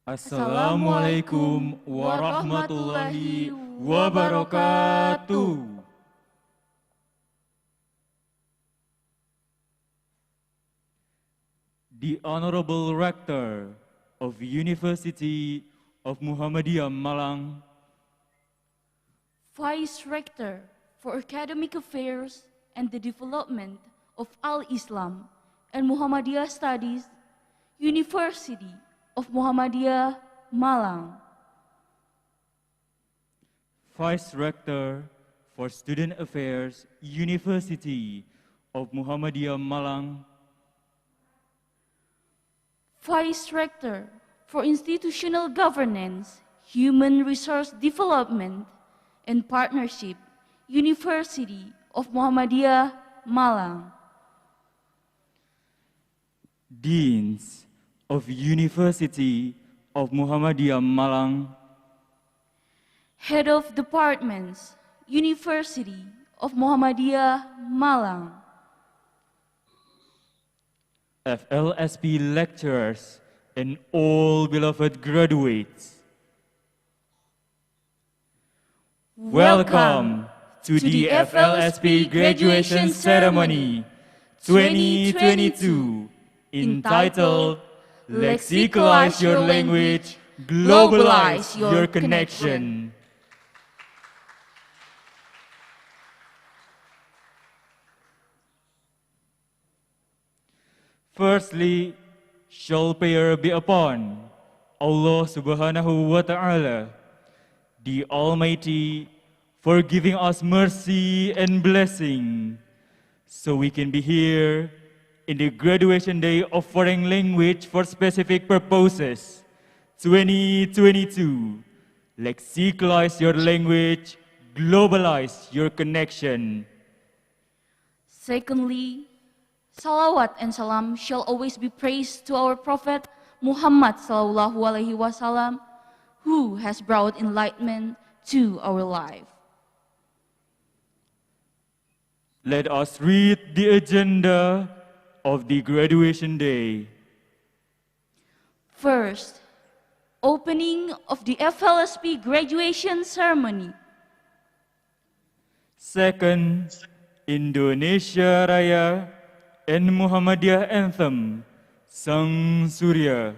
Assalamualaikum warahmatullahi wabarakatuh. The Honorable Rector of University of Muhammadiyah Malang, Vice Rector for Academic Affairs and the Development of Al-Islam and Muhammadiyah Studies, University of Muhammadiyah Malang. Vice Rector for Student Affairs, University of Muhammadiyah Malang, Vice Rector for Institutional Governance, Human Resource Development and Partnership, University of Muhammadiyah Malang. Deans of University of Muhammadiyah Malang, Head of Departments, University of Muhammadiyah Malang. FLSP lecturers, and all beloved graduates. Welcome to the FLSP graduation ceremony 2022, entitled Lexicalize Your Language, Globalize Your Connection. Firstly, shall prayer be upon Allah Subhanahu wa Ta'ala, the Almighty, for giving us mercy and blessing, so we can be here in the graduation day of foreign language for specific purposes, 2022. Lexicalize your language, globalize your connection. Secondly, salawat and salam shall always be praised to our Prophet Muhammad sallallahu alaihi wasallam, who has brought enlightenment to our life. Let us read the agenda of the graduation day. First, opening of the FLSP graduation ceremony. Second, Indonesia Raya and Muhammadiyah Anthem, Sang Surya.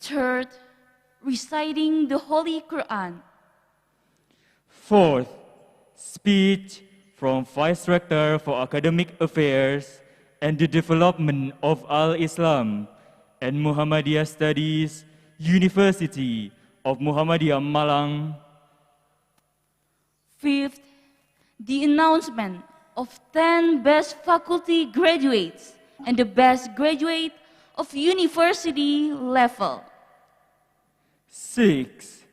Third, reciting the Holy Quran. Fourth, speech from Vice Rector for Academic Affairs and the Development of Al-Islam and Muhammadiyah Studies, University of Muhammadiyah Malang. Fifth, the announcement of 10 best faculty graduates and the best graduate of university level. Six,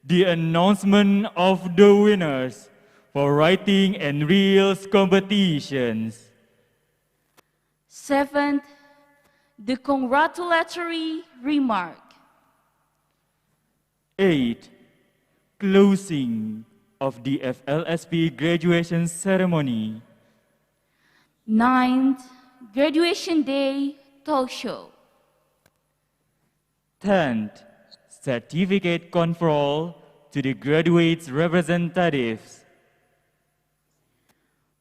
the announcement of the winners for writing and reels competitions. Seventh, the congratulatory remark. 8. Closing of the FLSP graduation ceremony. 9th, graduation day talk show. 10th, certificate conferral to the graduates' representatives.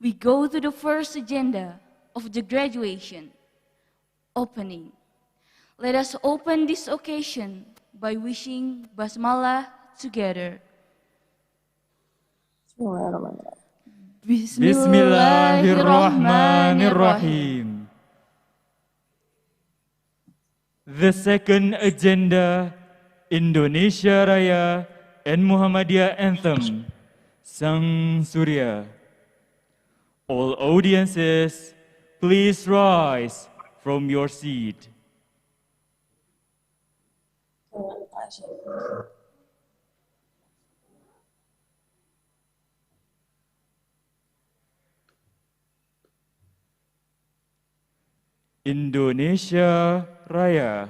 We go to the first agenda of the graduation, opening. Let us open this occasion by wishing Basmalah together. Bismillahirrahmanirrahim. The second agenda, Indonesia Raya and Muhammadiyah Anthem, Sang Surya. All audiences, please rise from your seat. Indonesia Raya.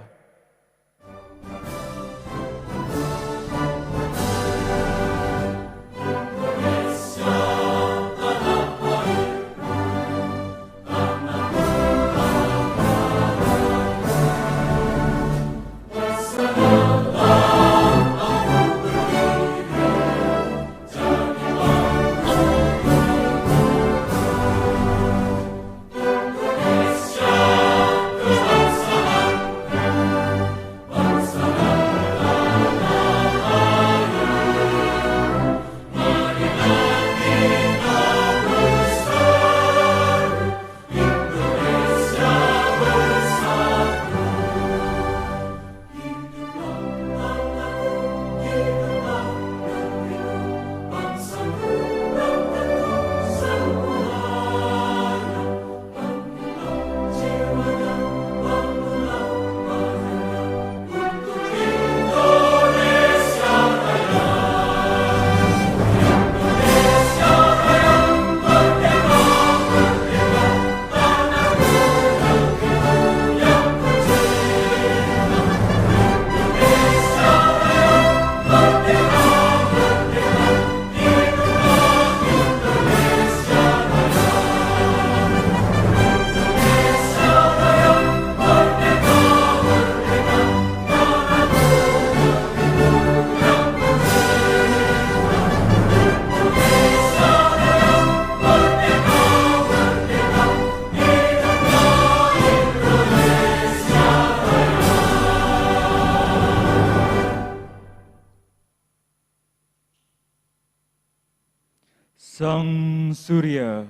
Sang Surya.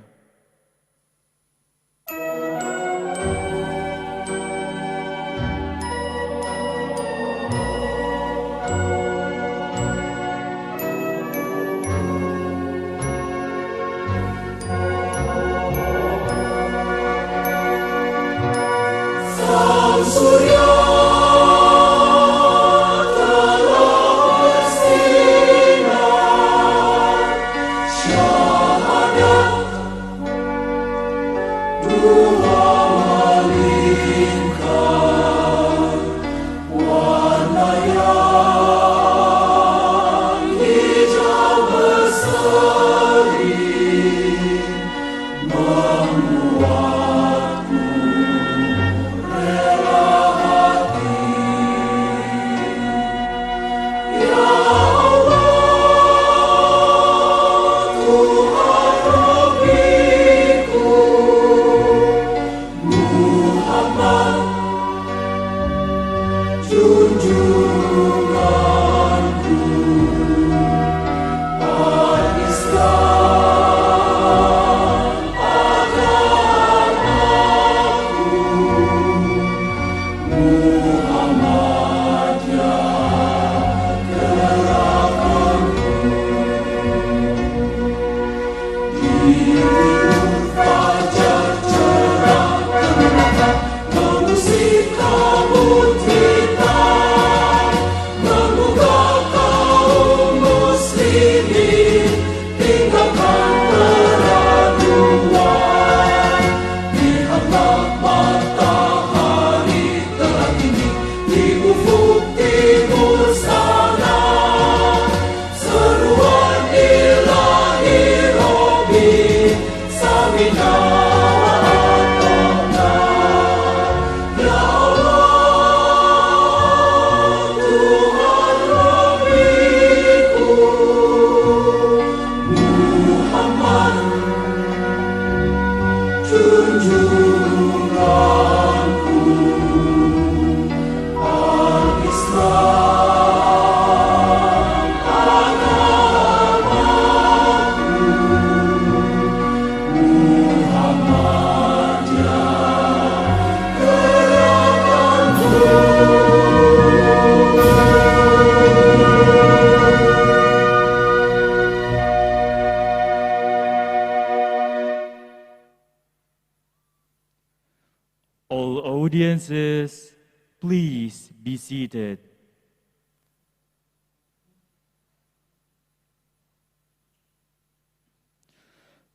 All audiences, please be seated.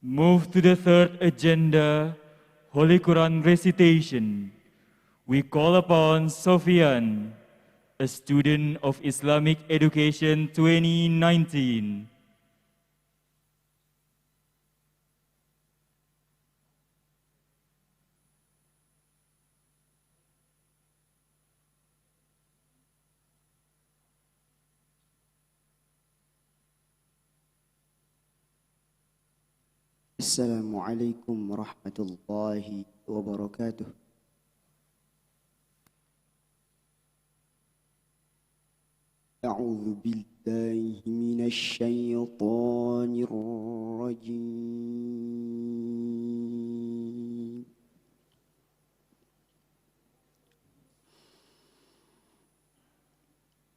Move to the third agenda, Holy Quran recitation. We call upon Sofian, a student of Islamic Education 2019. Assalamualaikum warahmatullahi wabarakatuh. A'udzu billahi minasy syaithanir rajim.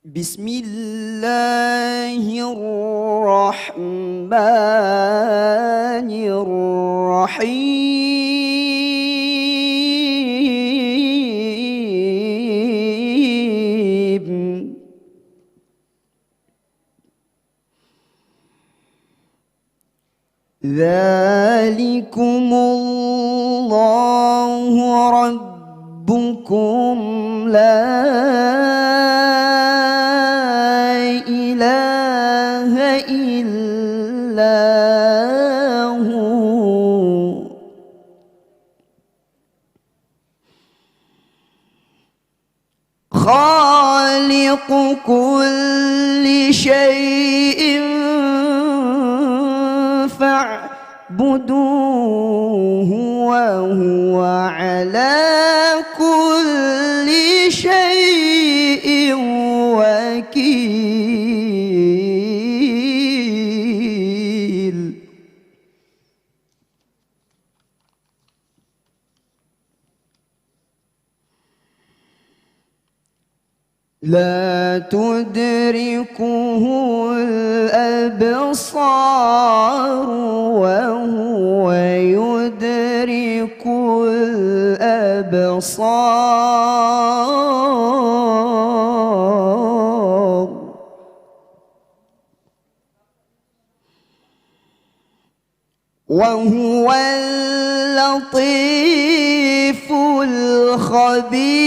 Bismillahirrahmanirrahim. Dzalikumullahu rabbukum la ilaha illa hu khaliqu kulli syai'in fa'buduhu wa huwa ala kulli syai'in wakil. لا تدركه الأبصار وهو يدرك الأبصار وهو اللطيف الخبير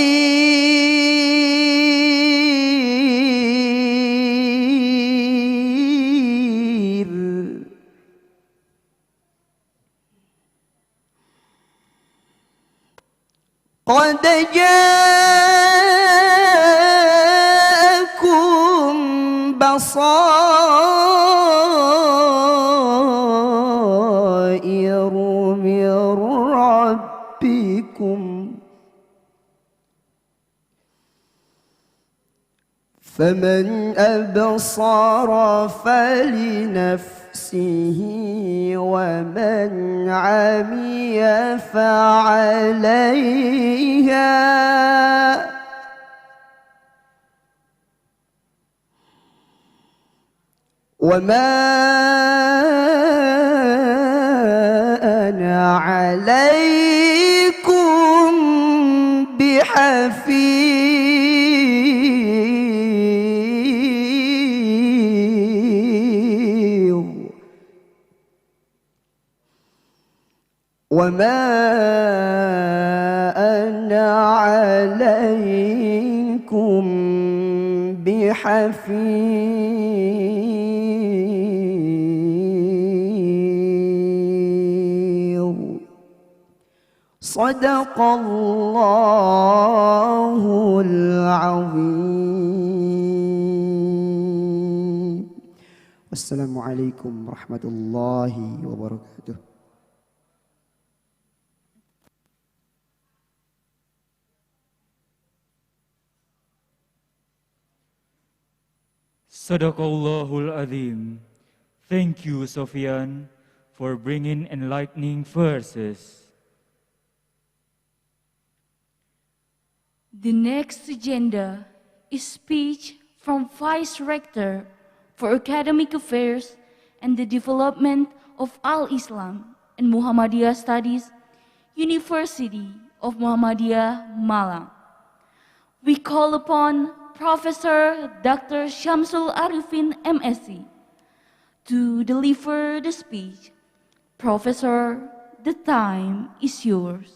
قد جاءكم بصائر من ربكم فمن أبصر فلنفسه ومن عمي فعليها وما أنا عليكم بحفيظ وما أنا عليكم بحفيظ صدق الله العظيم والسلام عليكم ورحمة الله وبركاته. Sadaqallahul Azim. Thank you, Sofyan, for bringing enlightening verses. The next agenda is speech from Vice Rector for Academic Affairs and the Development of Al-Islam and Muhammadiyah Studies, University of Muhammadiyah, Malang. We call upon Professor Dr. Syamsul Arifin, MSc, to deliver the speech. Professor, the time is yours.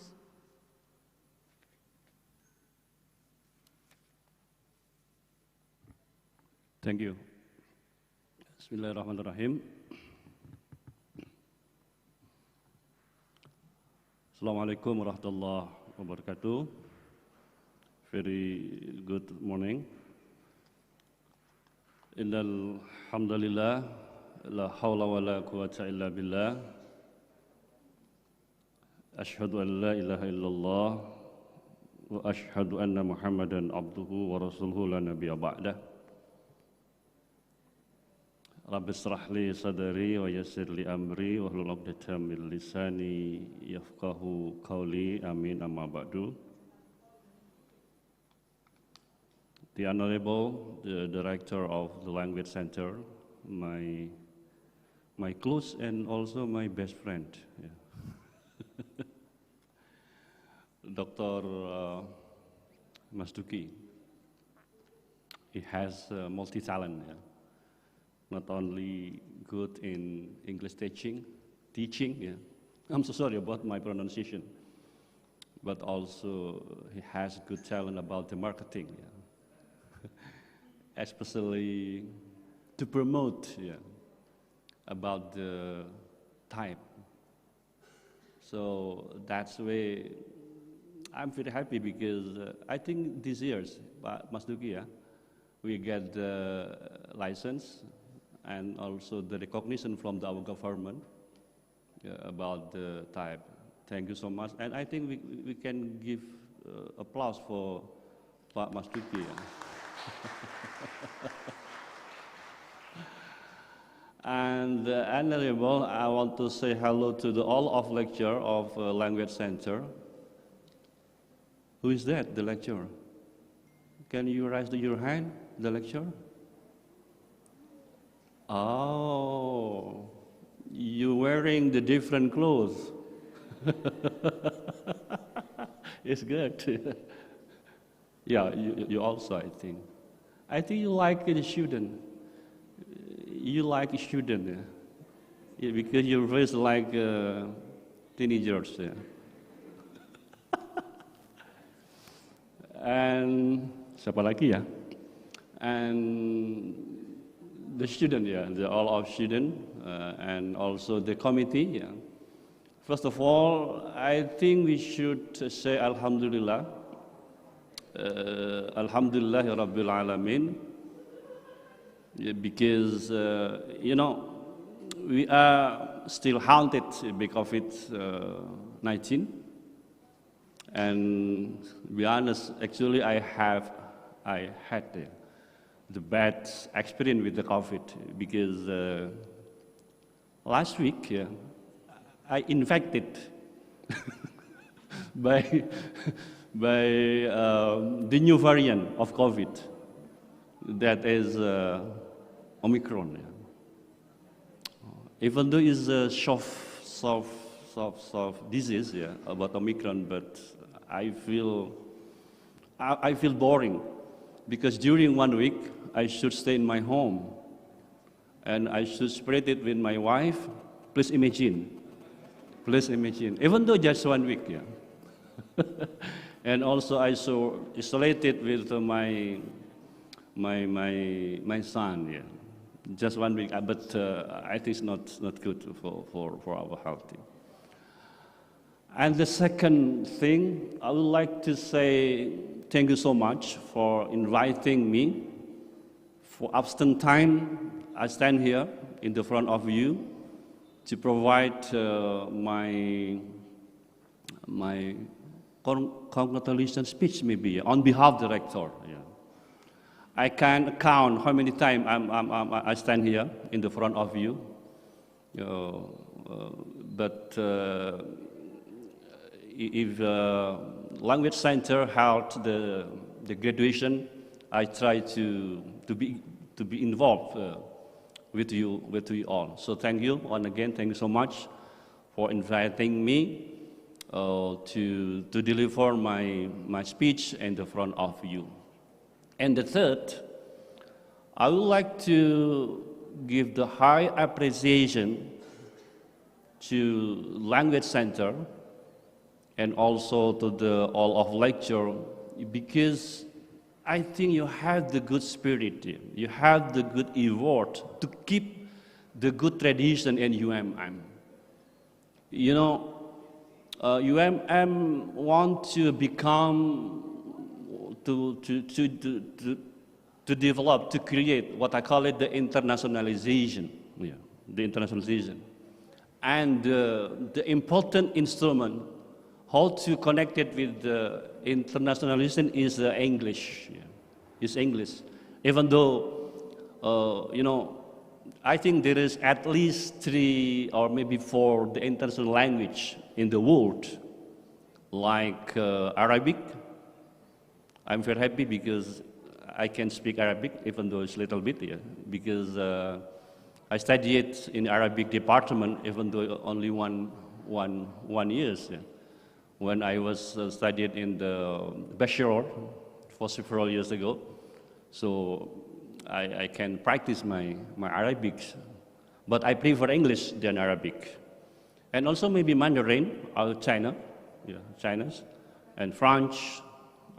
Thank you. Bismillahirrahmanirrahim. Assalamualaikum warahmatullahi wabarakatuh. Very good morning. Innal hamdalillah la haula wala quwwata illa billah. Ashhadu an la ilaha illallah wa ashhadu anna Muhammadan abduhu wa rasuluhu la nabiyya ba'dah. Rabbi israh li sadri wa yassir li amri wa hlul 'uqdatam min lisani yafqahu qawli. Amin, amma ba'du. The Honorable the Director of the Language Center, my close and also my best friend, yeah. Dr. Masduki. He has multi-talent, yeah. Not only good in English teaching, yeah. I'm so sorry about my pronunciation, but also he has good talent about the marketing, yeah. Especially to promote, yeah, about the type. So that's why I'm very happy because I think this year's, Mas Duki, yeah, we get the license and also the recognition from our government, yeah, about the type. Thank you so much. And I think we can give applause for Pak Mas Duki. Yeah. And Honorable, I want to say hello to the all of lecturer of Language Center. Who is that, the lecturer? Can you raise your hand, the lecturer? Oh, you're wearing the different clothes. It's good. Yeah, you also, I think. I think you like the student. You like a student, yeah, because your face like teenagers. Yeah. And siapa lagi ya? And the student, yeah, all of student, and also the committee. Yeah. First of all, I think we should say Alhamdulillah. Alhamdulillah Rabbil Alamin. Yeah, because, you know, we are still haunted by COVID-19. And to be honest, actually, I had the bad experience with the COVID because last week, yeah, I infected by the new variant of COVID, that is Omicron. Yeah. Even though it's a soft disease, yeah, about Omicron, but I feel boring because during 1 week I should stay in my home and I should spread it with my wife. Please imagine, even though just 1 week, yeah. And also I so isolated with my son, yeah. Just 1 week, but I think it's not good for our health. And the second thing, I would like to say thank you so much for inviting me. For absent time, I stand here in the front of you to provide my congratulations speech, maybe on behalf of the rector. Yeah. I can't count how many times I stand here in the front of you, but if language center held the graduation, I try to be involved with you all. So thank you, and again, thank you so much for inviting me to deliver my speech in the front of you. And the third, I would like to give the high appreciation to Language Center and also to all of lecture, because I think you have the good spirit, you have the good effort to keep the good tradition in UMM. You know, UMM want to become to develop, to create what I call it the internationalization, yeah, the internationalization. And the important instrument, how to connect it with the internationalization is English, yeah, is English. Even though, you know, I think there is at least 3 or maybe 4 the international language in the world, like Arabic. I'm very happy because I can speak Arabic, even though it's a little bit, yeah, because I studied in Arabic department, even though only one years. Yeah. When I was studied in the bachelor for several years ago, so I can practice my Arabic, but I prefer English than Arabic, and also maybe Mandarin or China, yeah, Chinese, and French.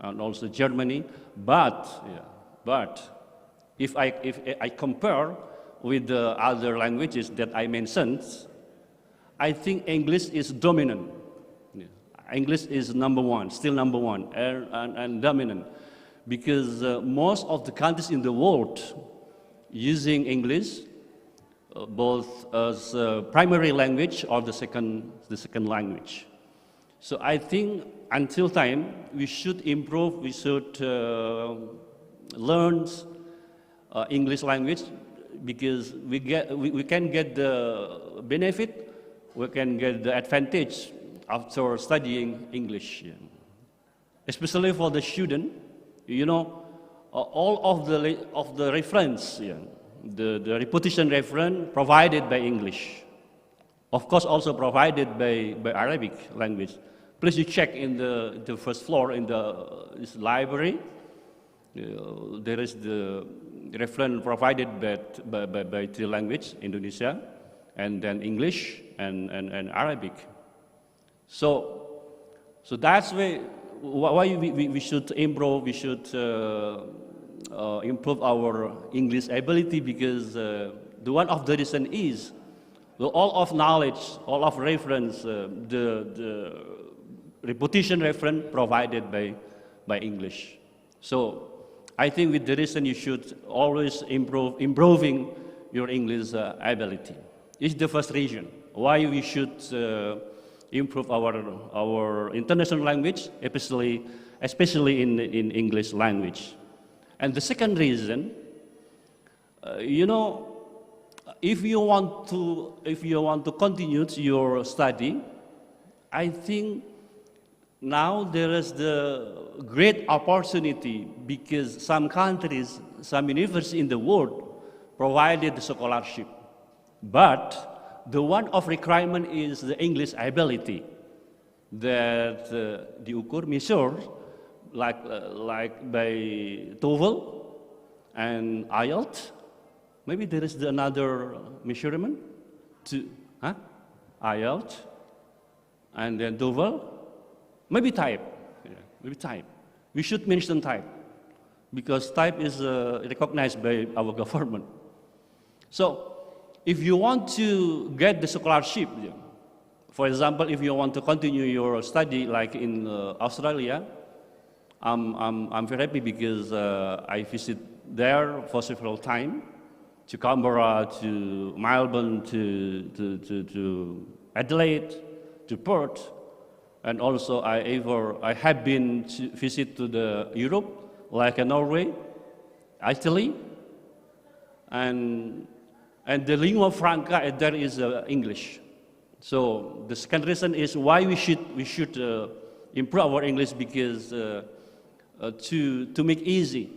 And also Germany, but if I compare with the other languages that I mentioned, I think English is dominant. Yeah. English is number one, still number one, and dominant, because most of the countries in the world using English, both as primary language or the second language. So I think until time, we should improve, we should learn English language, because we can get the benefit, we can get the advantage after studying English. Especially for the student, you know, all of the reference, yeah, the repetition reference provided by English. Of course, also provided by Arabic language. Please you check in the first floor in this library. There is the reference provided by three languages, Indonesia, and then English and Arabic. So that's why we should improve. We should improve our English ability, because the one of the reason is all of knowledge, all of reference, the repetition reference provided by English. So I think with the reason you should always improving your English ability. It's the first reason why we should improve our international language, especially in English language. And the second reason, if you want to continue your study, I think now there is the great opportunity, because some countries, some universities in the world provided the scholarship, but the one of requirement is the English ability that diukur measure like by TOEFL and IELTS. Maybe there is another measurement to IELTS and then TOEFL. Maybe type. Yeah, maybe type. We should mention type, because type is recognized by our government. So if you want to get the scholarship, for example, if you want to continue your study like in Australia, I'm very happy because I visit there for several times, to Canberra, to Melbourne, to Adelaide, to Perth, and also I have been to visit to the Europe, like Norway, Italy, and the lingua franca there is English. So the second reason is why we should improve our English, because to make easy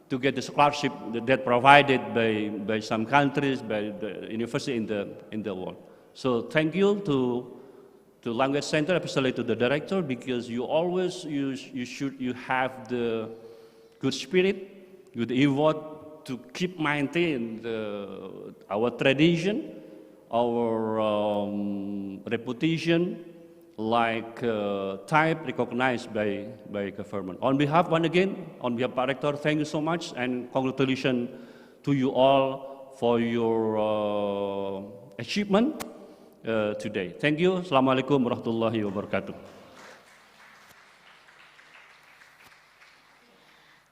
to get the scholarship that provided by some countries, by the university in the world. So thank you to Language Center, especially to the director, because you have the good spirit, good effort to keep maintain our tradition, our reputation, like type recognized by government. On behalf, once again, on behalf of the director, thank you so much, and congratulations to you all for your achievement today. Thank you. Assalamualaikum warahmatullahi wabarakatuh.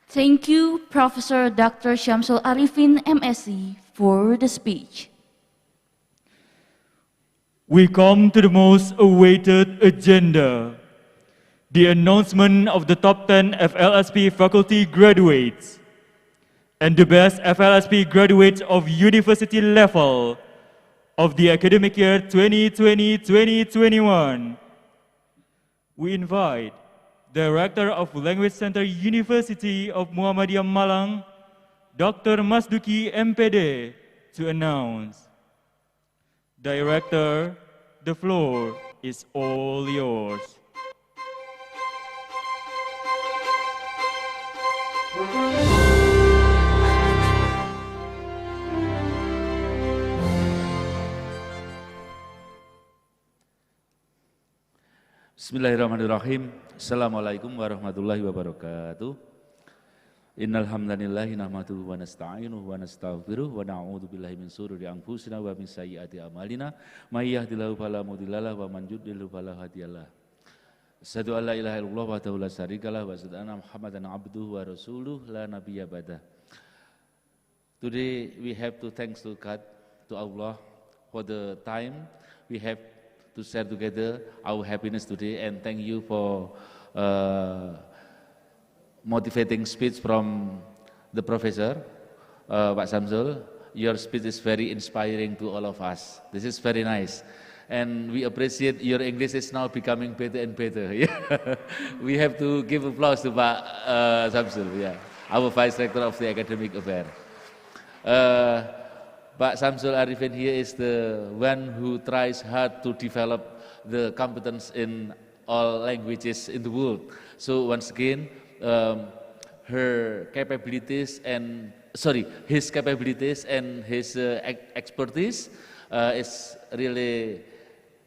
Thank you, Professor Dr. Syamsul Arifin, MSc, for the speech. We come to the most awaited agenda, the announcement of the top 10 FLSP faculty graduates and the best FLSP graduates of university level of the academic year 2020-2021. We invite Director of Language Center University of Muhammadiyah Malang, Dr. Masduki MPD, to announce. Director, the floor is all yours. Bismillahirrahmanirrahim. Assalamualaikum warahmatullahi wabarakatuh. Innal hamdanillahi nahmaduhu wa nasta'inuhu wa nastaghfiruh wa na'udzu billahi min shururi anfusina wa min sayyiati a'malina may yahdihillahu fala mudhillalah wa man yudhlil fala hadiyalah. Asyhadu an la ilaha illallah wahdahu la syarikalah wa asyhadu anna Muhammadan abduhu wa rasuluh la nabiyya ba'dah. Today we have to thanks to God, to Allah, for the time we have to share together our happiness today, and thank you for motivating speech from the professor, Pak Syamsul. Your speech is very inspiring to all of us. This is very nice. And we appreciate your English is now becoming better and better. We have to give applause to Pak Syamsul. Yeah. our Vice Rector of the Academic Affairs. Pak Samsul Arifin here is the one who tries hard to develop the competence in all languages in the world. So once again, his capabilities and his expertise is really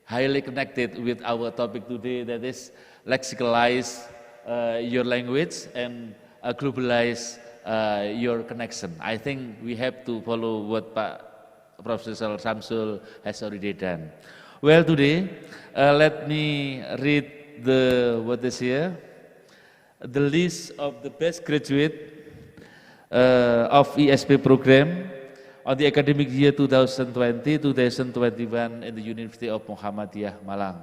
highly connected with our topic today, that is Lexicalize your language and globalize your connection. I think we have to follow what Professor Samsul has already done. Well, today, let me read the list of the best graduate of ESP program on the academic year 2020-2021 in the University of Muhammadiyah Malang.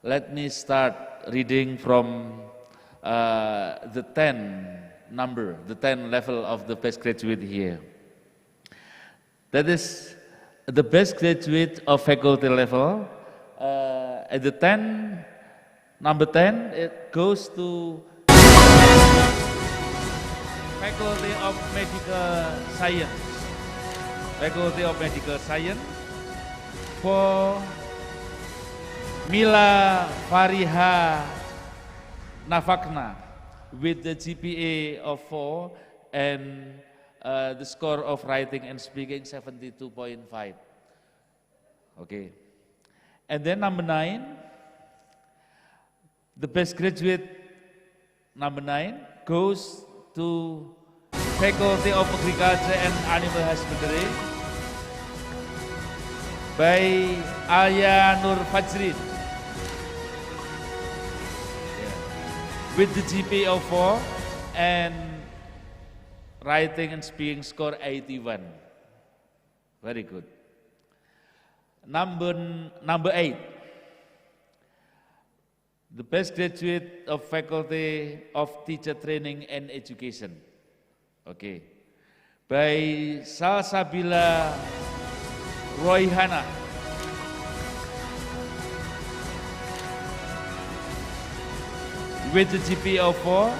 Let me start reading from the 10 level of the best graduate here. That is the best graduate of faculty level. At the number 10, it goes to Faculty of Medical Science. Faculty of Medical Science for Mila Fariha Nafakna with the GPA of 4 and the score of writing and speaking 72.5. Okay. And then number 9, the best graduate number 9 goes to Faculty of Agriculture and Animal Husbandry by Aya Nur Fajrin with the GPA of 4 and writing and speaking score 81. Very good. Number 8, the best graduate of Faculty of Teacher Training and Education. Okay. By Salsabila Royhana with the GPA of 4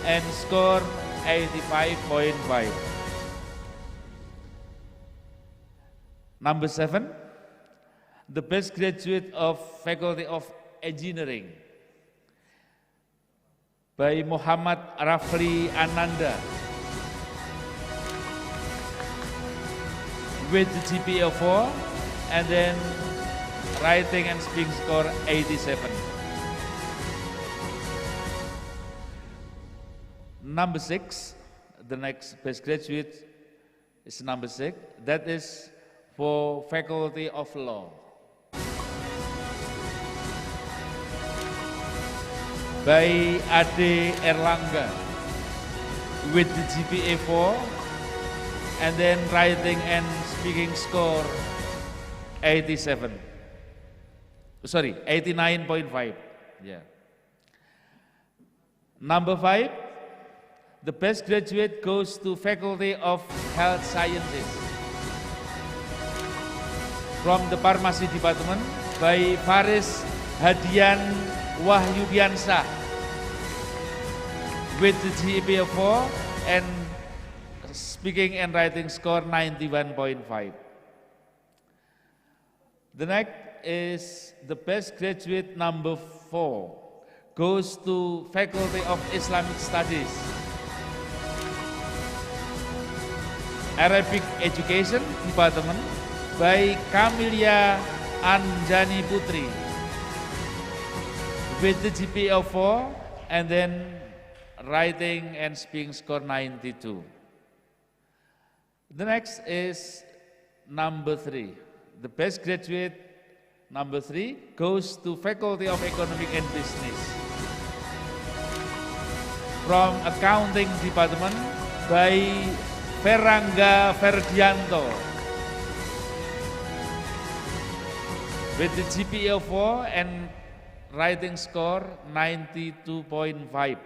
and score 85.5. Number 7, the best graduate of Faculty of Engineering by Muhammad Rafli Ananda with the GPA of 4 and then writing and speaking score 87. Number 6, the next best graduate is number 6, that is for Faculty of Law by Ade Erlangga with the GPA 4 and then writing and speaking score 89.5. Yeah. Number 5, the best graduate goes to Faculty of Health Sciences from the Pharmacy Department by Faris Hadian Wahyudiansa with the GPA 4 and speaking and writing score 91.5. The next is the best graduate number 4 goes to Faculty of Islamic Studies, Arabic Education Department by Kamilia Anjani Putri with the GPA of 4 and then writing and speaking score 92. The next is number 3. The best graduate number 3 goes to Faculty of Economic and Business from Accounting Department by Ferrangga Ferdianto with the GPA of 4 and writing score 92.5.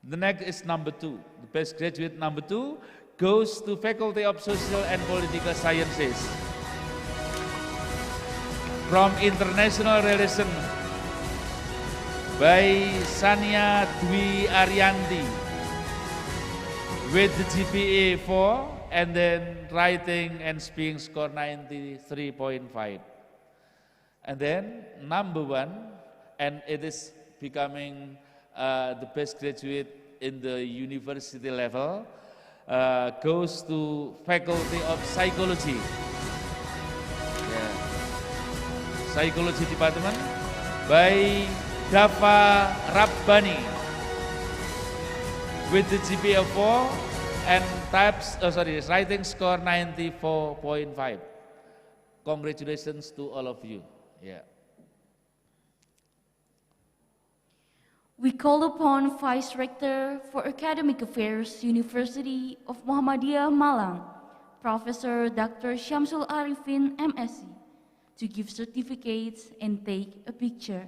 The next is number 2. The best graduate number 2 goes to Faculty of Social and Political Sciences from International Relations by Sania Dwi Arianti with the GPA 4 and then writing and speaking score 93.5. And then number 1, and it is becoming the best graduate in the university level, goes to Faculty of Psychology. Yeah. Psychology Department by Dava Rabbani with the GPA 4 and writing score 94.5. Congratulations to all of you. Yeah. We call upon Vice Rector for Academic Affairs, University of Muhammadiyah Malang, Professor Dr. Syamsul Arifin, MSc, to give certificates and take a picture.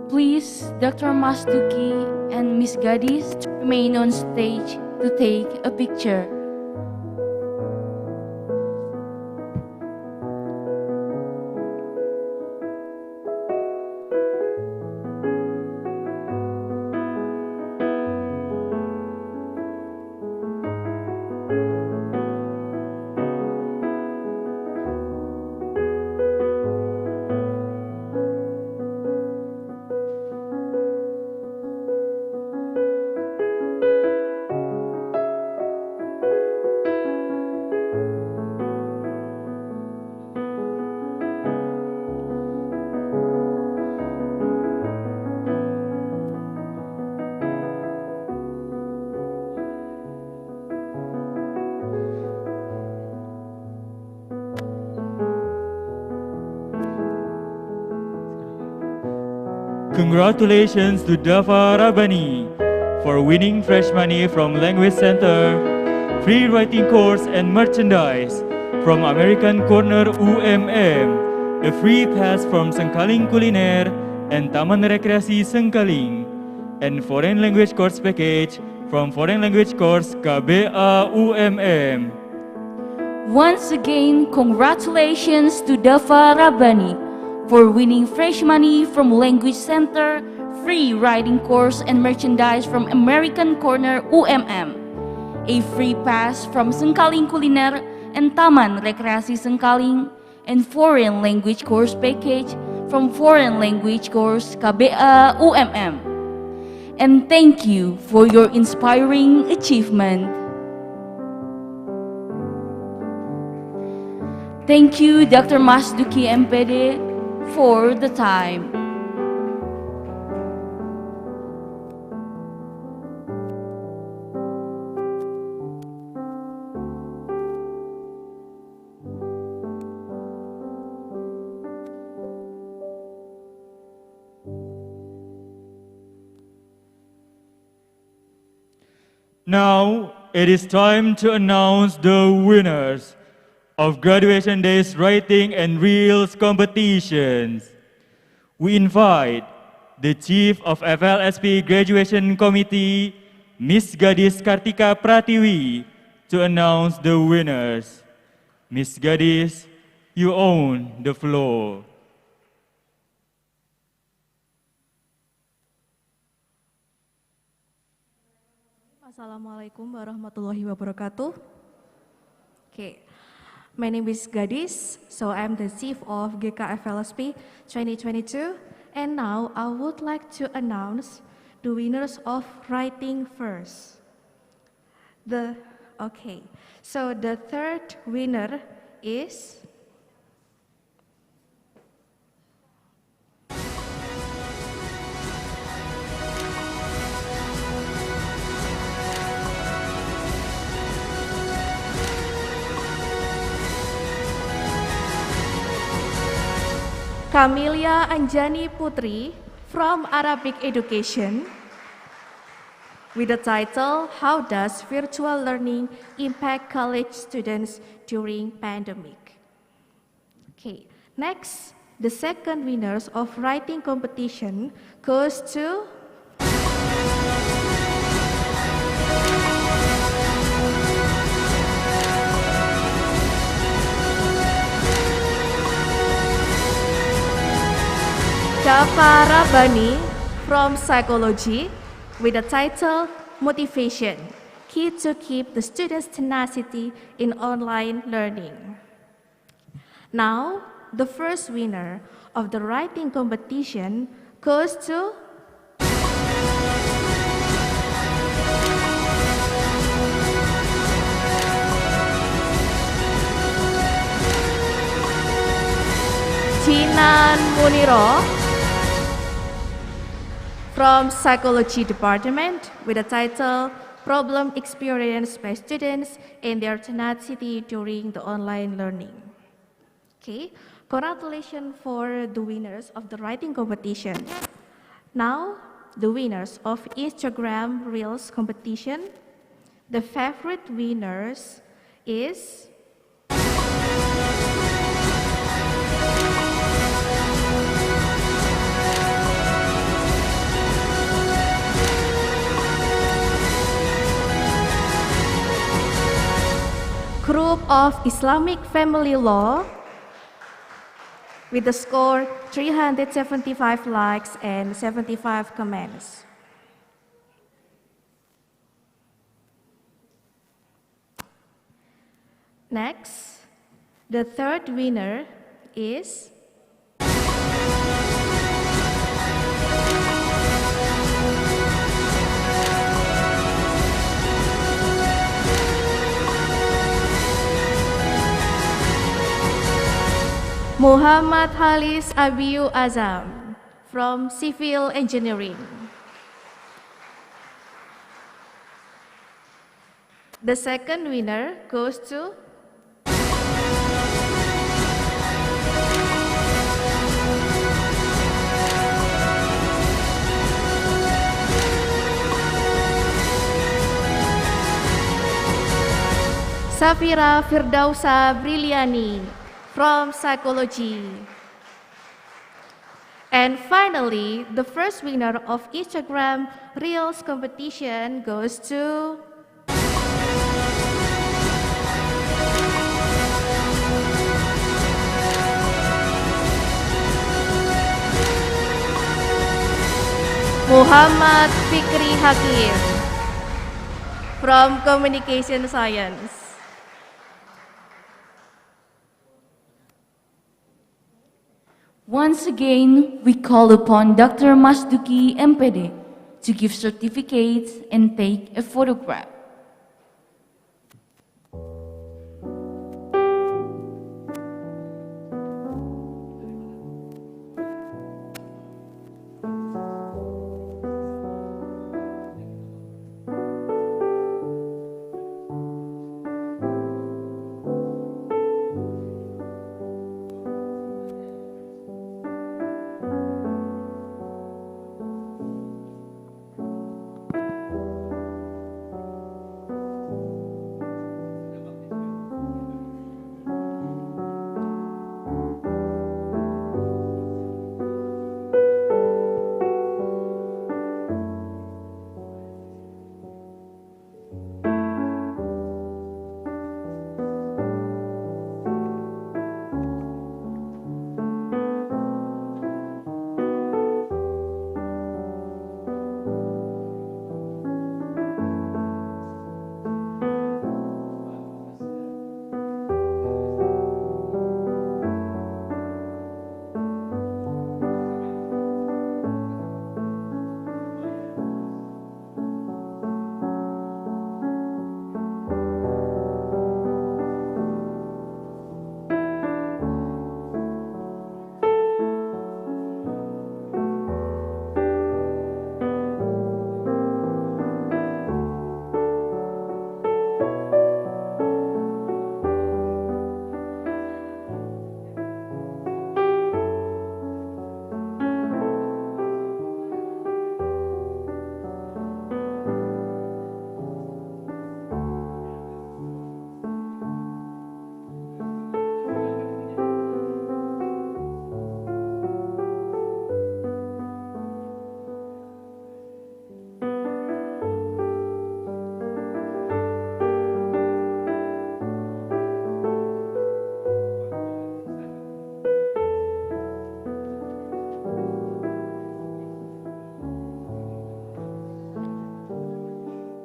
Please, Dr. Masduki and Miss Gadis to remain on stage to take a picture. Congratulations to Dafa Rabani for winning fresh money from Language Center, free writing course and merchandise from American Corner UMM, a free pass from Sengkaling Kuliner and Taman Rekreasi Sengkaling, and foreign language course package from Foreign Language Course KBA UMM. Once again, congratulations to Dafa Rabani for winning fresh money from Language Center, free writing course and merchandise from American Corner UMM, a free pass from Sengkaling Kuliner and Taman Rekreasi Sengkaling, and foreign language course package from Foreign Language Course KBA UMM. And thank you for your inspiring achievement. Thank you, Dr. Masduki MPD, for the time. Now it is time to announce the winners of Graduation Day's Writing and Reels competitions. We invite the Chief of FLSP Graduation Committee, Miss Gadis Kartika Pratiwi, to announce the winners. Miss Gadis, you own the floor. Assalamualaikum warahmatullahi wabarakatuh. Okay, my name is Gadis, so I'm the Chief of GKFLSP 2022, and now I would like to announce the winners of Writing First. So the third winner is Kamilia Anjani Putri from Arabic Education with the title, How Does Virtual Learning Impact College Students During Pandemic? Okay, next, the second winners of writing competition goes to Dafa Rabani from Psychology with the title Motivation, Key to Keep the Students' Tenacity in Online Learning. Now, the first winner of the writing competition goes to Jinan Muniro from Psychology Department with the title Problem Experienced by Students and Their Tenacity During the Online Learning. Okay, congratulations for the winners of the writing competition. Now, the winners of Instagram Reels competition. The favorite winners is Group of Islamic Family Law with the score 375 likes and 75 comments. Next, the third winner is Muhammad Halis Abiyu Azam from Civil Engineering. The second winner goes to Safira Firdausa Briliani from Psychology. And finally, the first winner of Instagram Reels competition goes to Muhammad Fikri Hakim from Communication Science. Once again, we call upon Dr. Masduki MPD to give certificates and take a photograph.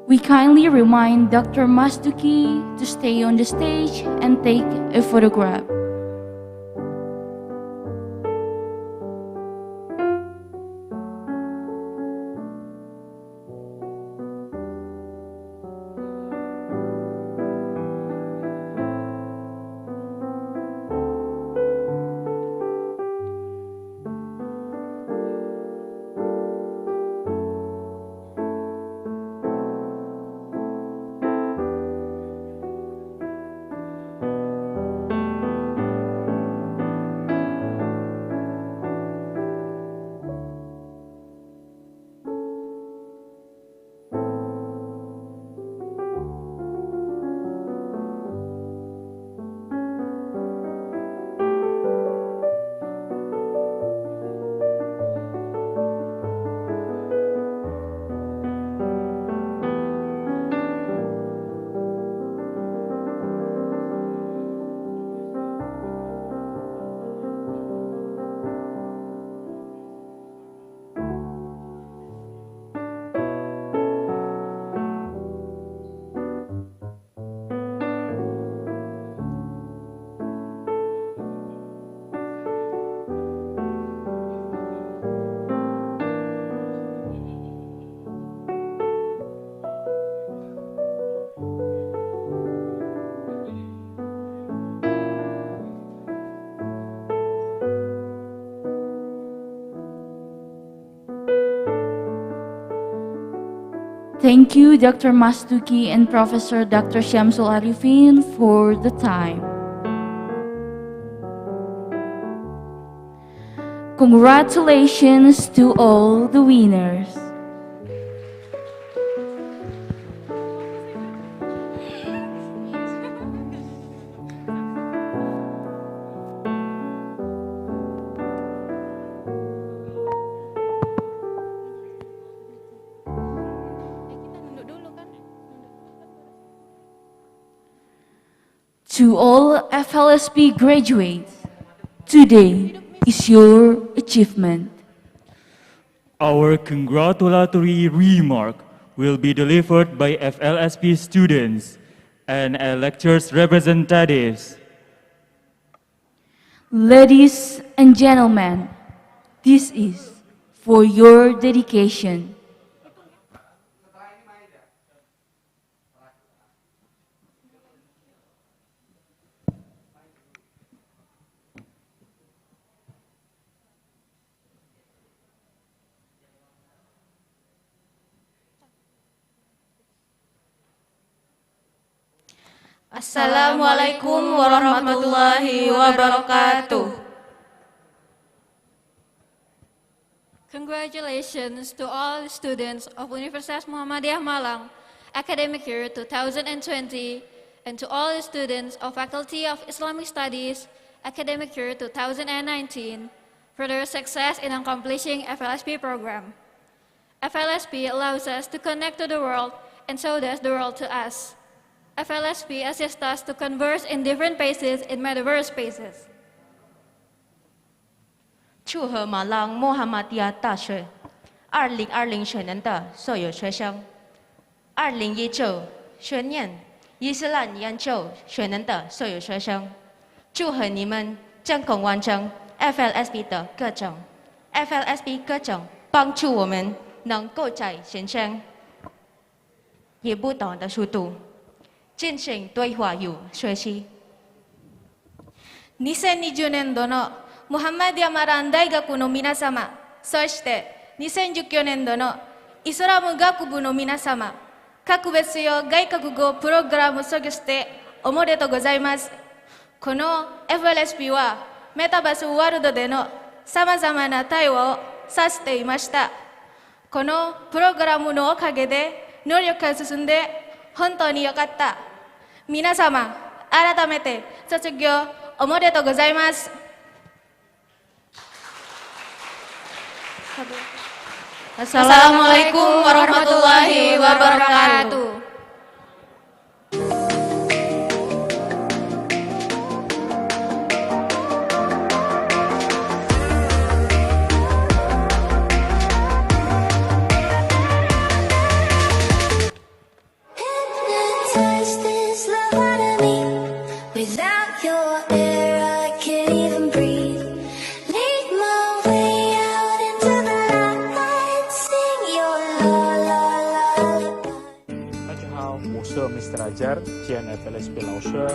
We kindly remind Dr. Masduki to stay on the stage and take a photograph. Thank you, Dr. Masduki and Professor Dr. Syamsul Arifin for the time. Congratulations to all the winners. To all FLSP graduates, today is your achievement. Our congratulatory remark will be delivered by FLSP students and lectures representatives. Ladies and gentlemen, this is for your dedication. Assalamualaikum warahmatullahi wabarakatuh. Congratulations to all students of Universitas Muhammadiyah Malang, academic year 2020, and to all students of Faculty of Islamic Studies, academic year 2019, for their success in accomplishing FLSP program. FLSP allows us to connect to the world, and so does the world to us. FLSP assists us to converse in different paces in metaverse spaces. 祝贺马浪穆罕默迪亚大学2020学年的所有学生，2019学年伊斯兰研究学年的所有学生，祝贺你们成功完成 FLSP 的课程。FLSP 课程帮助我们能够在线上以不同的速度进行对话与学習。2020年度のムハンマディアマラン大学の皆様、そして2019年度のイスラム学部の皆様、各別用外国語プログラム卒業しておめでとうございます。この FLSP はメタバースワールドでのさまざまな対話をさせていました。このプログラムのおかげで能力が進んで本当に良かった。皆様、改めて卒業おめでとうございます。Assalamualaikum warahmatullahi wabarakatuh. Hypnotize this love out of me. Without your air, I can't even breathe. Lead my way out into the light. Sing your lullaby. 大家好，我是 Mr. Ajar，兼 FLSP 老师。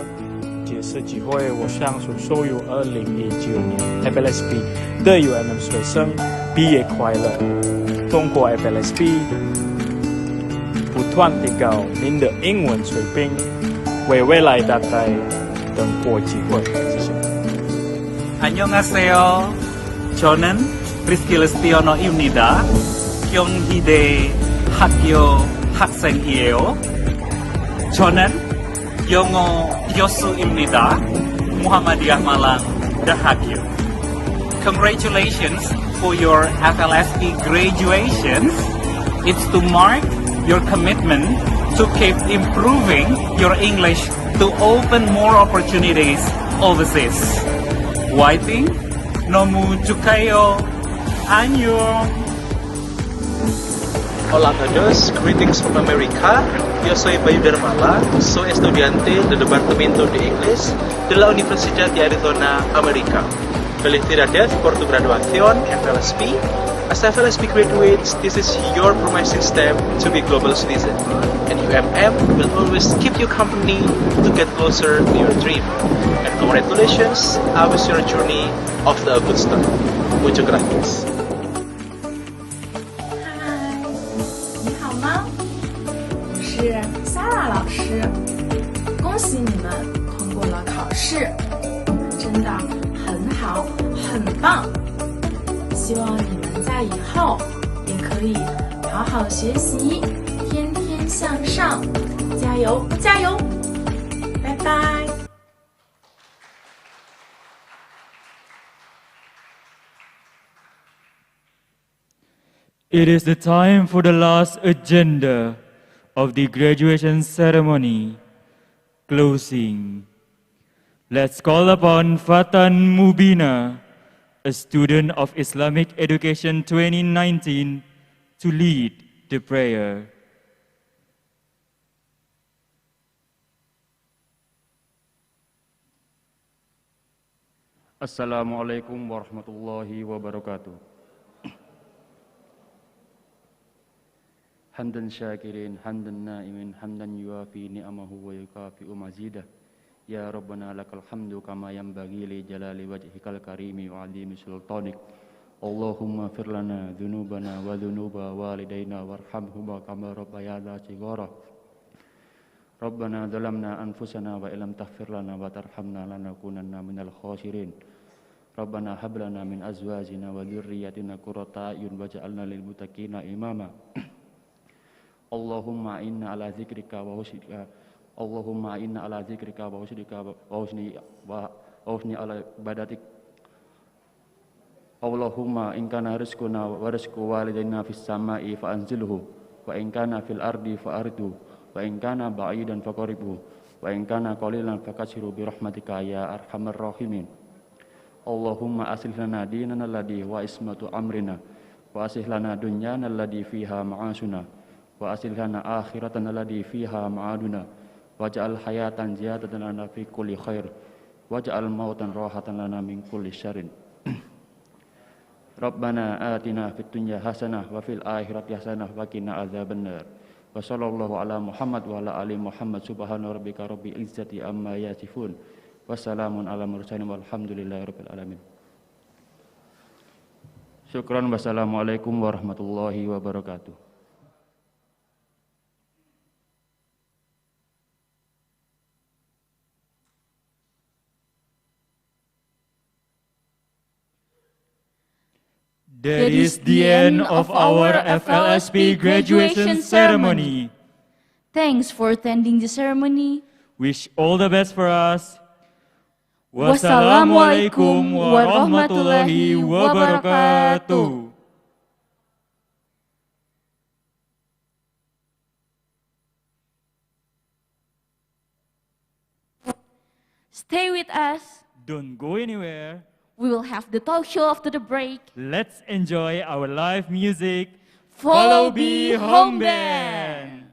借此机会，我想祝所有2019年 FLSP 的 UMM 学生毕业快乐。通过 FLSP 不断提高您的英文水平，为未来带来更多机会。谢谢。 안녕하세요. 저는 Rizky Lestiono 입니다. 경희대 학교 학생이에요. 저는 영어 교수입니다. Muhammadiyah Malang Dahagia. Congratulations for your FLSP graduations. It's to mark your commitment to keep improving your English to open more opportunities overseas. Waiting, nomu chukayo, annyeong. Hola a todos, greetings from America. Yo soy Bayu Darmala, soy estudiante del Departamento de Inglés de la Universidad de Arizona, América. Felicidades por tu graduación, FLSP. As FLSP graduates, this is your promising step to be a global citizen. And UMM will always keep you company to get closer to your dream. And congratulations, I wish your journey off to a good start. Muchas gracias. 你好吗？我是 Sarah 老师，恭喜你们通过了考试，你们真的很好，很棒。希望你们在以后也可以好好学习，天天向上，加油加油！拜拜。It is the time for the last agenda of the graduation ceremony, closing. Let's call upon Fatan Mubina, a student of Islamic Education 2019, to lead the prayer. Assalamualaikum warahmatullahi wabarakatuh. Hamdan syakirin, hamdan na'imin, hamdan yuafi ni'amahu wa yukafi'u mazidah. Ya Rabbana lakal hamdu kama yanbaghi li jalali wajhikal karimi wa 'azimi sultanik. Allahumma fir lana dhunubana wa dhunuba walidayna warhamhuma kama rabbayana shighara. Rabbana zalamna anfusana wa illam taghfir lana wa tarhamna lanakunanna minal khasirin. Rabbana hab lana min azwajina wa dhurriyyatina qurrata a'yun waj'alna lil muttaqina imama. Allahumma inna ala dzikrika wa husnika Allahumma inna ala dzikrika wa husnika wa husni ala ibadatik. Allahumma in kana rizquna wa rizqu walidayna fis sama'i fa anzilhu wa in kana fil ardi fa aridhu wa in kana ba'idan fa qaribhu wa in kana qalilan fa kashiru bi rahmatika ya arhamar rahimin. Allahumma aslih lana dinana alladhi wa ismatu amrina wa aslih lana dunyana alladhi fiha ma'asuna wa aslih lana akhiratana alladhi fiha ma'aduna waj'al hayatan ziyadatan lana fi kulli khair waj'al mautan rahatan lana min kulli syarrin. Rabbana atina fid dunya hasanah wa fil akhirati hasanah wa qina adzabannar. Wa sallallahu ala Muhammad wa ala ali Muhammad subhana rabbika rabbil izzati amma yasifun. Wassalamun ala mursalin walhamdulillahi rabbil alamin. Syukran, wassalamualaikum warahmatullahi wabarakatuh. That is the end of our FLSP graduation ceremony. Thanks for attending the ceremony. Wish all the best for us. Wassalamualaikum warahmatullahi wabarakatuh. Stay with us. Don't go anywhere. We will have the talk show after the break. Let's enjoy our live music. Follow B Home Band.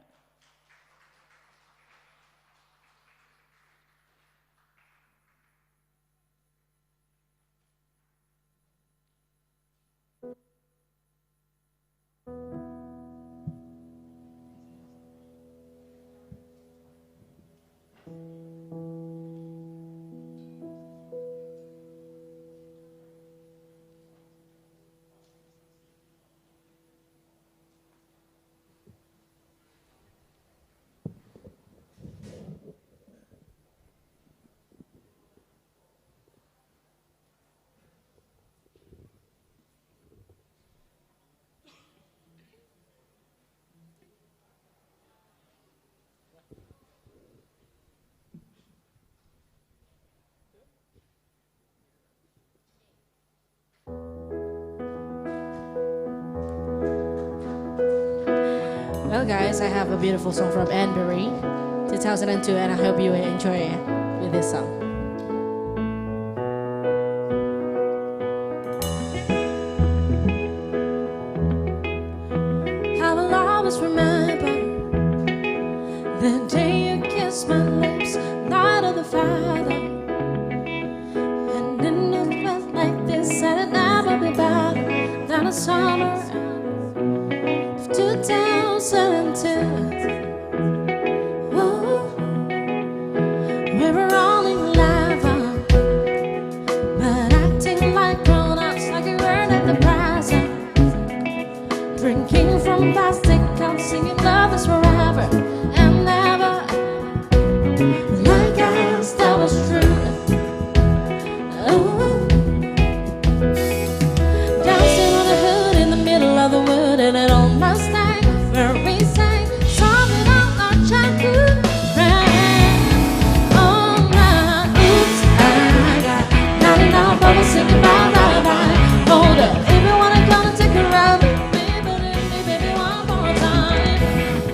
Well guys, I have a beautiful song from Anbury, 2002, and I hope you will enjoy it with this song. I will always remember the day you kissed my lips, night of the Father. And then it felt like this, and it never be better than a summer of 2002. Whoa. We were all in love, but acting like grown-ups, like we weren't at the present. Drinking from plastic cups, singing love is forever and never. Like us, that was true. Oh. Dancing on the hood in the middle of the wood, and an old Mustang where we sang something on our childhood friend. Oh my, oops, I got not enough of a singing bye-bye. Hold up, if you wanna come and take a ride with me, but hit me, baby, one more time.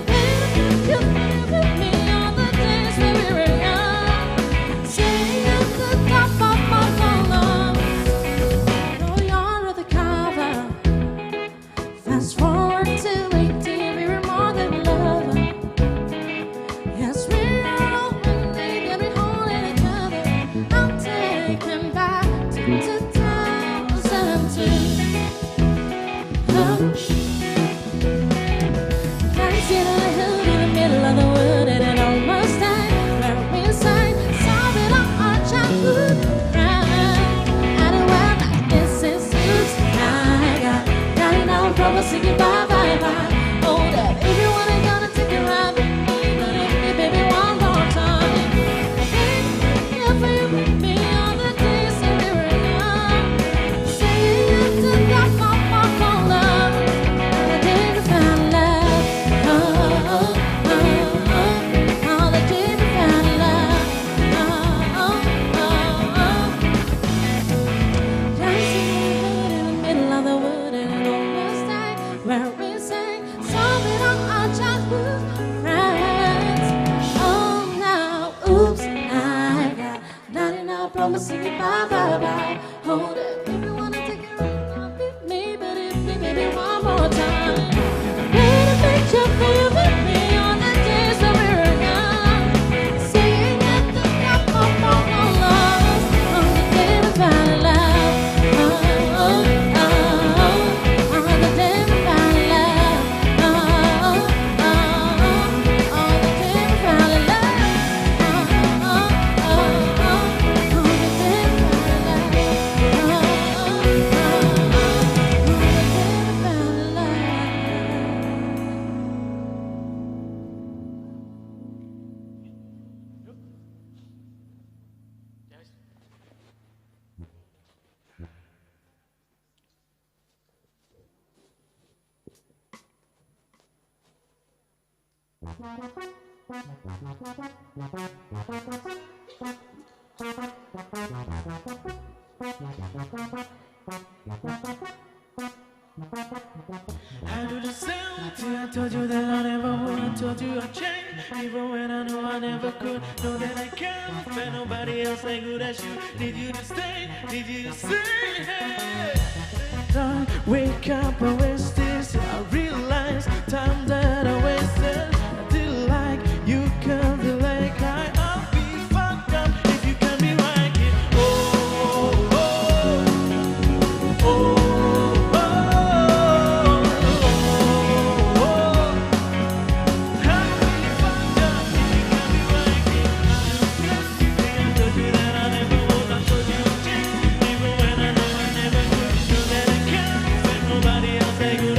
Baby, you could with me on the days when we were young. Say Fast forward to 18, we were more than love. Yes, we are open, they can be holding each other. I'll take them back to 2002. Dancing on a hill in the middle of the wood, and it almost died. Where we sang, sobbing on our childhood friend. And it went like this is oops, I got it now, promise singing bye bye bye. Hold up, if you wanna gonna take a ride with me, but if me, baby, one more time. If you with me on the days that we were young, saying yes to that for love, and the day we found love. On the day we found love. Dancing in the middle of the wood, and it almost died. Where we sang, something on our childhood friends. Oh, now, oops, I got not enough promising you bye bye bye. Hold it, if you wanna take it right, with me, but if me, baby, one more time. Paint a picture for you with me on the days that we were young. Saying at the top of our lungs, on the day we found love. On the day we found love. On the day we found love. On the day we I do the same till I told you that I never would. I told you I'd change, even when I knew I never could. Know that I can't find nobody else as good as you. Need you to stay, need you to stay. Hey. I wake up and waste this. I realize time that I wasted. I feel like you can feel like I'll be fucked up if you can be right here. Oh, oh, oh, oh. Nobody else ain't good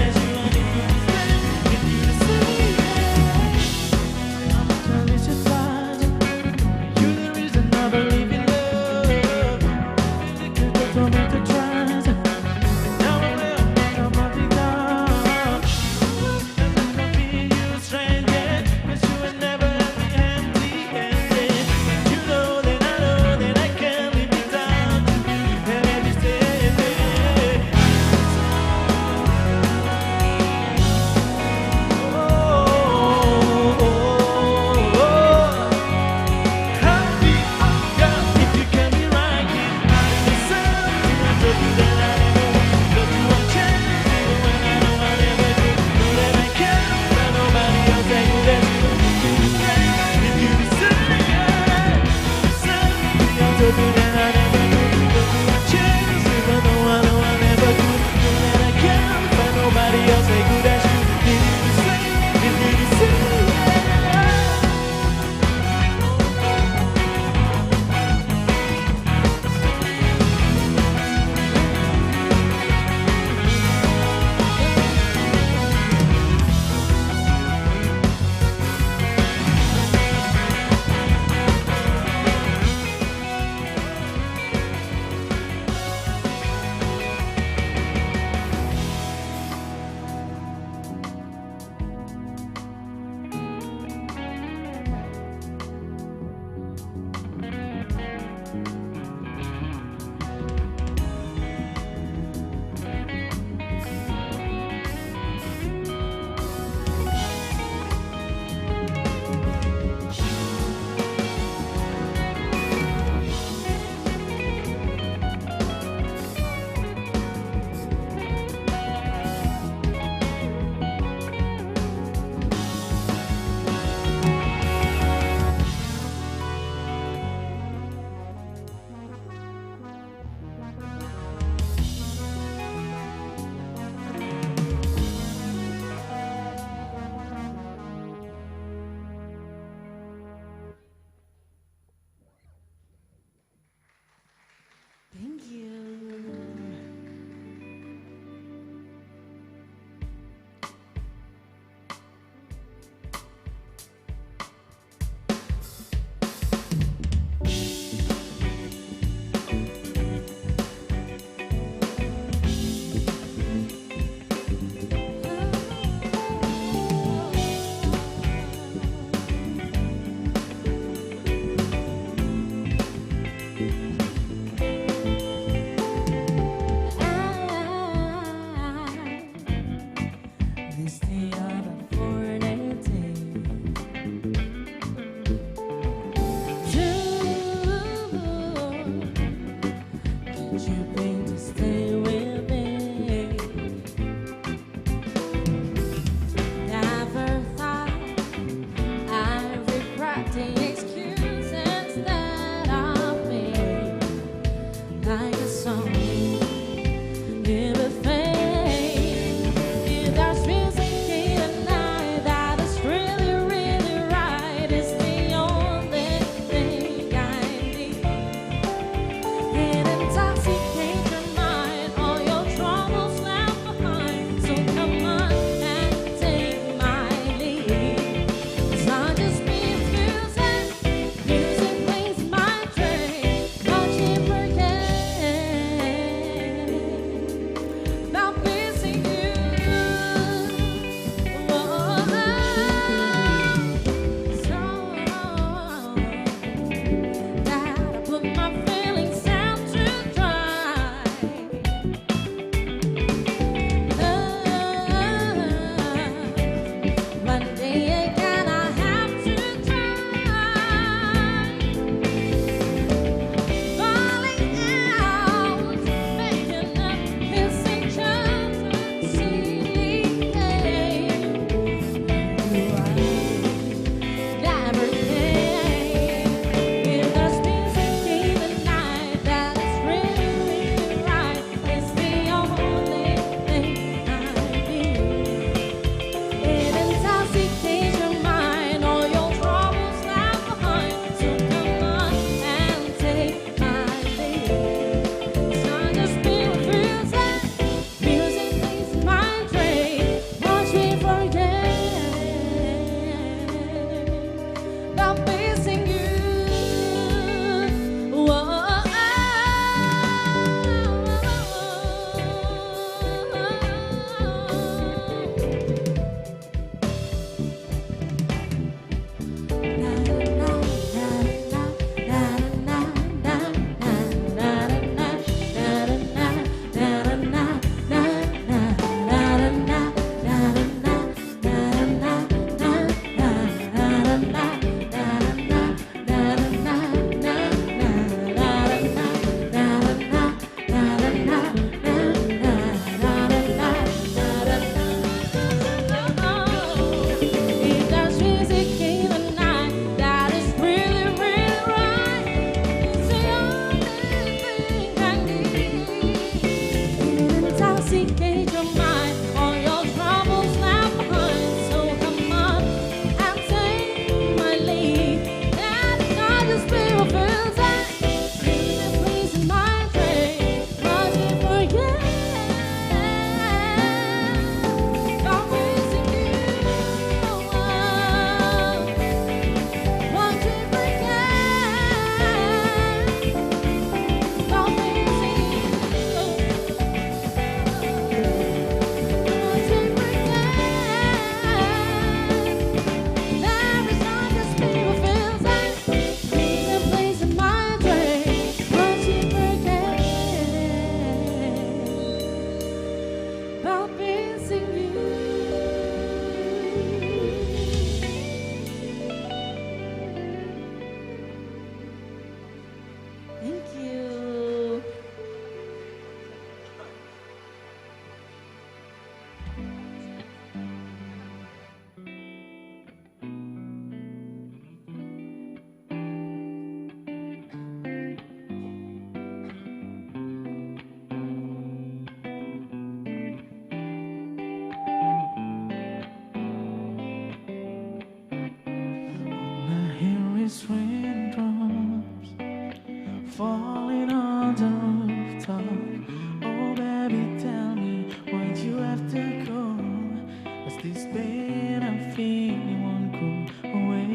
This pain I'm feeling won't go away.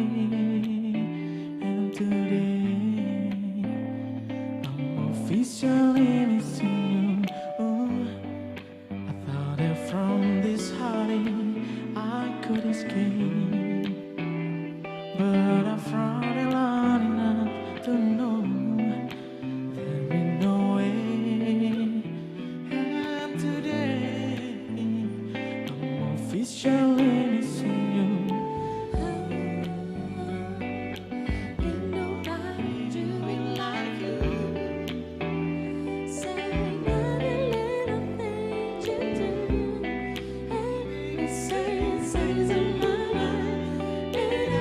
And today I'm officially missing you. Ooh, I thought that from this heartache I could escape, but I found it long enough to know there ain't no way. And today I'm officially missing you. Ain't nobody do it like you. Saying every little thing you do. Every says on my mind. And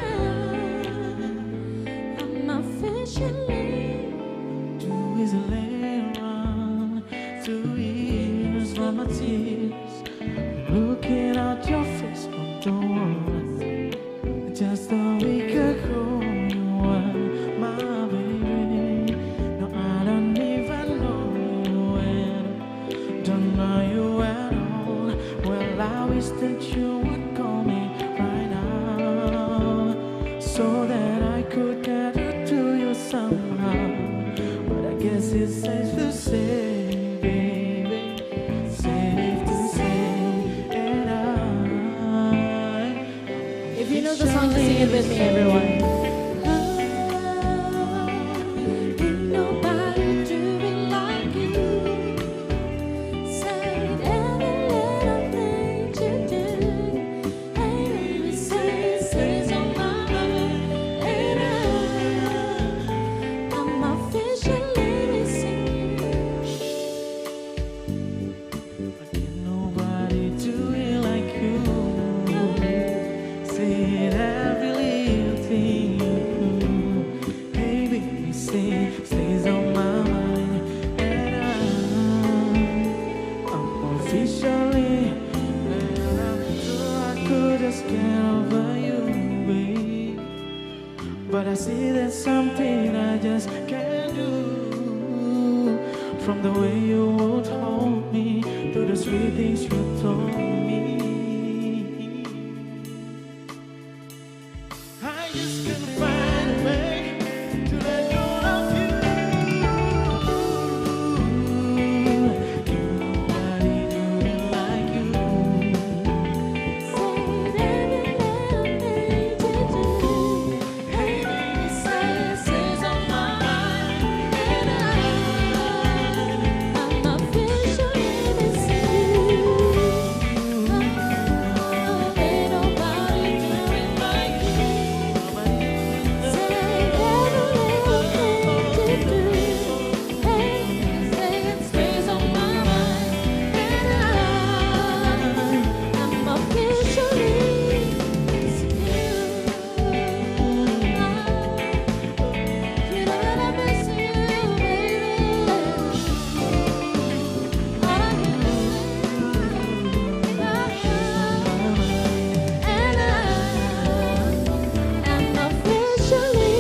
I'm officially. 2 years later, 2 years from my tears, looking at your face from the wall. Just a week ago, you were my baby. Now I don't even know you at all. Don't know you at all. Well, I wish that you would call me right now, so that I could get to you somehow. But I guess it's safe to say, baby, safe to say, and If you know the song, just sing it with me, everyone. Ain't nobody do it like you. Saying every little thing you do. Every says on my mind. And I'm officially missing you. nobody do it like you. Say it every little thing you do. Hey baby, say stays on my mind. And I'm officially, I could just get over you, babe. But I see there's something I just can't do. From the way you would hold me, to the sweet things you told me, I just couldn't find a way to let go of you. Ain't nobody do it like you. Saying every little thing you do. Hey baby, says on my mind. And I'm officially missing you. Ain't nobody do it like you. Saying every little thing you do. Hey, saying stays on my mind. And I'm officially missing you. You know that I'm missing you, baby. And I'm officially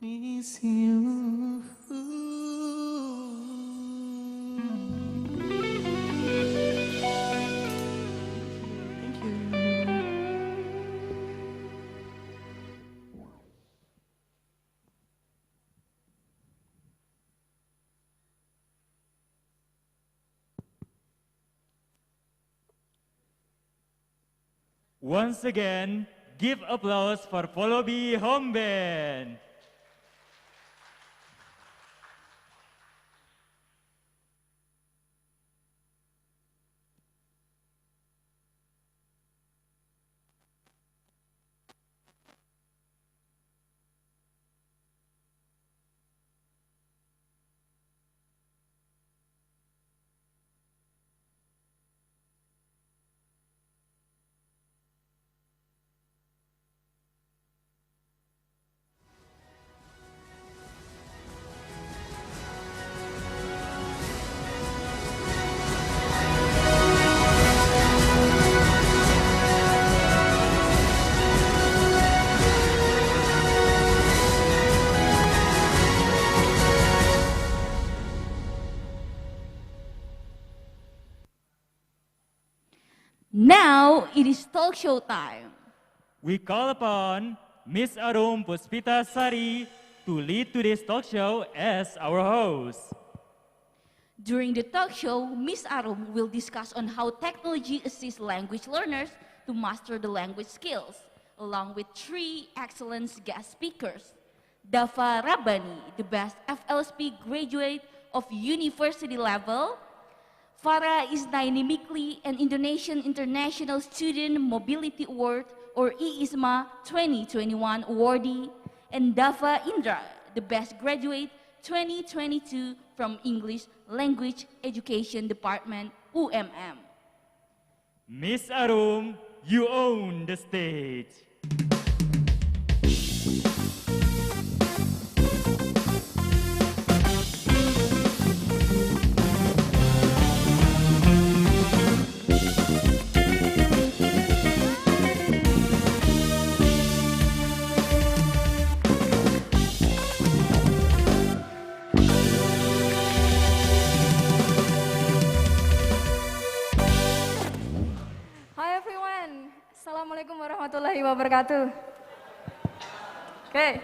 miss you. Thank you. Once again, give applause for Follow Me Home Band. Now it is talk show time. We call upon Miss Arum Puspita Sari to lead today's talk show as our host. During the talk show, Miss Arum will discuss on how technology assists language learners to master the language skills, along with 3 excellent guest speakers. Dafa Rabbani, the best FLSP graduate of university level. Farah is dynamically an Indonesian International Student Mobility Award or IISMA 2021 awardee. And Dafa Indra, the best graduate 2022 from English Language Education Department, UMM. Miss Arum, you own the stage. Hi everyone, Assalamualaikum warahmatullahi wabarakatuh. Okay,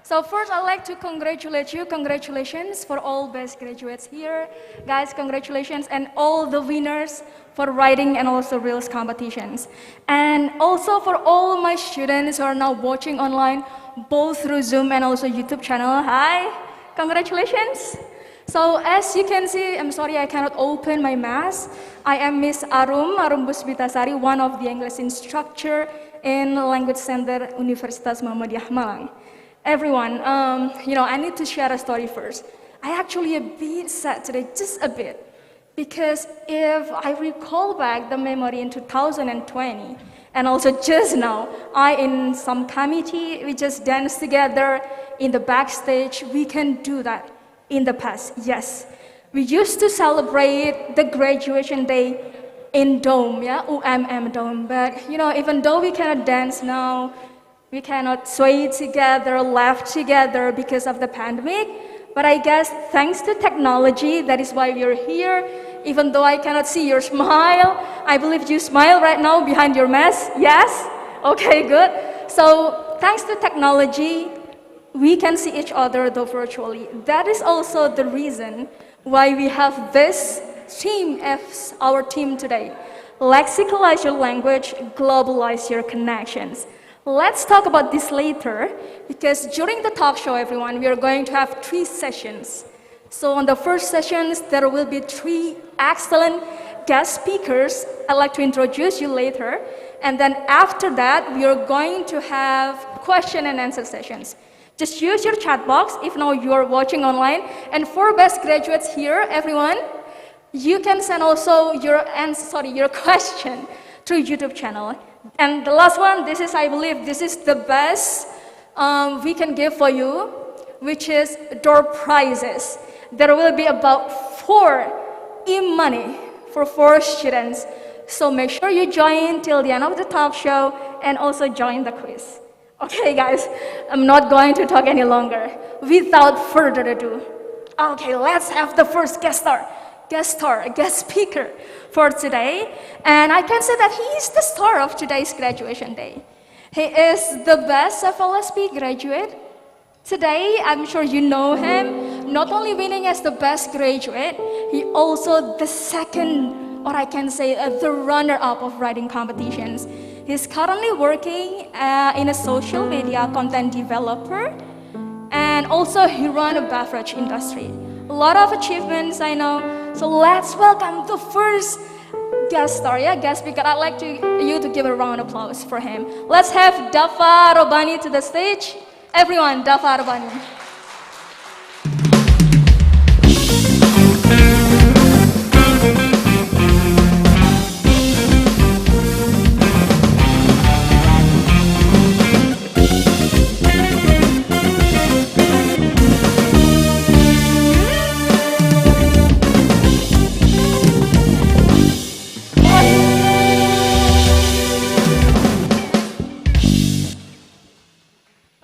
so first I'd like to congratulate you, congratulations for all best graduates here. Guys, congratulations and all the winners for writing and also reels competitions. And also for all my students who are now watching online, both through Zoom and also YouTube channel, hi, congratulations. So as you can see, I'm sorry I cannot open my mask. I am Miss Arum Puspitasari, one of the English instructor in Language Center Universitas Muhammadiyah Malang. Everyone, I need to share a story first. I actually a bit sad today, just a bit, because if I recall back the memory in 2020, and also just now, I in some committee, we just danced together in the backstage, we can do that. In the past, yes. We used to celebrate the graduation day in Dome, yeah, UMM Dome. But, even though we cannot dance now, we cannot sway together, laugh together because of the pandemic. But I guess thanks to technology, that is why we are here. Even though I cannot see your smile, I believe you smile right now behind your mask. Yes? Okay, good. So thanks to technology, we can see each other though virtually. That is also the reason why we have this team as our team today. Lexicalize your language, globalize your connections. Let's talk about this later, because during the talk show, everyone, we are going to have 3 sessions. So on the first sessions, there will be 3 excellent guest speakers. I'd like to introduce you later. And then after that, we are going to have question and answer sessions. Just use your chat box if now you are watching online. And for best graduates here, everyone, you can send also your question through YouTube channel. And the last one, I believe this is the best we can give for you, which is door prizes. There will be about 4 e-money for 4 students. So make sure you join till the end of the talk show and also join the quiz. Okay, guys, I'm not going to talk any longer. Without further ado, okay, let's have the first guest speaker for today. And I can say that he is the star of today's graduation day. He is the best FLSP graduate. Today, I'm sure you know him, not only winning as the best graduate, he also the second, or I can say the runner-up of writing competitions. He's currently working in a social media content developer, and also he runs a beverage industry. A lot of achievements, I know. So let's welcome the first guest speaker. I'd like you to give a round of applause for him. Let's have Dafa Rabbani to the stage. Everyone, Dafa Rabbani.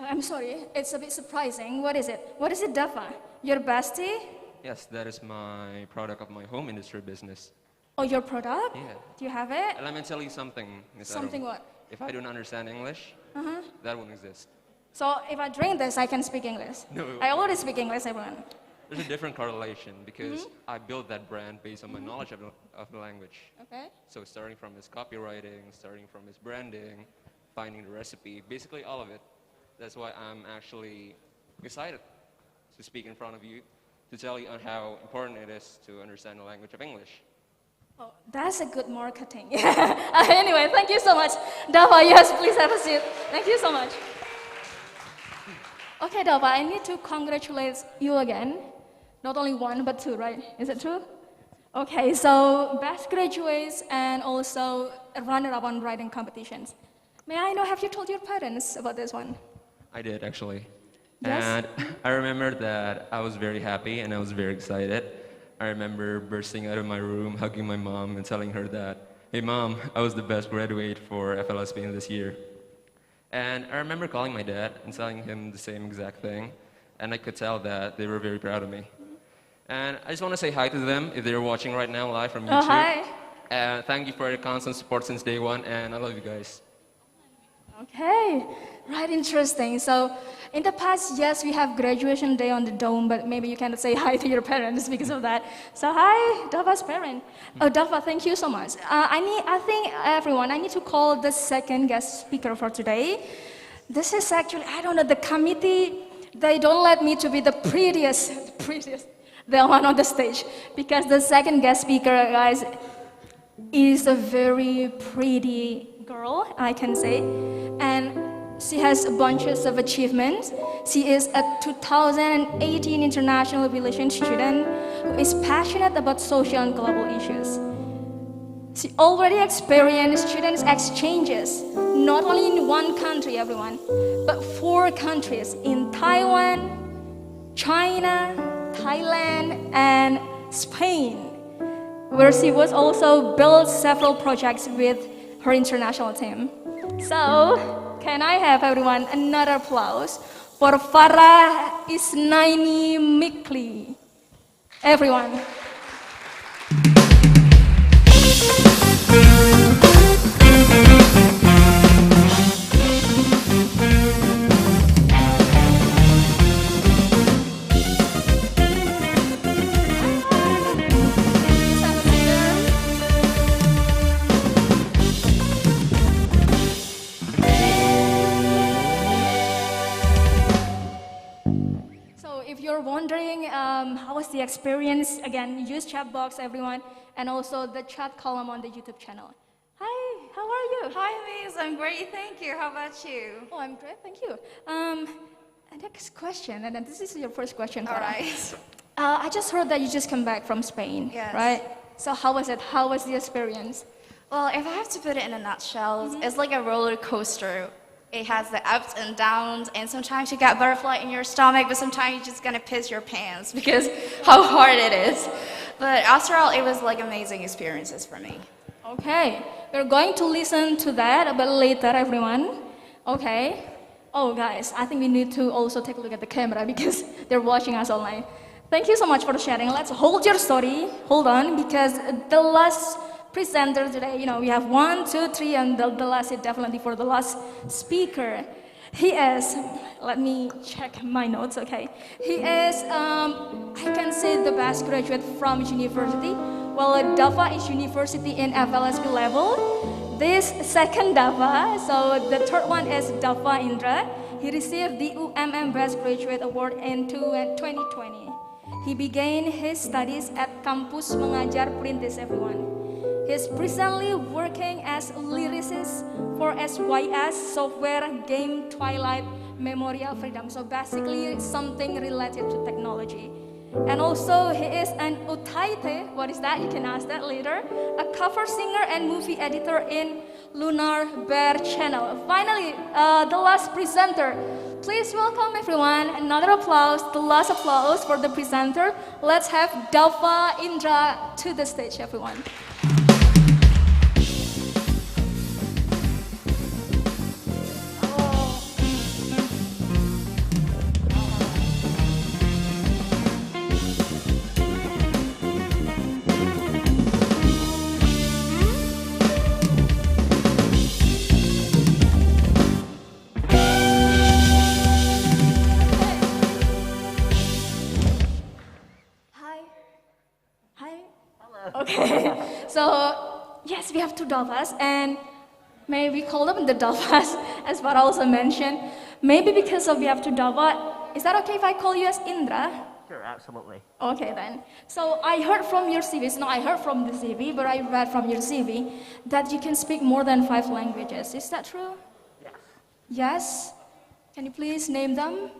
I'm sorry, it's a bit surprising. What is it? What is it, Dafa? Your bestie? Yes, that is my product of my home industry business. Oh, your product? Yeah. Do you have it? Let me tell you something, Miss Something Arum. what? If I don't understand English, Uh-huh. that won't exist. So if I drink this, I can speak English. No. I already speak English, everyone. There's a different correlation because I built that brand based on my knowledge of the language. Okay. So starting from his copywriting, starting from his branding, finding the recipe, basically all of it. That's why I'm actually excited to speak in front of you to tell you on how important it is to understand the language of English. Oh, that's a good marketing. Anyway, thank you so much. Dava, yes, please have a seat. Thank you so much. Okay, Dava, I need to congratulate you again. Not only one, but two, right? Is it true? Okay, so best graduates and also a runner-up on writing competitions. May I know, have you told your parents about this one? I did, actually. Yes? And I remember that I was very happy and I was very excited. I remember bursting out of my room, hugging my mom and telling her that, hey mom, I was the best graduate for FLSP in this year. And I remember calling my dad and telling him the same exact thing. And I could tell that they were very proud of me. And I just want to say hi to them if they're watching right now live from YouTube. Oh, hi. Thank you for your constant support since day one, and I love you guys. Okay, right, interesting. So in the past, yes, we have graduation day on the dome, but maybe you cannot say hi to your parents because of that. So hi, Dava's parent. Oh, Dava, thank you so much. I think everyone, I need to call the second guest speaker for today. This is actually, I don't know, the committee, they don't let me to be the prettiest, the one on the stage, because the second guest speaker, guys, is a very pretty girl, I can say, and she has bunches of achievements. She is a 2018 international relations student who is passionate about social and global issues. She already experienced students exchanges, not only in one country, everyone, but 4 countries, in Taiwan, China, Thailand, and Spain, where she was also built several projects with her international team. So, can I have everyone another applause for Farah Isnaini Mikli? Everyone. If you're wondering how was the experience, again, use chat box, everyone, and also the chat column on the YouTube channel. Hi, how are you? Hi, Miss. I'm great, thank you. How about you? Oh, I'm great, thank you. Next question, and then this is your first question. All right. I just heard that you just come back from Spain, right? So how was it? How was the experience? Well, if I have to put it in a nutshell, it's like a roller coaster. It has the ups and downs, and sometimes you got butterfly in your stomach, but sometimes you're just gonna piss your pants because how hard it is. But after all, it was like amazing experiences for me. Okay, we're going to listen to that a bit later, everyone. Okay. Oh, guys, I think we need to also take a look at the camera because they're watching us online. Thank you so much for sharing. Let's hold your story. Hold on, because the last presenter today, you know, we have 1, 2, 3, and the last is definitely for the last speaker. He is, let me check my notes, okay. He is, I can say, the best graduate from university. Well, Dava is university in FLSP level. This second Dava, so the third one is Dava Indra. He received the UMM Best Graduate Award in 2020. He began his studies at Kampus Mengajar Perintis, everyone. He's presently working as lyricist for SYS software game Twilight Memorial Freedom. So basically something related to technology. And also he is an utaite, what is that? You can ask that later. A cover singer and movie editor in Lunar Bear channel. Finally, the last presenter. Please welcome everyone. Another applause, the last applause for the presenter. Let's have Dava Indra to the stage, everyone. Okay, so yes, we have two dolphins, and maybe we call them the dolphins, as what also mentioned. Maybe because of we have two dolphins, is that okay if I call you as Indra? Sure, absolutely. Okay then. So I heard from your CV, no, I heard from the CV, but I read from your CV that you can speak more than 5 languages. Is that true? Yes. Yes? Can you please name them?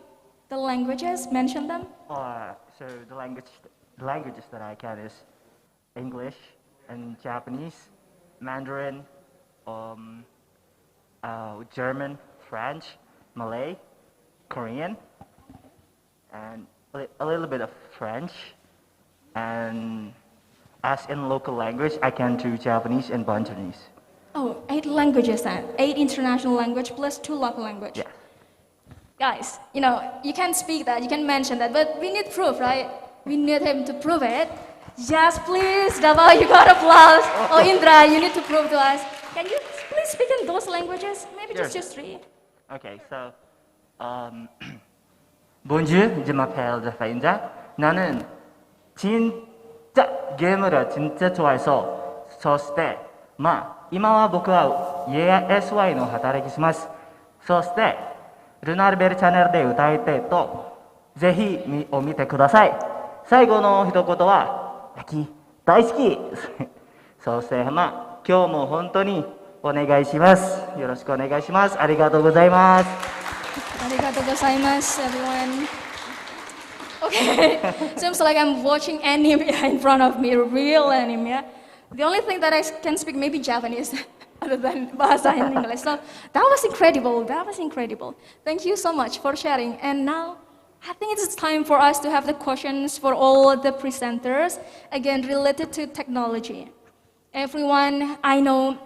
The languages, mention them? So the languages that I can is English and Japanese, Mandarin, German, French, Malay, Korean, and a little bit of French. And as in local language, I can do Japanese and Bantonese. Oh, 8 languages then. 8 international language plus 2 local language. Yes. Guys, you know, you can speak that, you can mention that, but we need proof, right? We need him to prove it. Yes, please, Dava, you got applause. Oh, Indra, you need to prove to us. Can you please speak in those languages? Maybe Sure. just 3. Okay, so Bonjour, je m'appelle Jafainja. 나는 진짜 게임을 진짜 좋아해서 そして今は僕は ASY の働きします。そしてルナルベルチャンネルで歌いたいとぜひ見てください。最後の一言は大好き。そして今日も本当にお願いします。よろしくお願いします。ありがとうございます。Arigatou gozaimasu, everyone. Okay, seems like I'm watching anime in front of me, real anime. Yeah? The only thing that I can speak maybe Japanese, other than bahasa in English. So that was incredible. That was incredible. Thank you so much for sharing. And now I think it's time for us to have the questions for all the presenters, again related to technology. Everyone, I know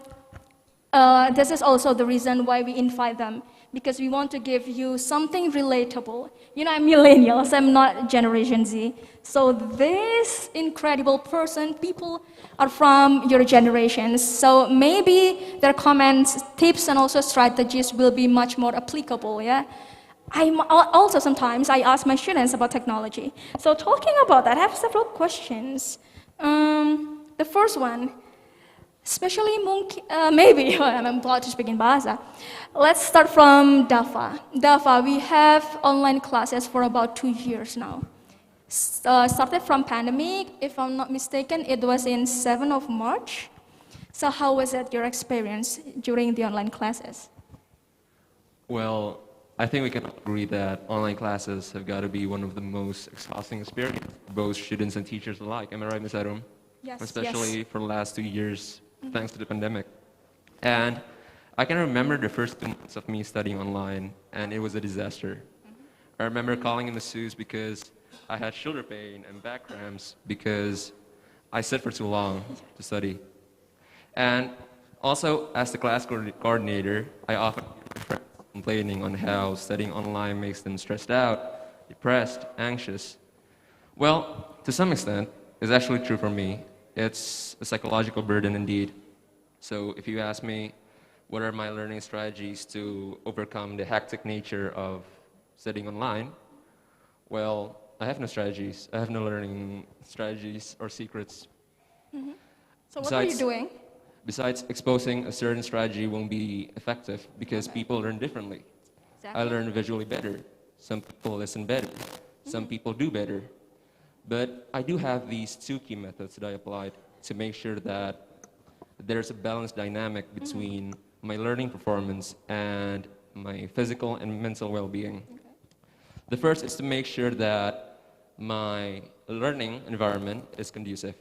this is also the reason why we invite them, because we want to give you something relatable. You know, I'm millennials, I'm not Generation Z. So this incredible people are from your generations. So maybe their comments, tips, and also strategies will be much more applicable, yeah? Also sometimes I ask my students about technology. So talking about that, I have several questions. The first one, especially maybe, I'm about to speak in Bahasa. Let's start from Dafa. Dafa, we have online classes for about 2 years now. Started from pandemic, if I'm not mistaken, it was in 7th of March. So how was it your experience during the online classes? Well, I think we can agree that online classes have got to be one of the most exhausting experiences for both students and teachers alike. Am I right, Ms. Arum? Yes. Especially for the last 2 years, thanks to the pandemic. And I can remember the first 2 months of me studying online, and it was a disaster. I remember calling in the SUS because I had shoulder pain and back cramps because I sat for too long to study. And also, as the class coordinator, I often hear my friends complaining on how studying online makes them stressed out, depressed, anxious. Well, to some extent, it's actually true for me. It's a psychological burden indeed. So if you ask me, what are my learning strategies to overcome the hectic nature of studying online? Well, I have no strategies. I have no learning strategies or secrets. So what are you doing? Besides, exposing a certain strategy won't be effective because people learn differently. I learn visually better. Some people listen better. Some people do better. But I do have these 2 key methods that I applied to make sure that there's a balanced dynamic between my learning performance and my physical and mental well-being. The first is to make sure that my learning environment is conducive.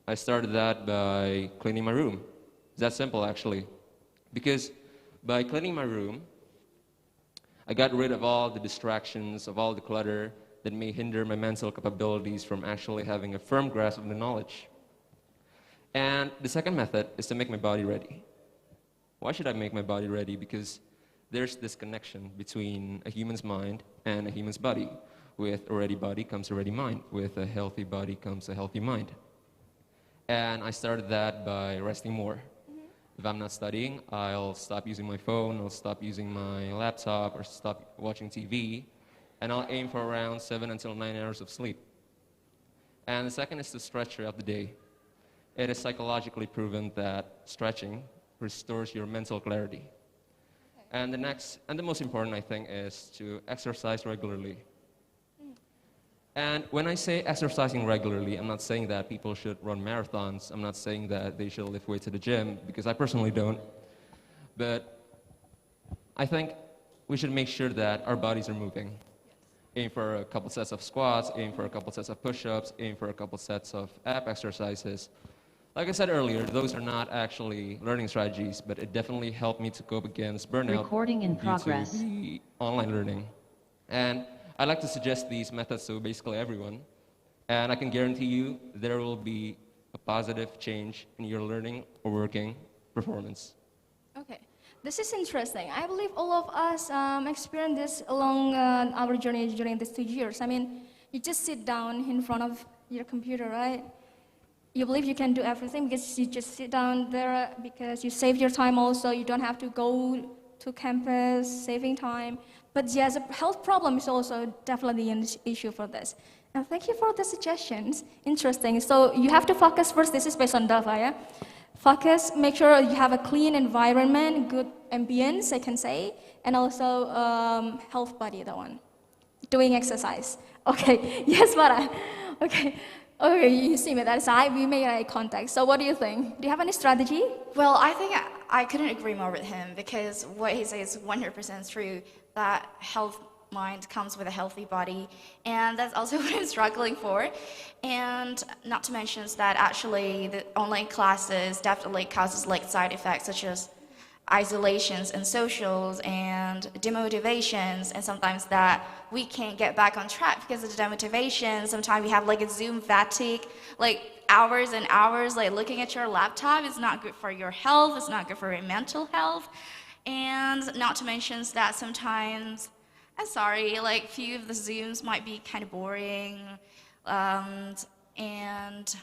I started that by cleaning my room. It's that simple, actually. Because by cleaning my room, I got rid of all the distractions, of all the clutter that may hinder my mental capabilities from actually having a firm grasp of the knowledge. And the second method is to make my body ready. Why should I make my body ready? Because there's this connection between a human's mind and a human's body. With a ready body comes a ready mind. With a healthy body comes a healthy mind. And I started that by resting more. If I'm not studying, I'll stop using my phone, I'll stop using my laptop, or stop watching TV, and I'll aim for around 7 until 9 hours of sleep. And the second is to stretch throughout the day. it is psychologically proven that stretching restores your mental clarity. And the next, and the most important, I think, is to exercise regularly. And when I say exercising regularly, I'm not saying that people should run marathons. I'm not saying that they should lift weights at the gym, because I personally don't. But I think we should make sure that our bodies are moving. Aim for a couple sets of squats, aim for a couple sets of push-ups, aim for a couple sets of ab exercises. Like I said earlier, those are not actually learning strategies, but it definitely helped me to cope against burnout Recording in due progress. to the online learning. And I like to suggest these methods to basically everyone. And I can guarantee you there will be a positive change in your learning or working performance. Okay, this is interesting. I believe all of us experienced this along our journey during these 2 years. I mean, you just sit down in front of your computer, right? You believe you can do everything because you just sit down there because you save your time also. You don't have to go to campus, saving time. But yes, a health problem is also definitely an issue for this. And thank you for the suggestions. Interesting. So you have to focus first. This is based on data, yeah? Focus, make sure you have a clean environment, good ambience, I can say, and also health body, the one. Doing exercise. Okay, yes, Farah. Okay. Okay, you see me that side, we made eye contact. So what do you think? Do you have any strategy? Well, I think I couldn't agree more with him, because what he says is 100% true, that health mind comes with a healthy body, and that's also what I'm struggling for. And not to mention that actually the online classes definitely causes like side effects such as isolations and socials and demotivations, and sometimes that we can't get back on track because of the demotivation. Sometimes we have like a Zoom fatigue, like hours and hours like looking at your laptop. It's not good for your health, it's not good for your mental health. And not to mention that sometimes, I'm sorry, like few of the Zooms might be kind of boring. And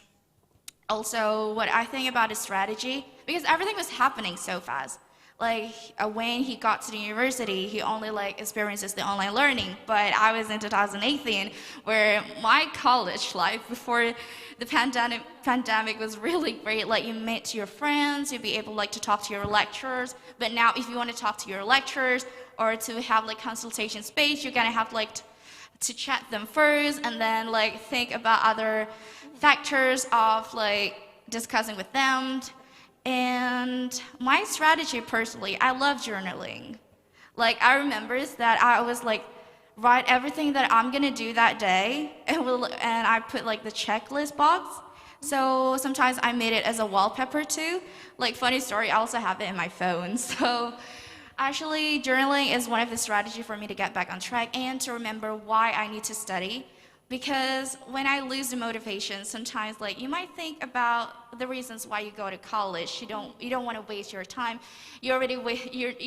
also what I think about his strategy, because everything was happening so fast. Like when he got to the university, he only like experiences the online learning. But I was in 2018, where my college life before the pandemic was really great. Like you met your friends, you'd be able like to talk to your lecturers. But now, if you want to talk to your lecturers or to have like consultation space, you're gonna have like to chat them first, and then like think about other factors of like discussing with them. And my strategy personally, I love journaling. Like I remember that I was like write everything that I'm gonna do that day, and I put like the checklist box. So sometimes I made it as a wallpaper too. Like funny story, I also have it in my phone. So actually journaling is one of the strategies for me to get back on track and to remember why I need to study. Because when I lose the motivation, sometimes like you might think about the reasons why you go to college. You don't want to waste your time. You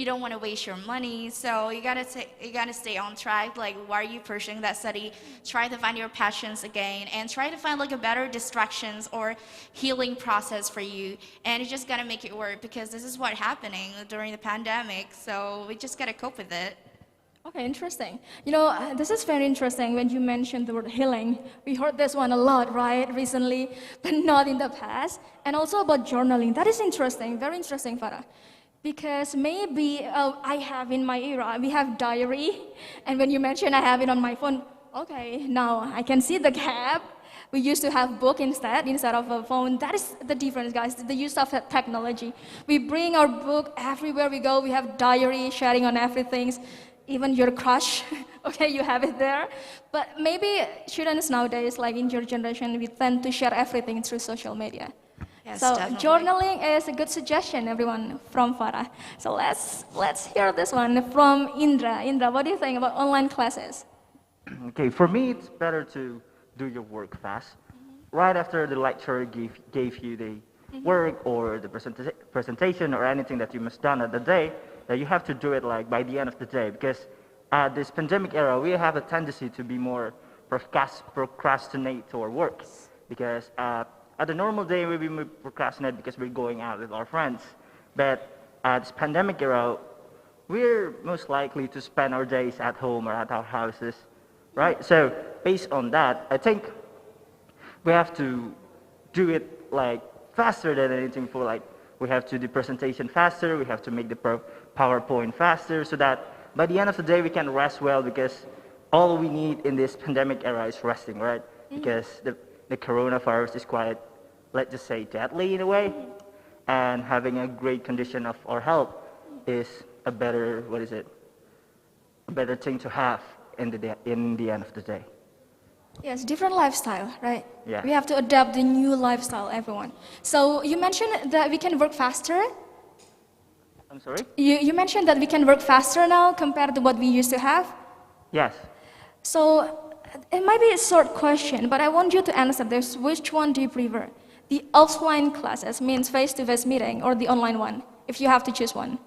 don't want to waste your money. So you gotta stay on track. Like why are you pursuing that study? Try to find your passions again, and try to find like a better distractions or healing process for you. And you just gotta make it work, because this is what's happening during the pandemic. So we just gotta cope with it. Okay, interesting. You know, this is very interesting when you mentioned the word healing. We heard this one a lot, right, recently, but not in the past. And also about journaling. That is interesting, very interesting, Farah. Because maybe I have in my era, we have diary. And when you mentioned I have it on my phone, okay, now I can see the gap. We used to have book instead of a phone. That is the difference, guys, the use of technology. We bring our book everywhere we go. We have diary, sharing on everything. Even your crush, okay, you have it there. But maybe students nowadays, like in your generation, we tend to share everything through social media. Yes, so definitely. journaling is a good suggestion, everyone, from Farah. So let's hear this one from Indra. Indra, what do you think about online classes? Okay, for me, it's better to do your work fast. Right after the lecturer gave you the work or the presentation or anything that you must done at the day, that you have to do it like by the end of the day, because at this pandemic era, we have a tendency to be more procrastinate our work, because at the normal day, we procrastinate because we're going out with our friends. But at this pandemic era, we're most likely to spend our days at home or at our houses, right? So based on that, I think we have to do it like faster than anything for like, we have to do presentation faster, we have to make the PowerPoint faster so that by the end of the day we can rest well, because all we need in this pandemic era is resting, right? Because the coronavirus is quite, let's just say, deadly in a way, and having a great condition of our health is a better, a better thing to have in the end of the day. Yes, different lifestyle, right? Yeah. We have to adapt the new lifestyle, everyone. So you mentioned that we can work faster. I'm sorry? You mentioned that we can work faster now compared to what we used to have. Yes. So it might be a short question, but I want you to answer this. Which one do you prefer? The offline classes, means face-to-face meeting, or the online one, if you have to choose one?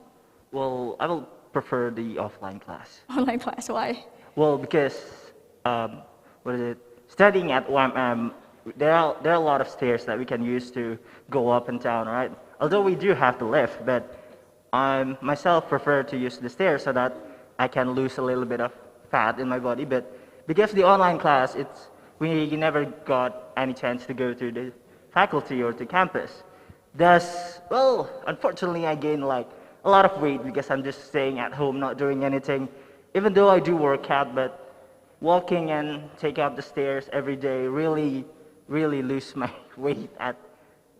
Well, I will prefer the offline class. Online class, why? Well, because studying at UMM, there are a lot of stairs that we can use to go up and down, right? Although we do have the lift, but I myself prefer to use the stairs so that I can lose a little bit of fat in my body. But because the online class, we never got any chance to go to the faculty or to campus. Thus, well, unfortunately, I gained like a lot of weight because I'm just staying at home, not doing anything. Even though I do work out, but walking and taking up the stairs every day really lose my weight at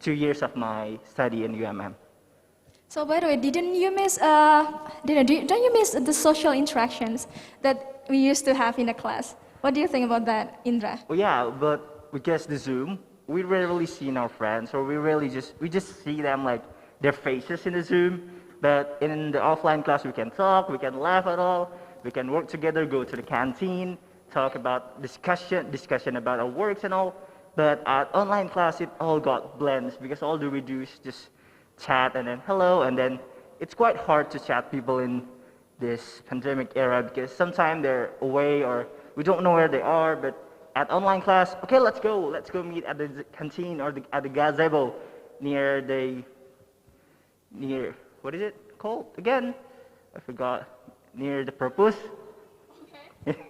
2 years of my study in UMM. So by the way, don't you miss the social interactions that we used to have in a class? What do you think about that, Indra? Well, yeah, but because the Zoom, we rarely see our friends, or we just see them like their faces in the Zoom. But in the offline class, we can talk, we can laugh at all, we can work together, go to the canteen, talk about discussion about our works and all. But at online class, it all got blends because all we do is just chat and then hello, and then it's quite hard to chat people in this pandemic era because sometimes they're away or we don't know where they are. But at online class, okay, let's go meet at the canteen or at the gazebo near what is it called again? I forgot. Near the purpose.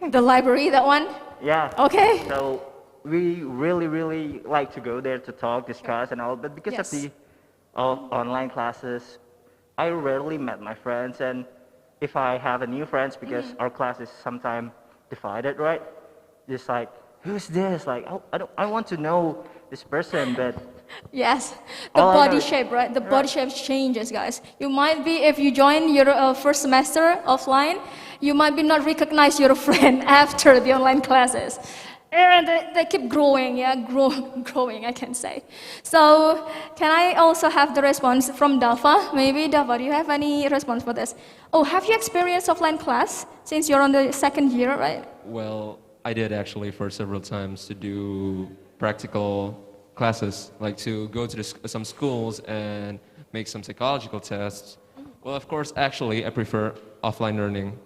The library, that one? Yeah. Okay. So we really like to go there to talk, discuss, and all. But because of the online classes, I rarely met my friends. And if I have a new friends, because our class is sometimes divided, right? Just like, who's this? Like, I want to know this person, but yes, the body shape, right? The body shape changes, guys. You might be, if you join your first semester offline, you might be not recognize your friend after the online classes. And they keep growing, growing, I can say. So, can I also have the response from Dafa? Maybe, Dafa, do you have any response for this? Oh, have you experienced offline class since you're on the second year, right? Well, I did actually for several times to do practical classes, like to go to some schools and make some psychological tests. Well, of course, actually, I prefer offline learning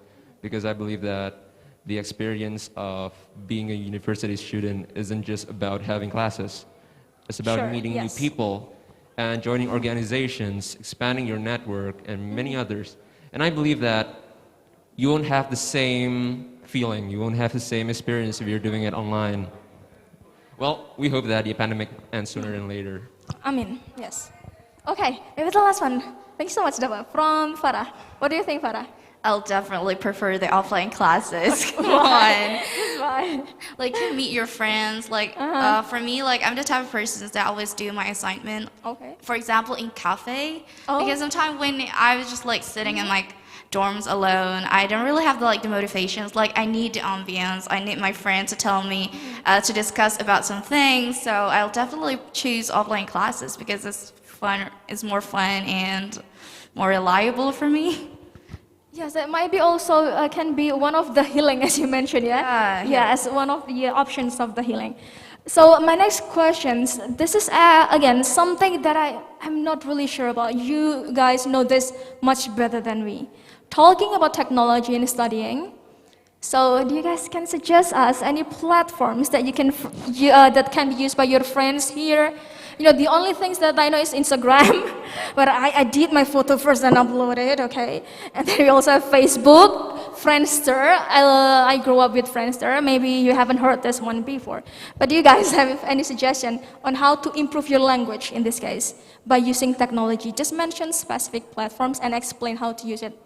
because I believe that the experience of being a university student isn't just about having classes. It's about meeting new people and joining organizations, expanding your network, and many others. And I believe that you won't have the same feeling, you won't have the same experience if you're doing it online. Well, we hope that the pandemic ends sooner than later. I mean, yes. Okay, maybe the last one. Thank you so much, Dava. From Farah. What do you think, Farah? I'll definitely prefer the offline classes. Come Why? on. Why? Like, you meet your friends. Like, for me, like, I'm the type of person that always do my assignment. Okay. For example, in cafe. Because sometimes when I was just like sitting in like dorms alone, I don't really have the motivations. Like, I need the ambience. I need my friends to tell me to discuss about some things. So I'll definitely choose offline classes because it's fun. It's more fun and more reliable for me. Yes, that might be also can be one of the healing, as you mentioned, yeah? Yes, one of the options of the healing. So my next questions, this is again something that I'm not really sure about. You guys know this much better than me. Talking about technology and studying, so do you guys can suggest us any platforms that you can that can be used by your friends here The only things that I know is Instagram, where I edit my photo first and upload it, okay? And then we also have Facebook, Friendster. I grew up with Friendster. Maybe you haven't heard this one before. But do you guys have any suggestion on how to improve your language in this case by using technology? Just mention specific platforms and explain how to use it.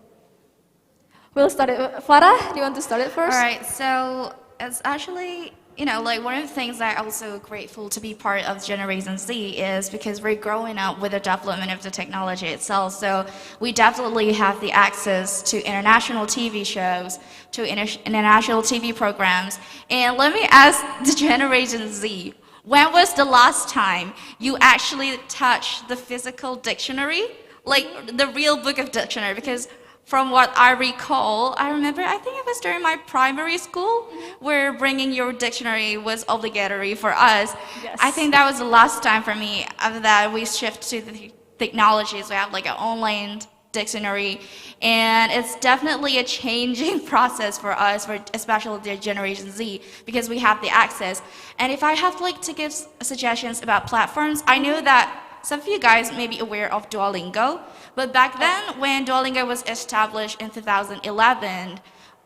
We'll start it. Farah, do you want to start it first? All right, so it's actually, like one of the things that I'm also grateful to be part of Generation Z is because we're growing up with the development of the technology itself. So we definitely have the access to international TV shows, to international TV programs. And let me ask the Generation Z, when was the last time you actually touched the physical dictionary? Like the real book of dictionary? Because from what I recall, I think it was during my primary school, where bringing your dictionary was obligatory for us. Yes. I think that was the last time for me. After that, we shift to the technologies. We have like an online dictionary, and it's definitely a changing process for us, especially the Generation Z, because we have the access. And if I have to give suggestions about platforms, I know that some of you guys may be aware of Duolingo, but back then when Duolingo was established in 2011,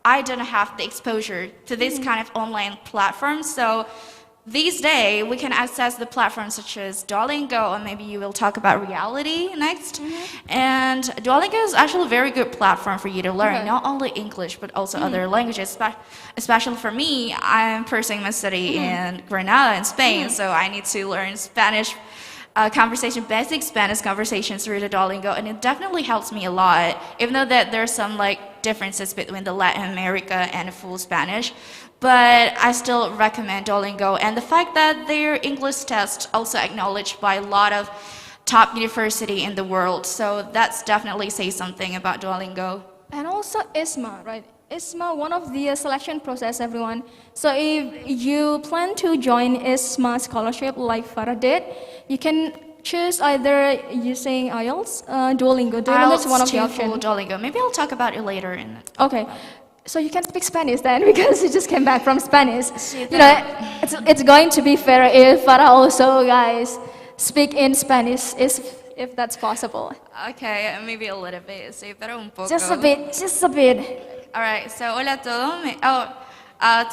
I didn't have the exposure to this kind of online platform. So these days, we can access the platforms such as Duolingo, or maybe you will talk about Reality next. And Duolingo is actually a very good platform for you to learn, not only English, but also other languages. Especially for me, I'm pursuing my study in Granada in Spain, so I need to learn Spanish basic Spanish conversations through the Duolingo, and it definitely helps me a lot, even though that there's some differences between the Latin America and the full Spanish. But I still recommend Duolingo, and the fact that their English test also acknowledged by a lot of top university in the world, so that's definitely says something about Duolingo. And also ISMA, right? ISMA, one of the selection process, everyone. So if you plan to join ISMA scholarship like Farah did, you can choose either using IELTS, Duolingo. Duolingo is one of the options. Duolingo. Maybe I'll talk about it later. Okay. So you can speak Spanish then, because you just came back from Spanish. It's going to be fair if Farah also, guys, speak in Spanish, if that's possible. Okay, maybe a little bit. Sí, pero un poco. Just a bit. All right, so hola todo.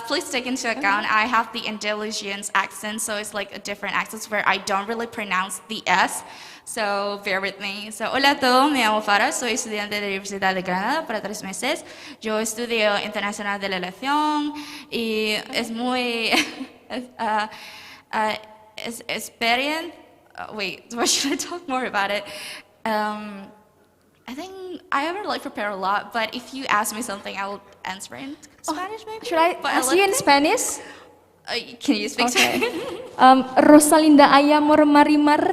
Please take into account I have the Andalusian accent, so it's like a different accent where I don't really pronounce the S. So bear with me. So hola a todos, me llamo Farah, soy estudiante de la Universidad de Granada para 3 meses. Yo estudio Internacional de la Relación y es muy experience. Wait, what should I talk more about it? I think I haven't prepared a lot, but if you ask me something, I will answer in Spanish maybe. Should I ask you in Spanish? Can you speak Spanish? Rosalinda Ayamor Marimar.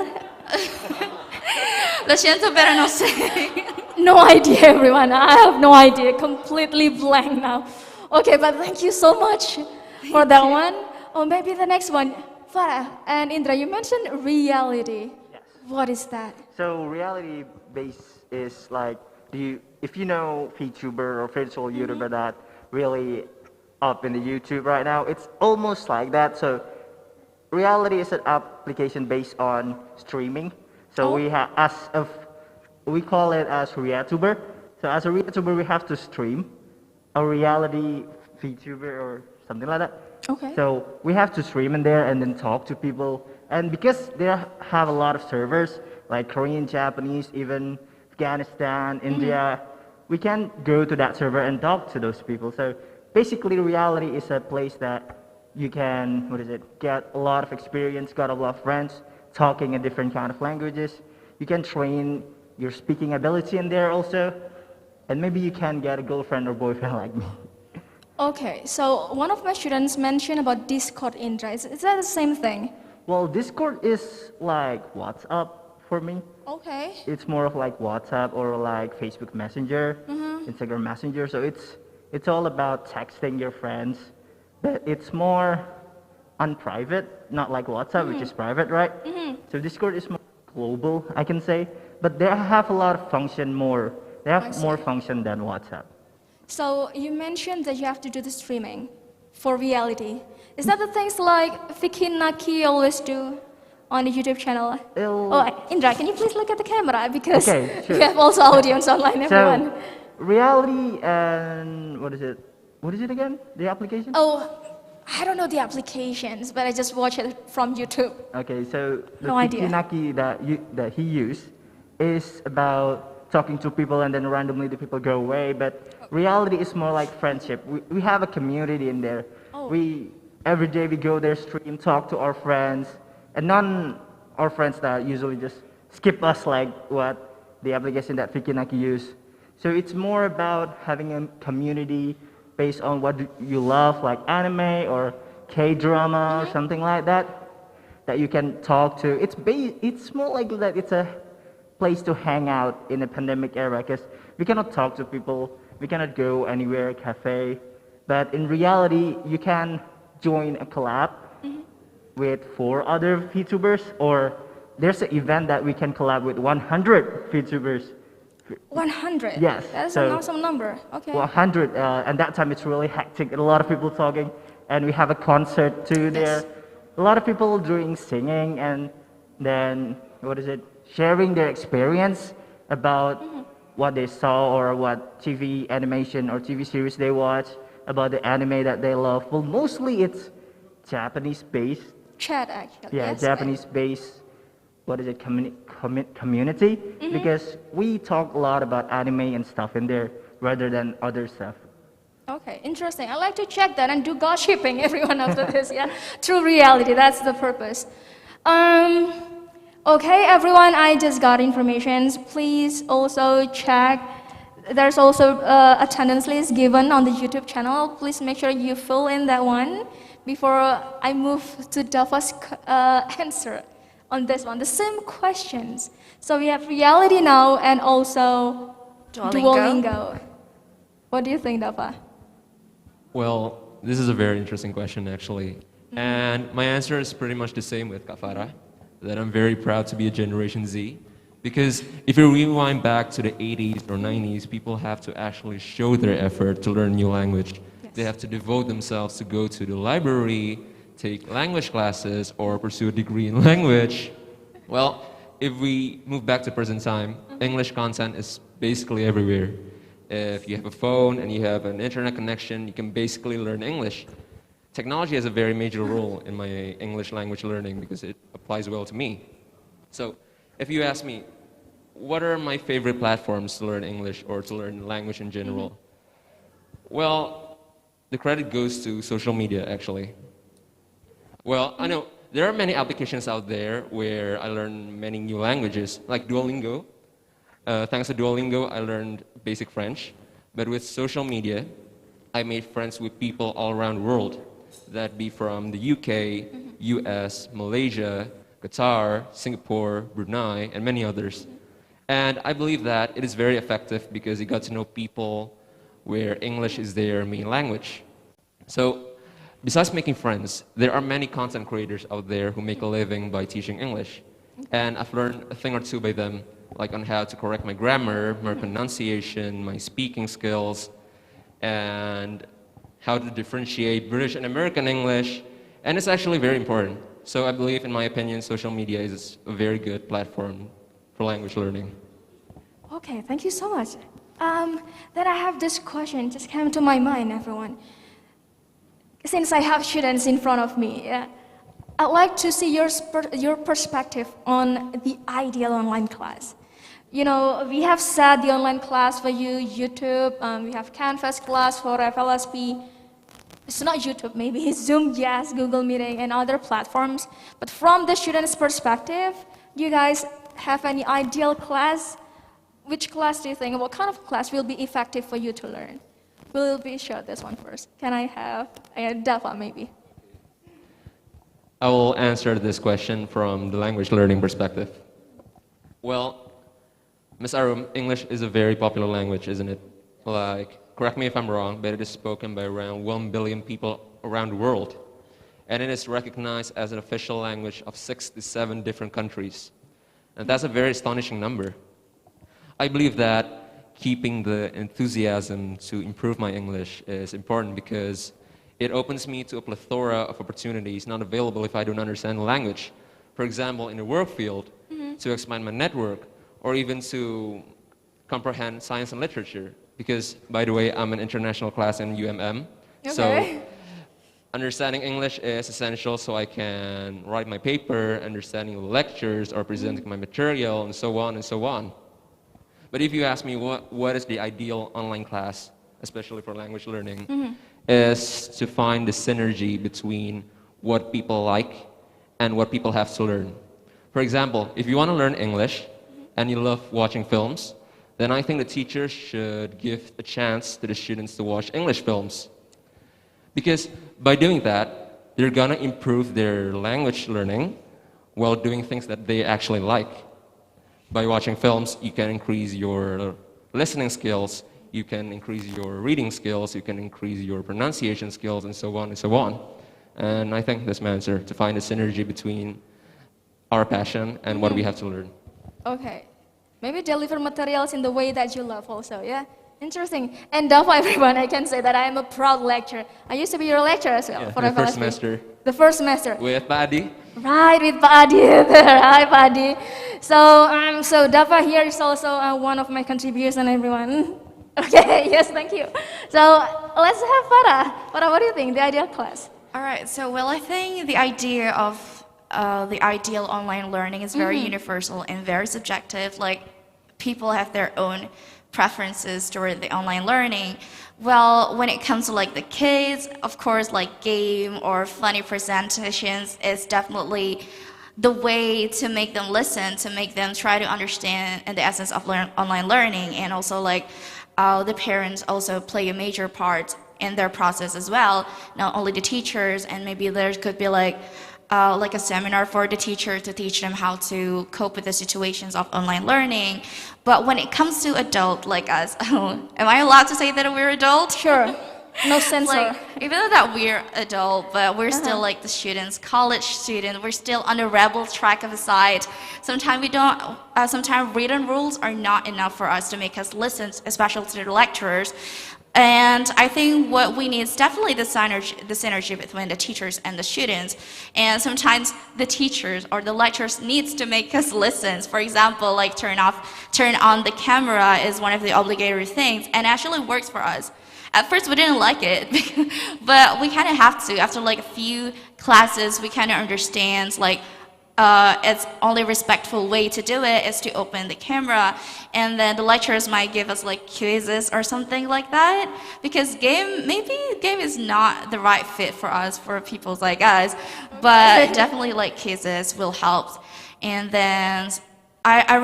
Lo siento, pero no sé. No idea, everyone. I have no idea. Completely blank now. Okay, but thank you so much for that one. Or maybe the next one. Farah and Indra, you mentioned reality. Yes. What is that? So reality base is if you know VTuber or virtual YouTuber that really up in the YouTube right now, it's almost like that. So reality is an application based on streaming. So we call it as ReaTuber. So as a ReaTuber, we have to stream a reality VTuber or something like that. Okay. So we have to stream in there and then talk to people. And because they have a lot of servers, like Korean, Japanese, even Afghanistan, India, we can go to that server and talk to those people. So basically, reality is a place that you can, get a lot of experience, got a lot of friends, talking in different kind of languages. You can train your speaking ability in there also. And maybe you can get a girlfriend or boyfriend like me. Okay, so one of my students mentioned about Discord, Indra. Is that the same thing? Well, Discord is like WhatsApp for me. Okay. It's more of like WhatsApp or like Facebook Messenger, Instagram Messenger. So it's all about texting your friends. But it's more unprivate, not like WhatsApp, which is private, right? So Discord is more global, I can say. But they have a lot of function more. They have more function than WhatsApp. So you mentioned that you have to do the streaming for reality. Is that the things like Vicky Naki always do? on the YouTube channel? It'll- Oh, Indra, can you please look at the camera because Okay, sure. we have also audience online, everyone. So, reality and what is it? What is it again? The application? Oh, I don't know the applications, but I just watch it from YouTube. Okay, so the No idea. Fikinaki that he used is about talking to people and then randomly the people go away. But reality is more like friendship. We have a community in there. Oh. Every day we go there, stream, talk to our friends, and none our friends that usually just skip us like what the application that Fikinaki use. So it's more about having a community based on what you love, like anime or K-drama or something like that, that you can talk to. It's more like that it's a place to hang out in the pandemic era because we cannot talk to people, we cannot go anywhere, cafe. But in reality, you can join a collab with 4 other VTubers, or there's an event that we can collab with 100 VTubers. 100? Yes. That's so an awesome number. Okay. 100, and that time it's really hectic, and a lot of people talking, and we have a concert too there. A lot of people doing singing, and then, sharing their experience about what they saw or what TV animation or TV series they watch, about the anime that they love. Well, mostly it's Japanese-based. Chat, actually. Yeah, Yes, Japanese-based, community, because we talk a lot about anime and stuff in there rather than other stuff. Okay, interesting. I like to check that and do gossiping everyone after this, yeah? True reality, that's the purpose. Okay, everyone, I just got information. Please also check. There's also attendance list given on the YouTube channel. Please make sure you fill in that one before I move to Dafa's answer on this one. The same questions. So we have reality now and also Duolingo. What do you think, Dafa? Well, this is a very interesting question, actually. And my answer is pretty much the same with Kak Farah, that I'm very proud to be a Generation Z. Because if you rewind back to the 80s or 90s, people have to actually show their effort to learn new language. They have to devote themselves to go to the library, take language classes, or pursue a degree in language. Well, if we move back to present time, English content is basically everywhere. If you have a phone and you have an internet connection, you can basically learn English. Technology has a very major role in my English language learning because it applies well to me. So, if you ask me, what are my favorite platforms to learn English or to learn language in general? Well, the credit goes to social media, actually. Well, I know there are many applications out there where I learn many new languages, like Duolingo. Thanks to Duolingo, I learned basic French. But with social media, I made friends with people all around the world. That be from the UK, US, Malaysia, Qatar, Singapore, Brunei, and many others. And I believe that it is very effective because you got to know people where English is their main language. So, besides making friends, there are many content creators out there who make a living by teaching English. And I've learned a thing or two by them, like on how to correct my grammar, my pronunciation, my speaking skills, and how to differentiate British and American English. And it's actually very important. So I believe, in my opinion, social media is a very good platform for language learning. Okay, thank you so much. Then I have this question just came to my mind, everyone. Since I have students in front of me, I'd like to see your perspective on the ideal online class. You know, we have set the online class for you, YouTube, we have Canvas class for FLSP. It's not YouTube, maybe it's Zoom, yes, Google Meeting, and other platforms. But from the student's perspective, do you guys have any ideal class? Which class do you think, what kind of class will be effective for you to learn? We'll be sure this one first. Can I have Dafa, maybe? I will answer this question from the language learning perspective. Well, Ms. Arum, English is a very popular language, isn't it? Like, correct me if I'm wrong, but it is spoken by around 1 billion people around the world. And it is recognized as an official language of 67 different countries. And that's a very astonishing number. I believe that keeping the enthusiasm to improve my English is important because it opens me to a plethora of opportunities not available if I don't understand the language. for example, in the work field, to expand my network, or even to comprehend science and literature. Because, by the way, I'm an international class in UMM. So Okay. understanding English is essential so I can write my paper, understanding the lectures, or presenting my material, and so on and so on. But if you ask me what is the ideal online class, especially for language learning, is to find the synergy between what people like and what people have to learn. For example, if you want to learn English and you love watching films, then I think the teachers should give a chance to the students to watch English films. Because by doing that, they're gonna improve their language learning while doing things that they actually like. By watching films, you can increase your listening skills, you can increase your reading skills, you can increase your pronunciation skills, and so on and so on. And I think that's my answer, to find a synergy between our passion and what we have to learn. Okay. Maybe deliver materials in the way that you love also, yeah? Interesting. And Dava, everyone, I can say that I am a proud lecturer. I used to be your lecturer as well for the FLSP. first semester. The first semester. With Pak Adi. Right, with Pak Adi there. Hi, Pak Adi. So Dava here is also one of my contributions, everyone. Okay, yes, thank you. So let's have Farah. Farah, what do you think, the ideal class? All right, so well, I think the idea of the ideal online learning is very universal and very subjective. Like, people have their own preferences toward the online learning. Well, when it comes to like the kids, of course, like game or funny presentations is definitely the way to make them listen, to make them try to understand the essence of online learning. And also like the parents also play a major part in their process as well. Not only the teachers, and maybe there could be like a seminar for the teacher to teach them how to cope with the situations of online learning. But when it comes to adult like us, am I allowed to say that we're adult? Sure. No censor. Like, even though that we're adult, but we're still like the students, college students, we're still on the rebel track of the side. Sometimes we don't, sometimes written rules are not enough for us to make us listen, especially to the lecturers. And I think what we need is definitely the synergy between the teachers and the students. And sometimes the teachers or the lecturers needs to make us listen. For example, like turn on the camera is one of the obligatory things, and actually works for us. At first we didn't like it, but we kind of have to. After like a few classes, we kind of understand like it's only respectful way to do it is to open the camera, and then the lecturers might give us like quizzes or something like that, because maybe game is not the right fit for us, for people like us, but definitely like quizzes will help. And then I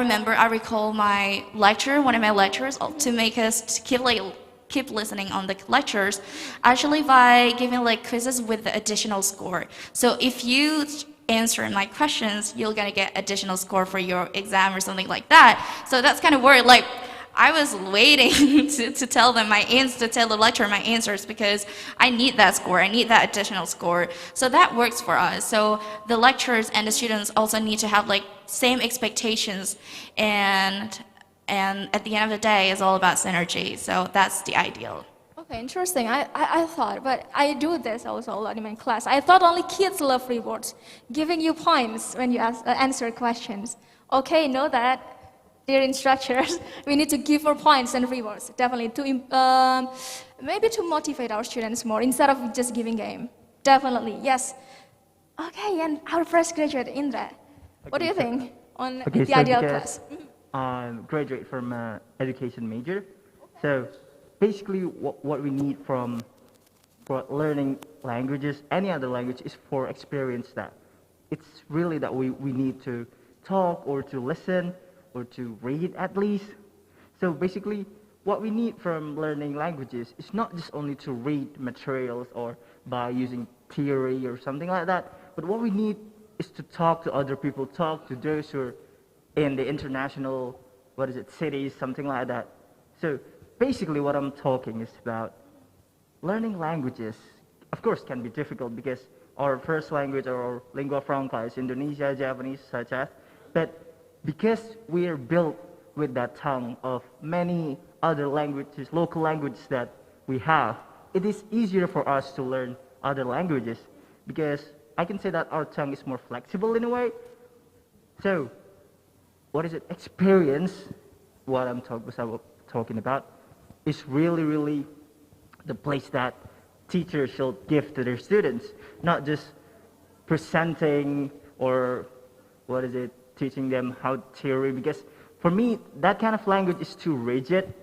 recall my lecturer, one of my lecturers, to make us keep listening on the lectures, actually by giving like quizzes with the additional score. So if you answer my questions, you're gonna get additional score for your exam or something like that. So that's kind of weird. Like, I was waiting to tell them to tell the lecturer my answers, because I need that score, I need that additional score. So that works for us. So the lecturers and the students also need to have like same expectations, and at the end of the day, it's all about synergy. So that's the ideal. Okay, interesting. I thought, but I do this also a lot in my class. I thought only kids love rewards, giving you points when you answer questions. Okay, know that, dear instructors, we need to give for points and rewards, definitely, to maybe to motivate our students more instead of just giving game. Definitely, yes. Okay, and our first graduate, Indra, what do you think on the ideal class? Graduate from education major, so basically what we need for learning languages, any other language, is for experience. That it's really that we need to talk or to listen or to read at least. So basically what we need from learning languages is not just only to read materials or by using theory or something like that, but what we need is to talk to other people, talk to those who are in the international, cities, something like that. So basically what I'm talking is about learning languages. Of course, can be difficult because our first language or our lingua franca is Indonesia, Japanese, such as, but because we are built with that tongue of many other languages, local languages that we have, it is easier for us to learn other languages, because I can say that our tongue is more flexible in a way. So, what is it? Experience, what I'm talking about, is really the place that teachers should give to their students, not just presenting or teaching them how theory, because for me, that kind of language is too rigid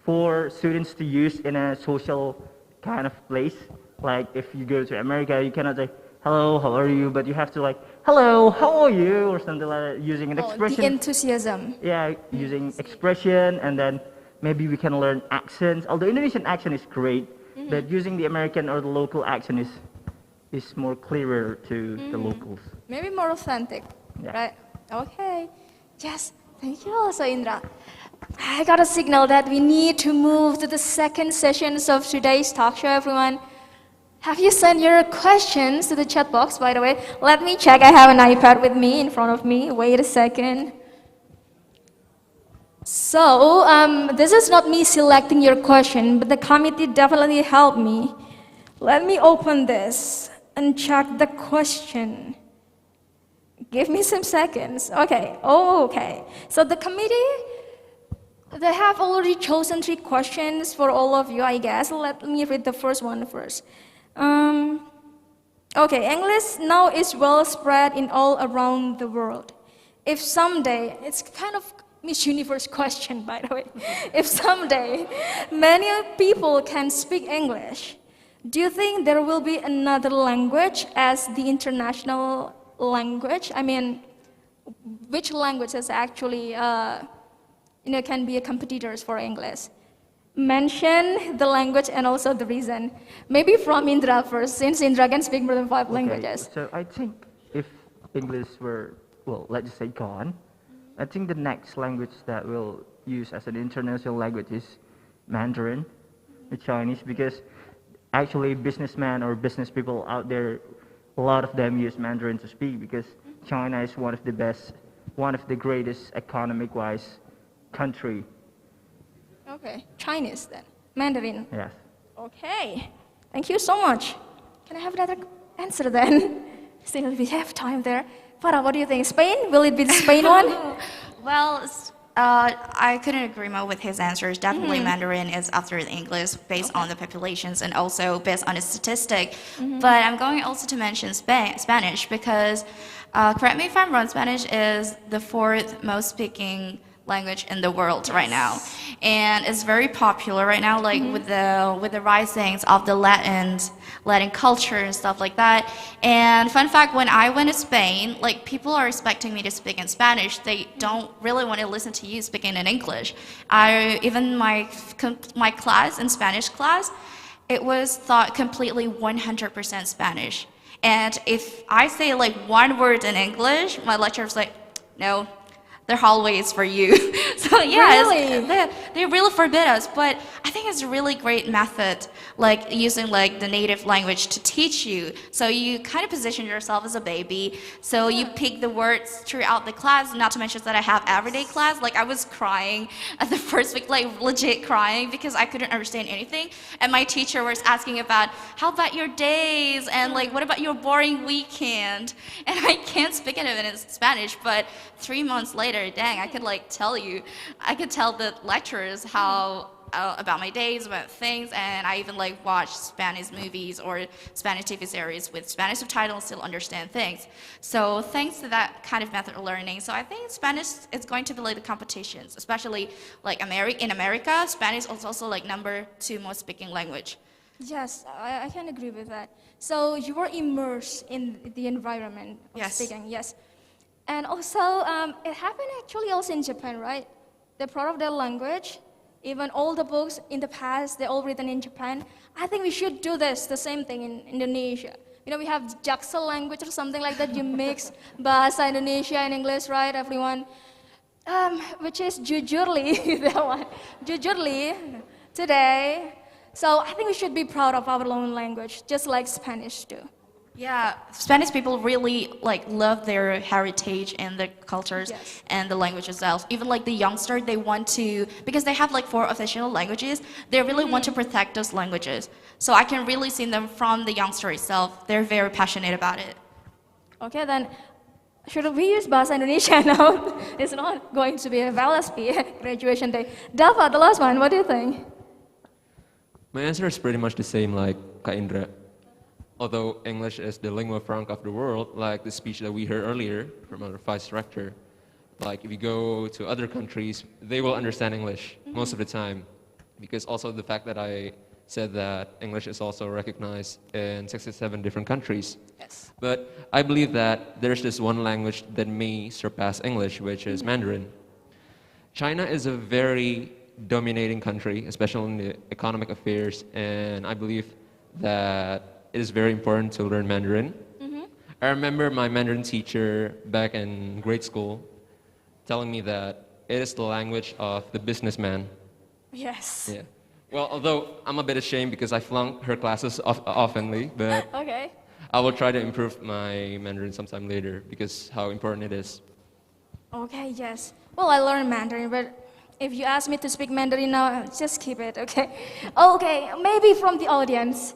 for students to use in a social kind of place. Like if you go to America, you cannot say, hello, how are you? But you have to like, hello, how are you? Or something like that, using an expression. The enthusiasm. Yeah, using expression, and then maybe we can learn accents. Although Indonesian accent is great, but using the American or the local accent is more clearer to the locals. Maybe more authentic, Yeah. right? Okay. Yes, thank you also, Indra. I got a signal that we need to move to the second sessions of today's talk show, everyone. Have you sent your questions to the chat box, by the way? Let me check. I have an iPad with me in front of me. Wait a second. So, this is not me selecting your question, but the committee definitely helped me. Let me open this and check the question. Give me some seconds. Okay. Oh, okay. So the committee, they have already chosen 3 questions for all of you, I guess. Let me read the first one first. Okay, English now is well spread in all around the world. If someday, it's kind of Miss Universe question, by the way. If someday many people can speak English, do you think there will be another language as the international language? I mean, which languages actually can be a competitors for English? Mention the language and also the reason. Maybe from Indra first, since Indra can speak more than 5 languages. So I think if English were, well, let's just say gone, I think the next language that we'll use as an international language is Mandarin, the Chinese, because actually businessmen or business people out there, a lot of them use Mandarin to speak because China is one of the greatest economic-wise country. Okay, Chinese then. Mandarin. Yes. Okay, thank you so much. Can I have another answer then? Still, we have time there. Farah, what do you think? Spain? Will it be the Spain one? Well, I couldn't agree more with his answers. Definitely Mandarin is after the English based on the populations and also based on the statistic. But I'm going also to mention Spanish because, correct me if I'm wrong, Spanish is the 4th most speaking language in the world right now, and it's very popular right now, like with the risings of the Latin culture and stuff like that. And fun fact, when I went to Spain, like people are expecting me to speak in Spanish. They don't really want to listen to you speaking in English. Even my class in Spanish class, it was thought completely 100% Spanish. And if I say like 1 word in English, my lecturer's like, no, they're always for you. So yeah, really? they really forbid us, but I think it's a really great method, like using like the native language to teach you. So you kind of position yourself as a baby. So you pick the words throughout the class, not to mention that I have everyday class. Like I was crying at the first week, like legit crying because I couldn't understand anything. And my teacher was asking about, how about your days? And like, what about your boring weekend? And I can't speak it in Spanish, but 3 months later, dang, I could like tell you, I could tell the lecturers how about my days, about things, and I even like watch Spanish movies or Spanish TV series with Spanish subtitles, still understand things. So thanks to that kind of method of learning, so I think Spanish is going to be like the competitions, especially like in America, Spanish is also like number 2 most speaking language. Yes, I can agree with that. So you were immersed in the environment of speaking, yes. And also, it happened actually also in Japan, right? They're proud of their language. Even all the books in the past, they're all written in Japan. I think we should do this, the same thing in Indonesia. You know, we have Jaksa language or something like that. You mix Bahasa Indonesia and English, right, everyone? Which is Jujurli, that one. Jujurli, today. So I think we should be proud of our own language, just like Spanish do. Yeah, Spanish people really like love their heritage and the cultures and the language itself. Even like the youngster, they want to, because they have like 4 official languages, they really want to protect those languages. So I can really see them from the youngster itself. They're very passionate about it. Okay, then should we use Bahasa Indonesia now? It's not going to be a FLSP graduation day. Dava, the last one, what do you think? My answer is pretty much the same like Kak Indra. Although English is the lingua franca of the world, like the speech that we heard earlier from our vice rector, like if you go to other countries, they will understand English most of the time. Because also the fact that I said that English is also recognized in 67 different countries. Yes. But I believe that there's this one language that may surpass English, which is Mandarin. China is a very dominating country, especially in the economic affairs, and I believe that it is very important to learn Mandarin. I remember my Mandarin teacher back in grade school telling me that it is the language of the businessman. Yes. Yeah. Well, although I'm a bit ashamed because I flunk her classes oftenly, but Okay. I will try to improve my Mandarin sometime later because how important it is. Okay, yes. Well, I learned Mandarin, but if you ask me to speak Mandarin now, just keep it, okay? Okay, maybe from the audience.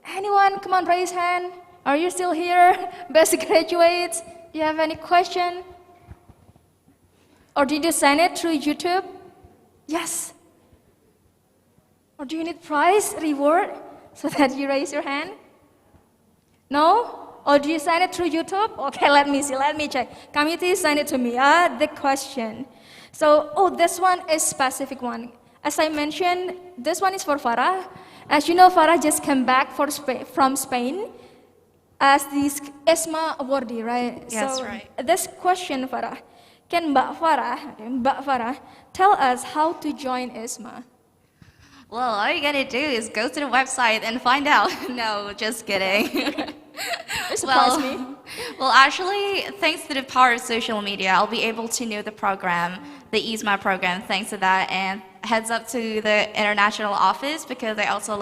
Anyone, come on, raise hand. Are you still here? Best graduates, do you have any question? Or did you send it through YouTube? Yes. Or do you need prize, reward, so that you raise your hand? No? Or do you send it through YouTube? Okay, let me see, let me check. Committee, send it to me, the question. So, this one is specific one. As I mentioned, this one is for Farah. As you know, Farah just came back from Spain as the ESMA awardee, right? Yes, so, right. This question, Farah, can Mbak Farah tell us how to join ESMA? Well, all you gotta do is go to the website and find out. No, just kidding. Surprise me. Well, actually, thanks to the power of social media, I'll be able to know the program, the ESMA program, thanks to that, and heads up to the international office because I also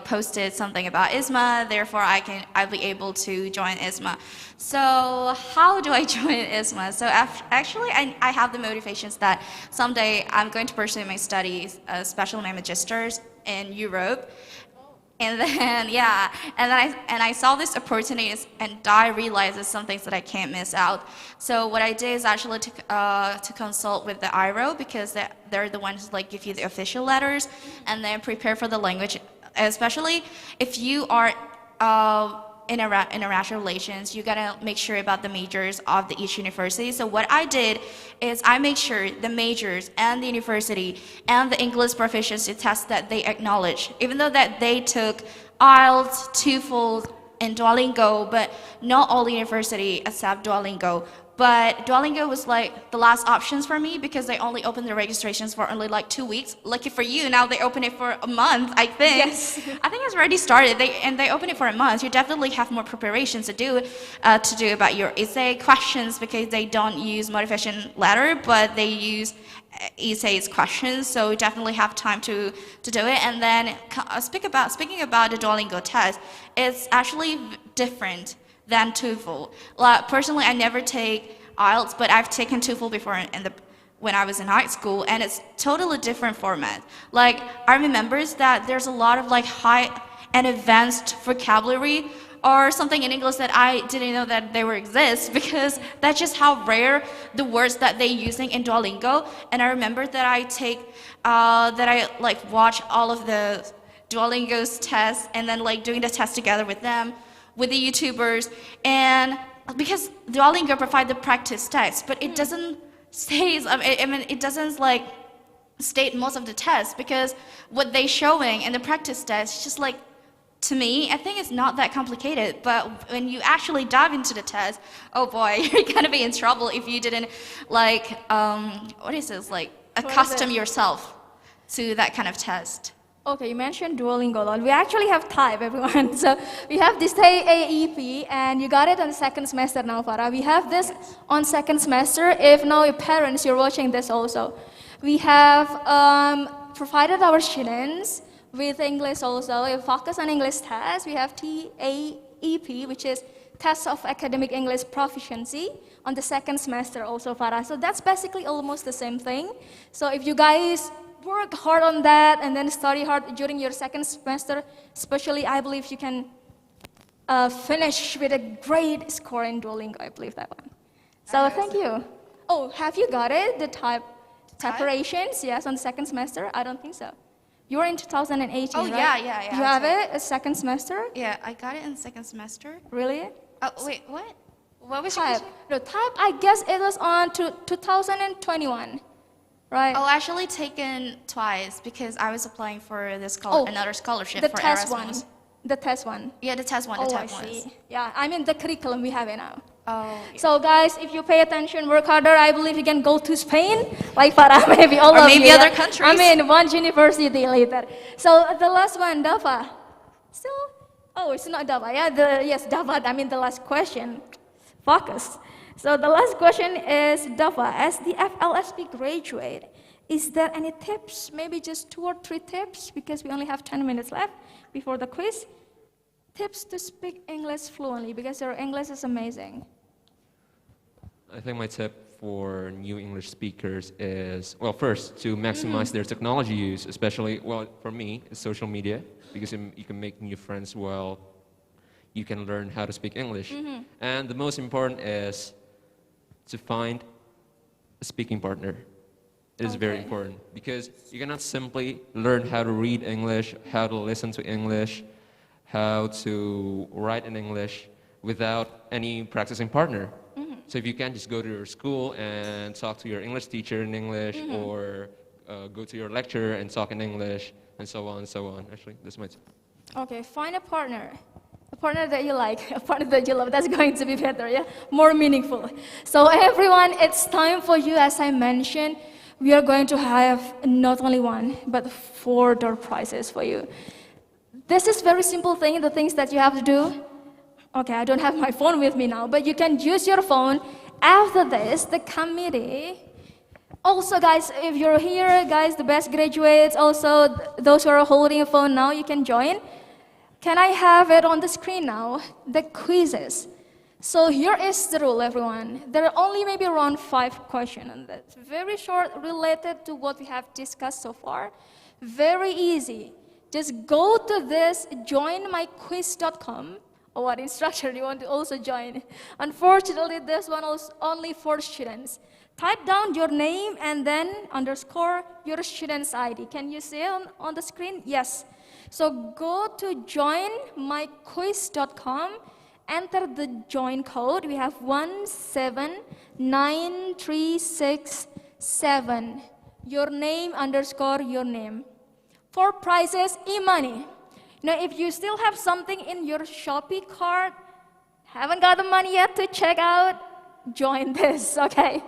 posted something about ISMA. Therefore, I'll be able to join ISMA. So how do I join ISMA? So actually, I have the motivations that someday I'm going to pursue my studies, especially my magisters in Europe. And then, yeah, and I saw this opportunity and I realized it's some things that I can't miss out. So what I did is actually to consult with the IRO because they're the ones who give you the official letters and then prepare for the language, especially if you are in international relations, you gotta make sure about the majors of each university. So what I did is I make sure the majors and the university and the English proficiency test that they acknowledge, even though that they took IELTS, TOEFL, and Duolingo, but not all university accept Duolingo. But Duolingo was the last options for me because they only opened the registrations for only 2 weeks. Lucky for you, now they open it for a month, I think. Yes. I think it's already started, and they open it for a month. You definitely have more preparations to do about your essay questions because they don't use motivation letter, but they use essays questions. So you definitely have time to do it. And then speaking about the Duolingo test, it's actually different than TOEFL. Personally, I never take IELTS, but I've taken TOEFL before when I was in high school, and it's totally different format. I remember that there's a lot of high and advanced vocabulary or something in English that I didn't know that they were exist because that's just how rare the words that they're using in Duolingo. And I remember that I watch all of the Duolingo's tests and then doing the test together with them, with the YouTubers, and because Duolingo provide the practice text, but it doesn't say, it doesn't state most of the tests because what they showing in the practice test, just to me, I think it's not that complicated, but when you actually dive into the test, oh boy, you're gonna be in trouble if you didn't accustom yourself to that kind of test. Okay, you mentioned Duolingo a lot. We actually have type, everyone. So we have this AEP, and you got it on the second semester now, Farah. We have this on second semester. If now your parents, you're watching this also. We have provided our students with English also. We focus on English tests. We have TAEP, which is Test of Academic English Proficiency, on the second semester also, Farah. So that's basically almost the same thing. So if you guys work hard on that and then study hard during your second semester, especially I believe you can finish with a great score in Duolingo. I believe that one. So thank you. Oh, have you got it? The type preparations? Yes, on the second semester? I don't think so. You were in 2018, Oh, right? yeah. You have it, a second semester? Yeah, I got it in second semester. Really? Oh, wait, what? What was your Type? question? No, type, I guess it was on 2021, right? Oh, actually taken twice because I was applying for this another scholarship the for test Erasmus. one. The test one. Yeah, the test one. Oh, The I test see. one. Yeah, I mean the curriculum we have it now. Oh. So guys, if you pay attention, work harder, I believe you can go to Spain, like Farah, maybe all Or of maybe you. other countries. I mean, one university later. So the last one, Dava. Still? Oh, it's not Dava. Yeah, yes, Dava. I mean the last question. Focus. So the last question is Dava. As the FLSP graduate, is there any tips? Maybe just 2 or 3 tips because we only have 10 minutes left before the quiz. Tips to speak English fluently because your English is amazing. I think my tip for new English speakers is, well, first, to maximize their technology use, especially, well, for me, it's social media, because you can make new friends while you can learn how to speak English. And the most important is to find a speaking partner. It is very important, because you cannot simply learn how to read English, how to listen to English, how to write in English without any practicing partner. So if you can just go to your school and talk to your English teacher in English, or go to your lecturer and talk in English, and so on and so on. Actually, that's my tip. Okay, find a partner that you like, a partner that you love. That's going to be better, yeah? More meaningful. So everyone, it's time for you, as I mentioned, we are going to have not only 1, but 4 door prizes for you. This is very simple thing, the things that you have to do. Okay, I don't have my phone with me now, but you can use your phone. After this, the committee. Also, guys, if you're here, guys, the best graduates, also those who are holding a phone now, you can join. Can I have it on the screen now? The quizzes. So here is the rule, everyone. There are only maybe around 5 questions, and that's very short, related to what we have discussed so far. Very easy. Just go to this joinmyquiz.com. Or what instructor you want to also join. Unfortunately, this one is only for students. Type down your name and then underscore your student's ID. Can you see it on the screen? Yes. So go to joinmyquiz.com, enter the join code. We have 179367. Your name underscore your name. For prizes, e-money. Now, if you still have something in your Shopee cart, haven't got the money yet to check out, join this, okay?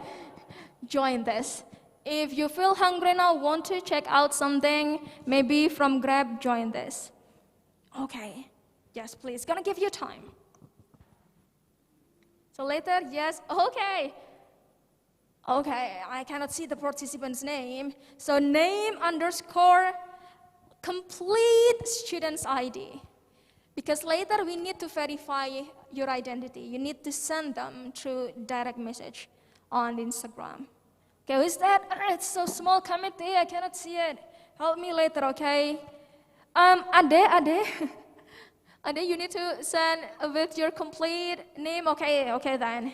Join this. If you feel hungry now, want to check out something, maybe from Grab, join this. Okay, yes, please, gonna give you time. So later, yes, okay. Okay, I cannot see the participant's name. So name underscore complete student's ID. Because later we need to verify your identity. You need to send them through direct message on Instagram. Okay, who is that? It's so small committee, I cannot see it. Help me later, okay? Ade, you need to send with your complete name. Okay then.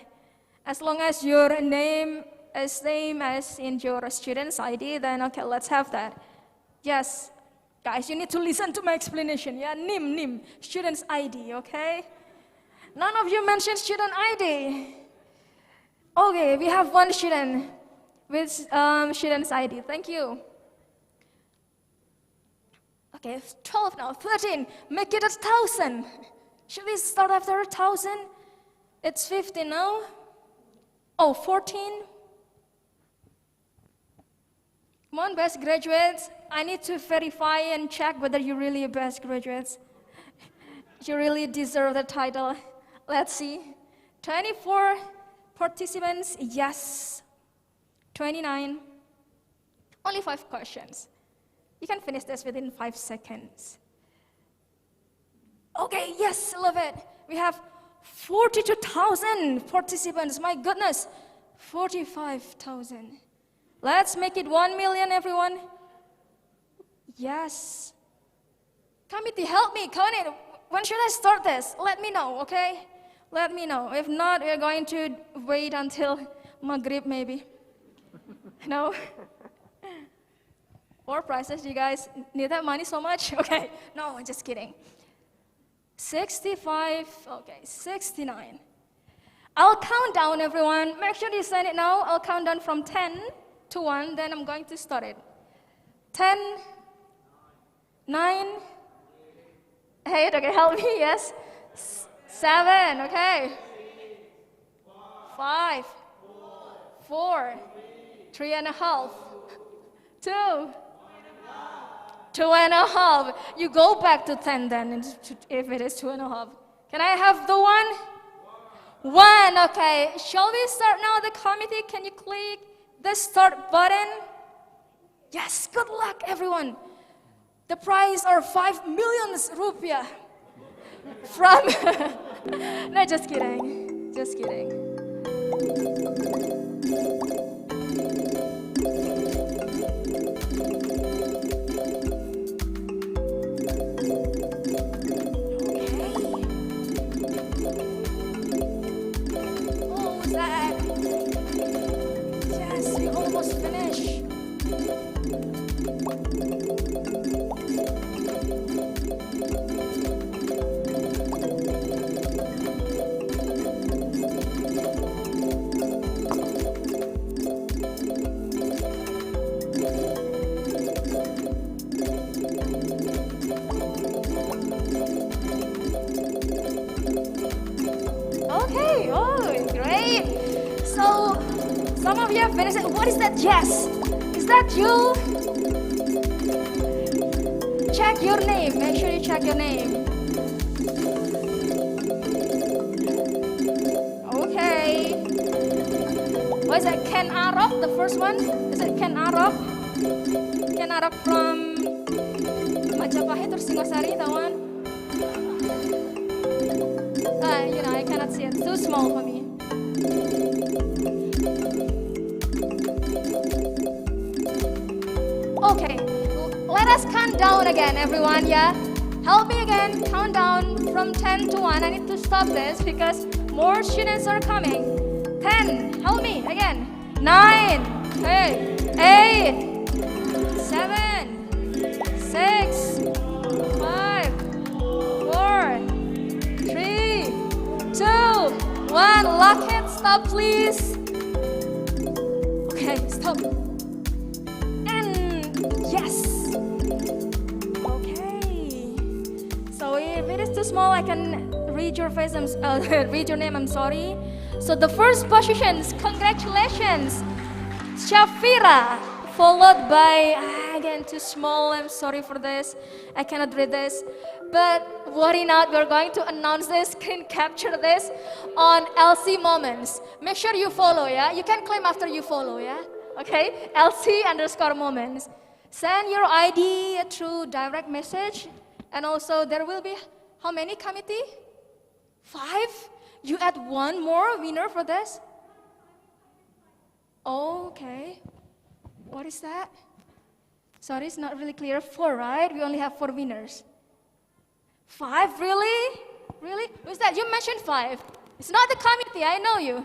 As long as your name is same as in your student's ID, then okay, let's have that. Yes. Guys, you need to listen to my explanation, yeah? NIM, student's ID, okay? None of you mentioned student ID. Okay, we have 1 student with student's ID, thank you. Okay, 12 now, 13, make it 1,000. Should we start after 1,000? It's 15 now. Oh, 14. Come on, best graduates. I need to verify and check whether you're really a best graduates. You really deserve the title. Let's see. 24 participants, yes. 29. Only 5 questions. You can finish this within 5 seconds. Okay, yes, love it. We have 42,000 participants. My goodness, 45,000. Let's make it 1 million, everyone. Yes. Committee, help me. Come on in. when should I start this? Let me know, okay? Let me know. If not, we're going to wait until Maghrib maybe. No? Or prices, you guys need that money so much? Okay, no, I'm just kidding. 65, okay, 69. I'll count down, everyone. Make sure you sign it now. I'll count down from 10 to 1, then I'm going to start it. 10, 9, 8, okay, help me, yes. 7, okay. 5, 4, 3.5, 2, 2.5. You go back to 10 then, if it is 2.5. Can I have the 1? 1, okay. Shall we start now, the committee? Can you click the start button? Yes, good luck, everyone. The prize are 5 million rupiah from, no, just kidding, just kidding. Yes, we almost finished. Okay, oh, great. So, some of you have finished it. What is that? Yes. Is that you? Check your name. Make sure you check your name. Okay. What is that? Ken Arab, the first one? Is it Ken Arab? Ken Arab from Majapahit or Singosari, that one? I cannot see it. Too small for me. Okay, let us count down again, everyone, yeah? Help me again, count down from 10 to 1. I need to stop this because more students are coming. 10, help me again. 9, okay, 8, 7, 6, 5, 4, 3, 2, 1. Lock it, stop please. Okay, stop. Yes. Okay. So if it is too small, I can read your face. Read your name. I'm sorry. So the first positions, congratulations, Shafira, followed by again too small. I'm sorry for this. I cannot read this. But worry not. We're going to announce this, screen capture this on LC Moments. Make sure you follow. Yeah. You can claim after you follow. Yeah. Okay. LC_moments. Send your ID through direct message. And also there will be, how many committee? 5? You add one more winner for this? Okay. What is that? Sorry, it's not really clear. 4, right? We only have 4 winners. 5, really? Really? Who's that? You mentioned 5. It's not the committee, I know you.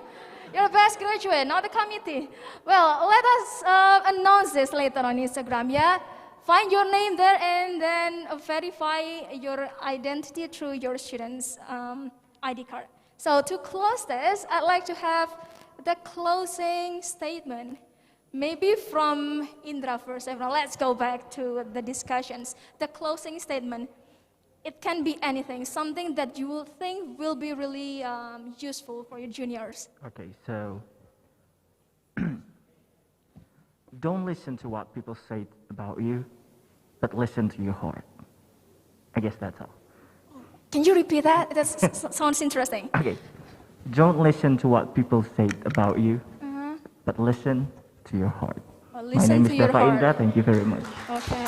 You're the best graduate, not the committee. Well, let us announce this later on Instagram, yeah? Find your name there and then verify your identity through your student's ID card. So to close this, I'd like to have the closing statement. Maybe from Indra first, everyone. Let's go back to the discussions. The closing statement. It can be anything, something that you will think will be really useful for your juniors. Okay, so don't listen to what people say about you, but listen to your heart. I guess that's all. Can you repeat that? That sounds interesting. Okay, don't listen to what people say about you, but listen to your heart. Well, My name is your Deva heart. Indra. Thank you very much. Okay.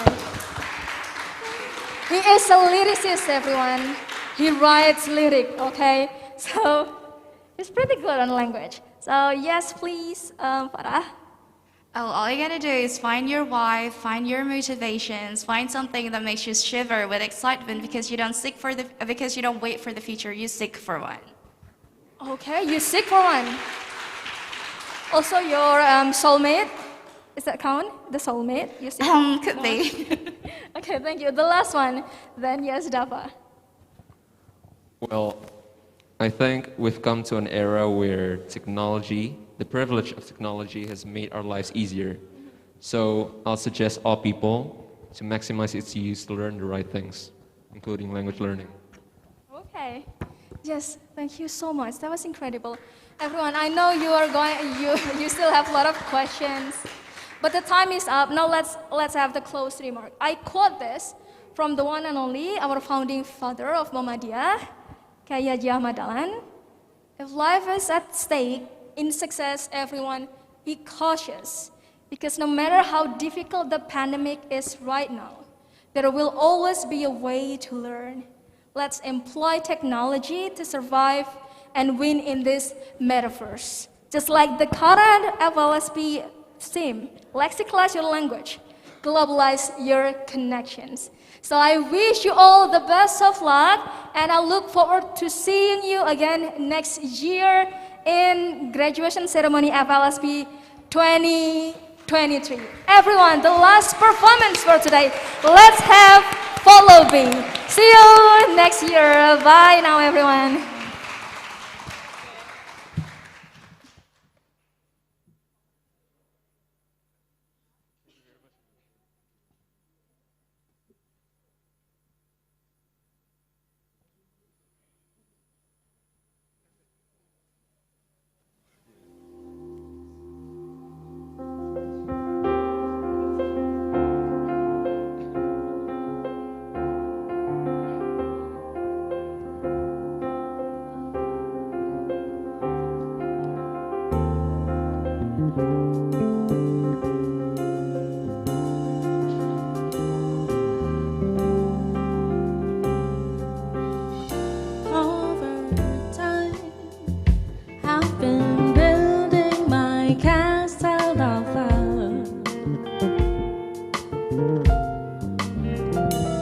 He is a lyricist, everyone. He writes lyric, okay? So, he's pretty good on language. So, yes, please, Farah. Oh, all you gotta do is find your why, find your motivations, find something that makes you shiver with excitement because you don't wait for the future, you seek for one. Okay, you seek for one. Also, your soulmate. Is that count? The soulmate? You seek Could be. Okay, thank you. The last one. Then yes, Dapa. Well, I think we've come to an era where technology, the privilege of technology, has made our lives easier. So I'll suggest all people to maximize its use to learn the right things, including language learning. Okay. Yes, thank you so much. That was incredible. Everyone, I know you still have a lot of questions, but the time is up. Now let's have the close remark. I quote this from the one and only, our founding father of Muhammadiyah, Kyai Haji Ahmad Dahlan. If life is at stake, in success, everyone, be cautious. Because no matter how difficult the pandemic is right now, there will always be a way to learn. Let's employ technology to survive and win in this metaverse. Just like the current FLSP theme, Lexicalize your language, globalize your connections. So I wish you all the best of luck, and I look forward to seeing you again next year in graduation ceremony FLSP 2023. Everyone, the last performance for today. Let's have Follow Me. See you next year. Bye now, everyone.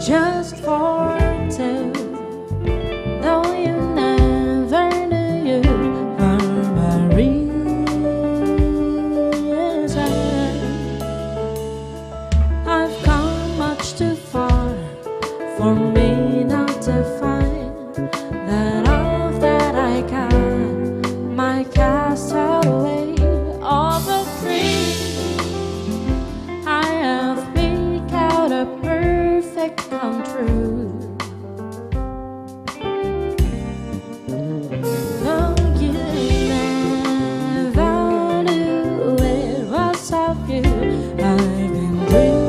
Just for two, though you never knew you were my reason. I've come much too far for me not to find that all that I got might cast away all the dreams I have picked out a perfect come true. Though you never knew it was of you I've been dreaming.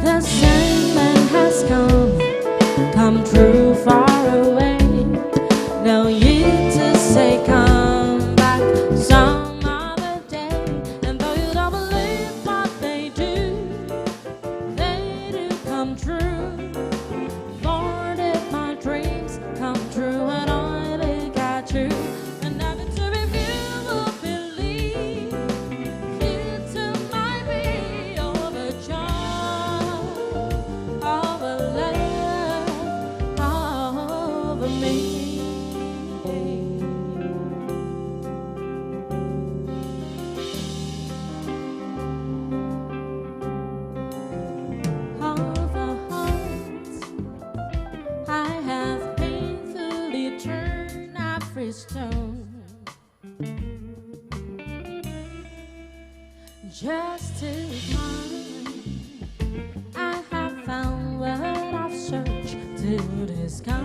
The Sandman has come true far away. Now you to say come back some other day. And though you don't believe what they do come true. Lord, if my dreams come true and I look at you, and never to review will believe you too might be overjoyed of a love over me. All the hearts I have painfully turned every stone just to find I have found what I've searched to discover.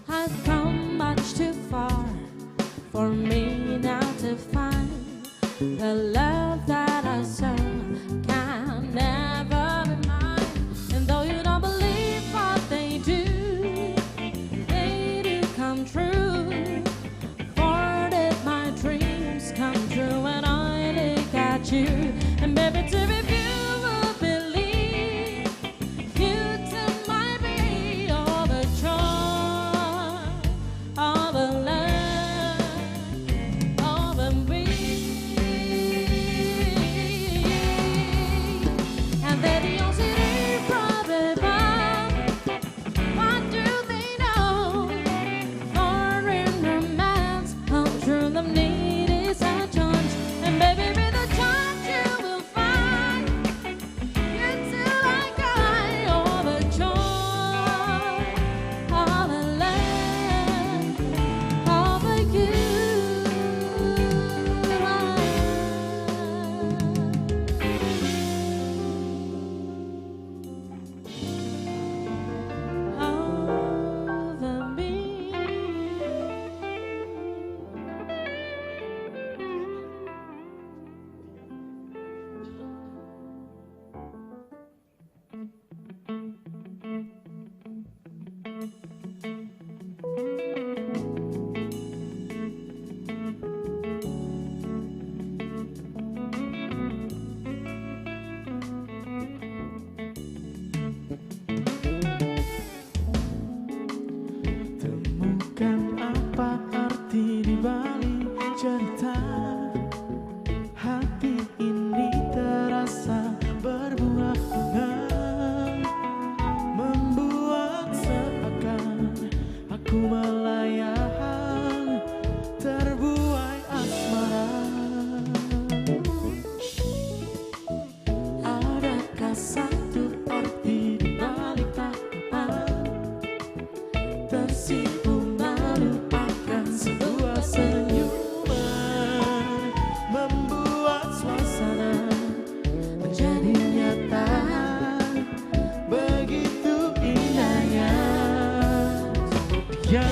I've come much too far for me now to find the love that I saw can never be mine. And though you don't believe what they do come true. For did my dreams come true when I look at you? And baby, to review will believe Ya,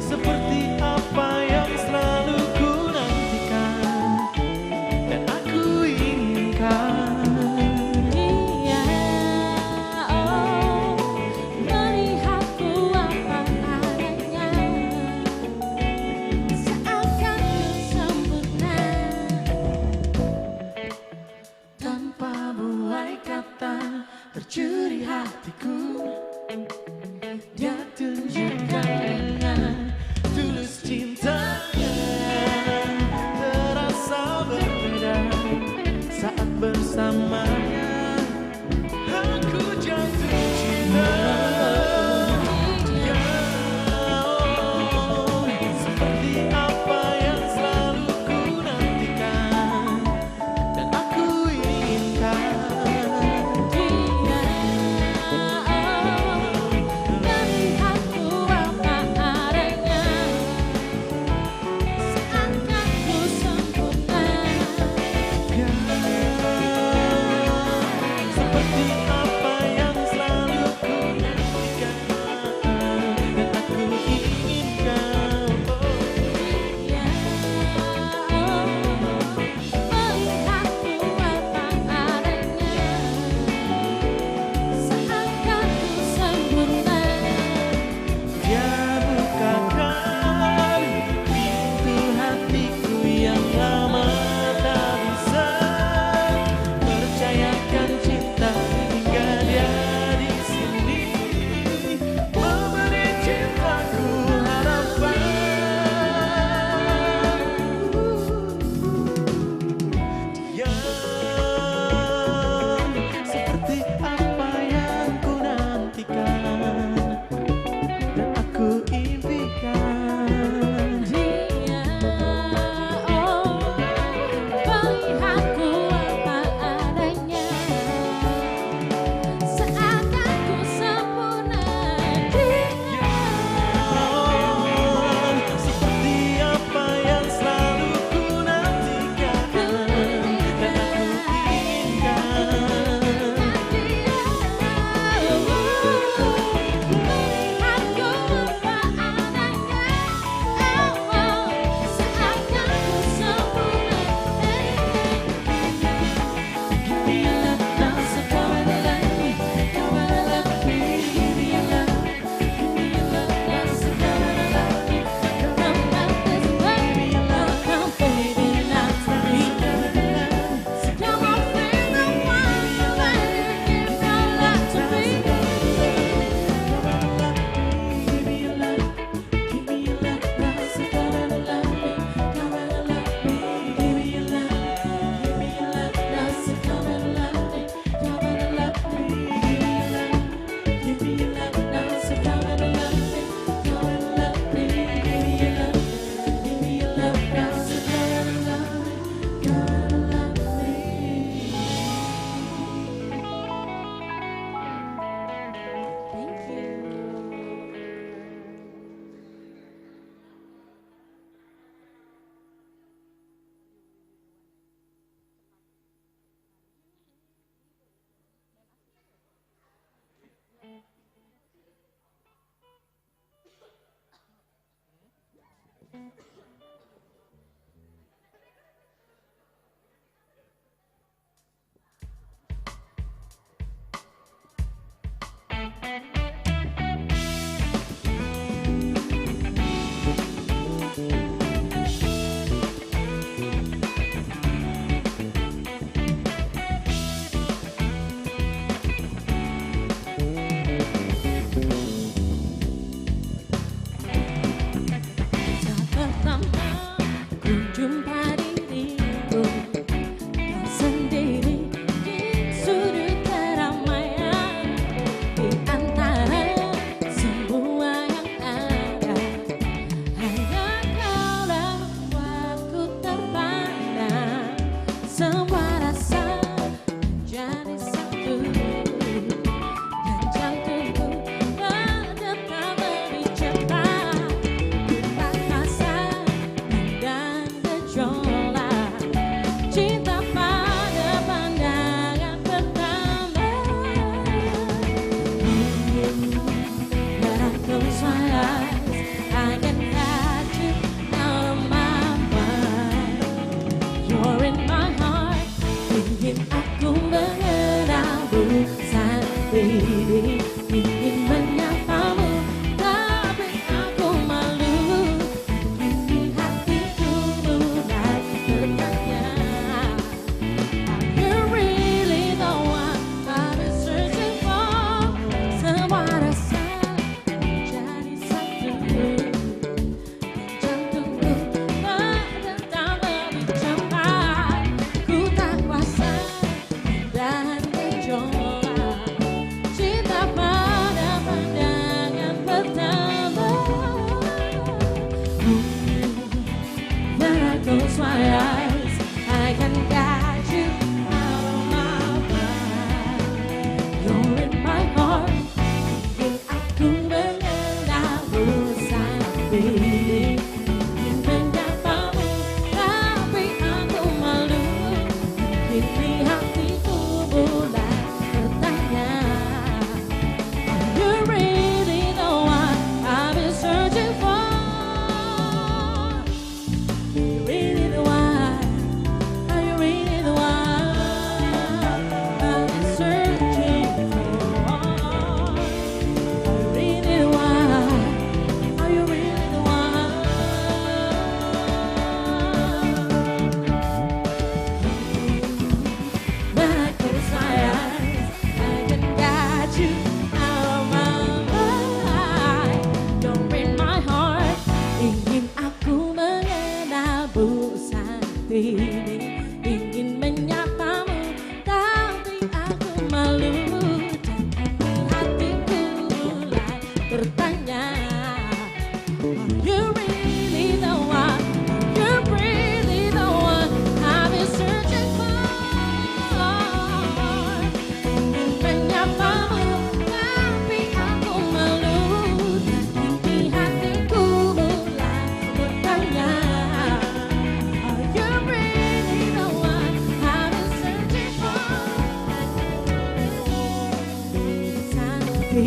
seperti apa yang selalu ku nantikan dan aku inginkan. Dia, oh, melihatku apa adanya, seakan ku sempurna, Tanpa buai kata tercuri hatiku, dia tunjukkan dengan tulus cintanya. Terasa berbeda saat bersamanya, aku jatuh cinta. Ya, oh, seperti apa yang selalu ku nantikan dan aku inginkan. dia, oh, melihatku apa adanya, seakan ku sempurna. Seperti apa yang selalu ku nantikan dan aku inginkan. Melihatku apa adanya, seakan ku sempurna. Dia bukakan pintu hatiku yang lama tak bisa percayakan cinta hingga dia di sini memberi cintaku harapan. Dia seperti apa yang ku nantikan dan aku impikan. Dia, oh, melihatku apa adanya, seakan ku sempurna. Dia, Seperti apa yang selalu ku nantikan dan aku inginkan. melihatku apa adanya, oh, seakan ku sempurna. Give me your love now, so come and let me. Come and let me. Give me your love. Give me your love now, so come and let me. Come and let me. Give me your love now, baby, not to me. So Come on, bring the one you let it give your love to me. give me your love. Give me your love now, so come and let me. Come and let me. Give me your love. Give me your love now, so come and let me. Come and let me. Give me your love. Give me your love now, so come and let me. Come and let me. Give me your love. Give me your love now, so come and let me. Come and let me. Thank you.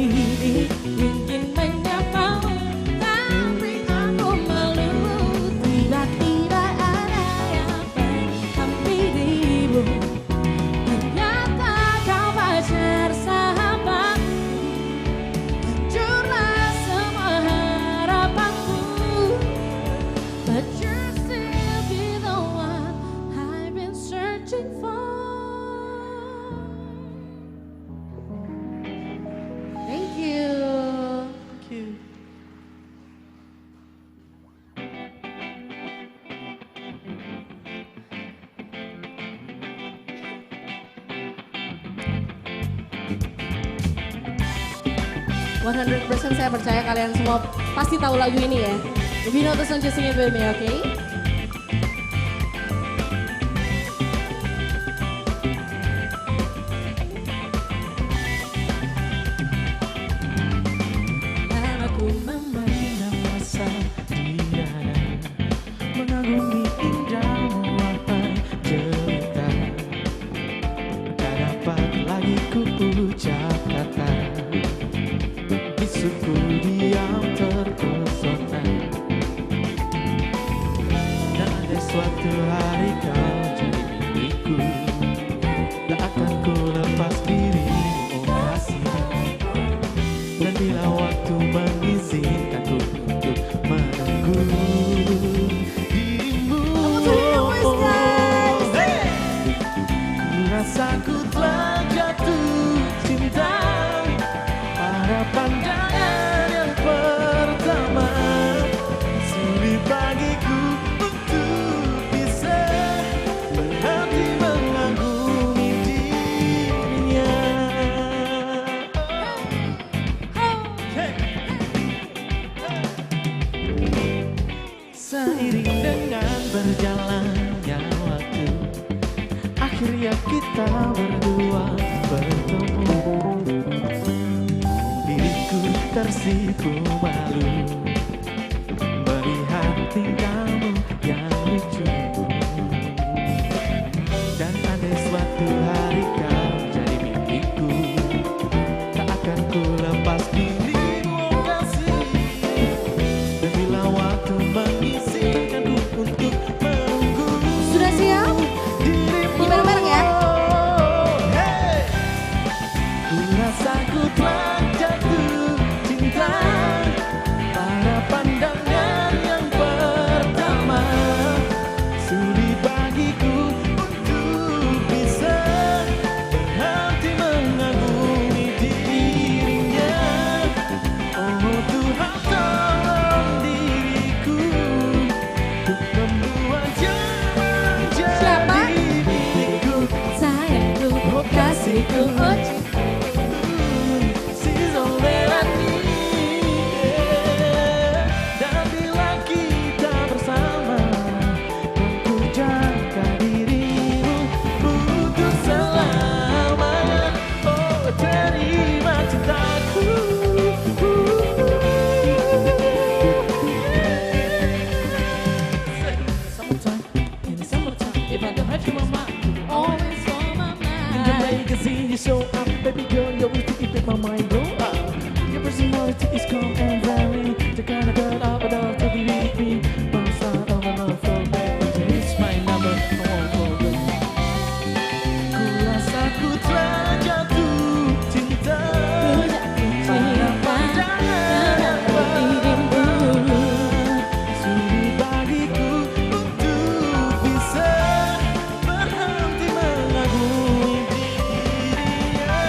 ini ingin menyapamu, tapi aku malu. Tiba-tiba ada yang menghampirimu. Ternyata kau pacar sahabatku. Hancurlah semua harapanku. But you'll still be the one I've been searching for. Thank you. Thank you. %, saya percaya kalian semua pasti tahu lagu ini ya. If you know the song, just sing it with me, okay? Dan aku memandang masa di dada, mengagumi indah wahai jelita. Tak dapat lagi ku ucap kata, bisuku diam terpesona. Dan ada suatu hari kau jadi milikku, tak akan ku lepas dirimu, oh kasih. Dan bila waktu mengizinkanku untuk menunggu dirimu, ku rasa ku telah jatuh cinta pada pandangan yang pertama. Sulit bagiku untuk bisa berhenti mengagumi dirinya. Seiring dengan berjalannya waktu, akhirnya kita berdua bertemu. Diriku tersipu malu melihat tingkahmu yang lucu. Dan andai suatu hari kau jadi milikku, tak akan ku lepas dirimu, oh kasih. Dan bila waktu mengizinkanku untuk menunggu Sudah siap? dirimu, Bareng-bareng ya. hey. Ku rasa ku telah jatuh cinta pada pandangan yang pertama. Sulit bagiku untuk bisa berhenti mengagumi dirinya. Oh Tuhan, tolong diriku untuk membuatnya menjadi milikku. Sayangku, kasihku, oh She's all that I need. Dan bila kita bersama, ku jaga dirimu untuk selamanya. Oh, terima cintaku. Summertime, in the summertime, if I don't have you on my mind, always on my mind. In the magazine you show up, baby girl, you always think make my mind blow up. Your personality is calm and very, the kind of girl I would love to be with me. Both side of my love for baby, it's my number, I won't forget. Ku rasa ku telah jatuh cinta pada pandangan yang pertama. Sulit bagiku untuk bisa berhenti mengagumi dirinya.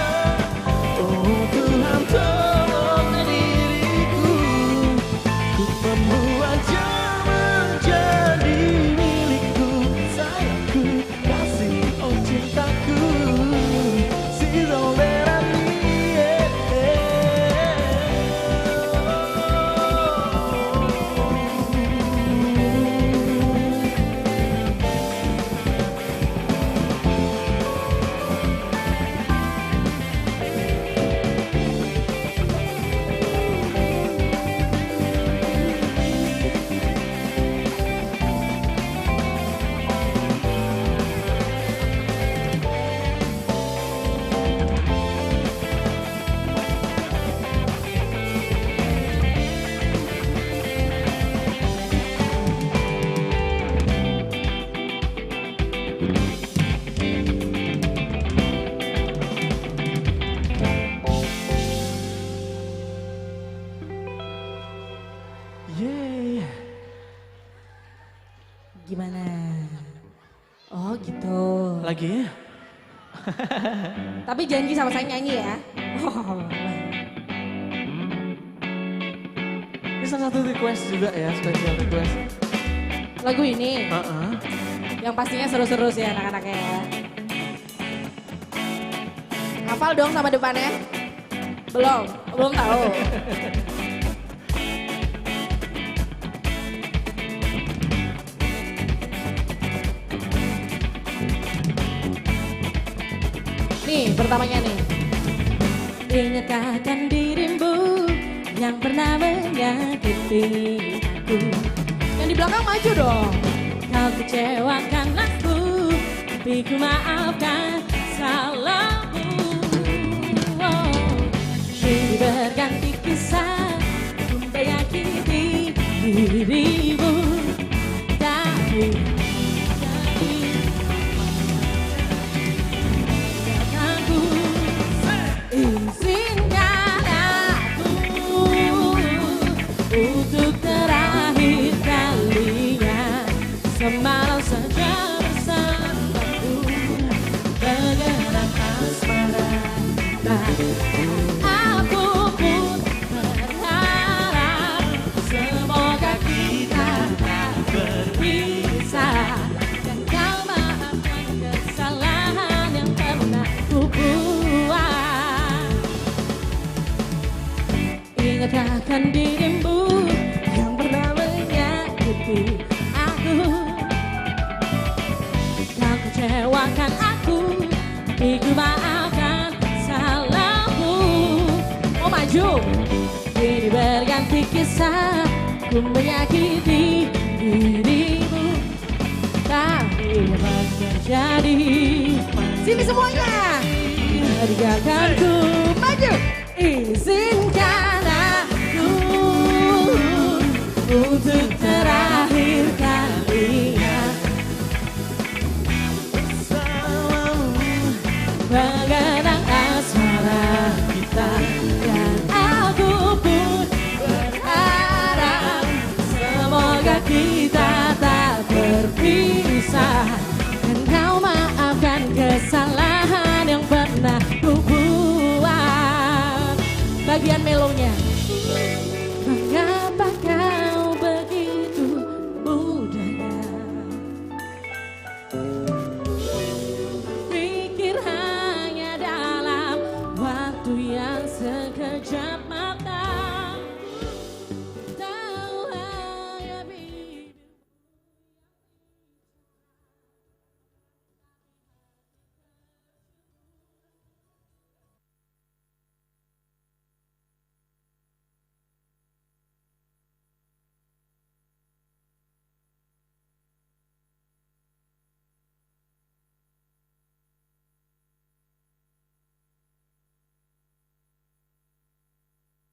Oh Tuhan, tolong diriku, ku gimana? Oh gitu. Lagi? Tapi janji sama saya nyanyi ya. Oh. Ini salah satu request juga ya, special request. Lagu ini? Yang pastinya seru-seru sih anak-anaknya ya. Hafal dong sama depannya? Belum? Belum tahu. Nih, pertamanya nih. Ingatkah akan dirimu yang pernah menyakiti aku? Yang di belakang maju dong. Kau kecewakan aku, tapi ku maafkan salahmu. Kini berganti kisah, ku menyakiti dirimu. Tapi aku izinkan aku untuk terakhir kalinya. Semalam saja bersamaku bergerak asmara. Aku pun berharap semoga kita tak berpisah, dan kau maafkan kesalahan yang pernah ku buat. Ingatkah akan dirimu yang pernah menyakiti aku? Kau kecewakan aku, tapi ku maafkan salahmu. Oh maju. Kini berganti kisah, ku menyakiti dirimu. Tapi apa terjadi? Sini semuanya. Tinggalkan ku maju. Izinkan aku untuk terakhir kalinya mengenang asmara kita. Dan aku pun berharap semoga kita tak berpisah, dan kau maafkan kesalahan yang pernah ku buat. Bagian melonya. Mengapakah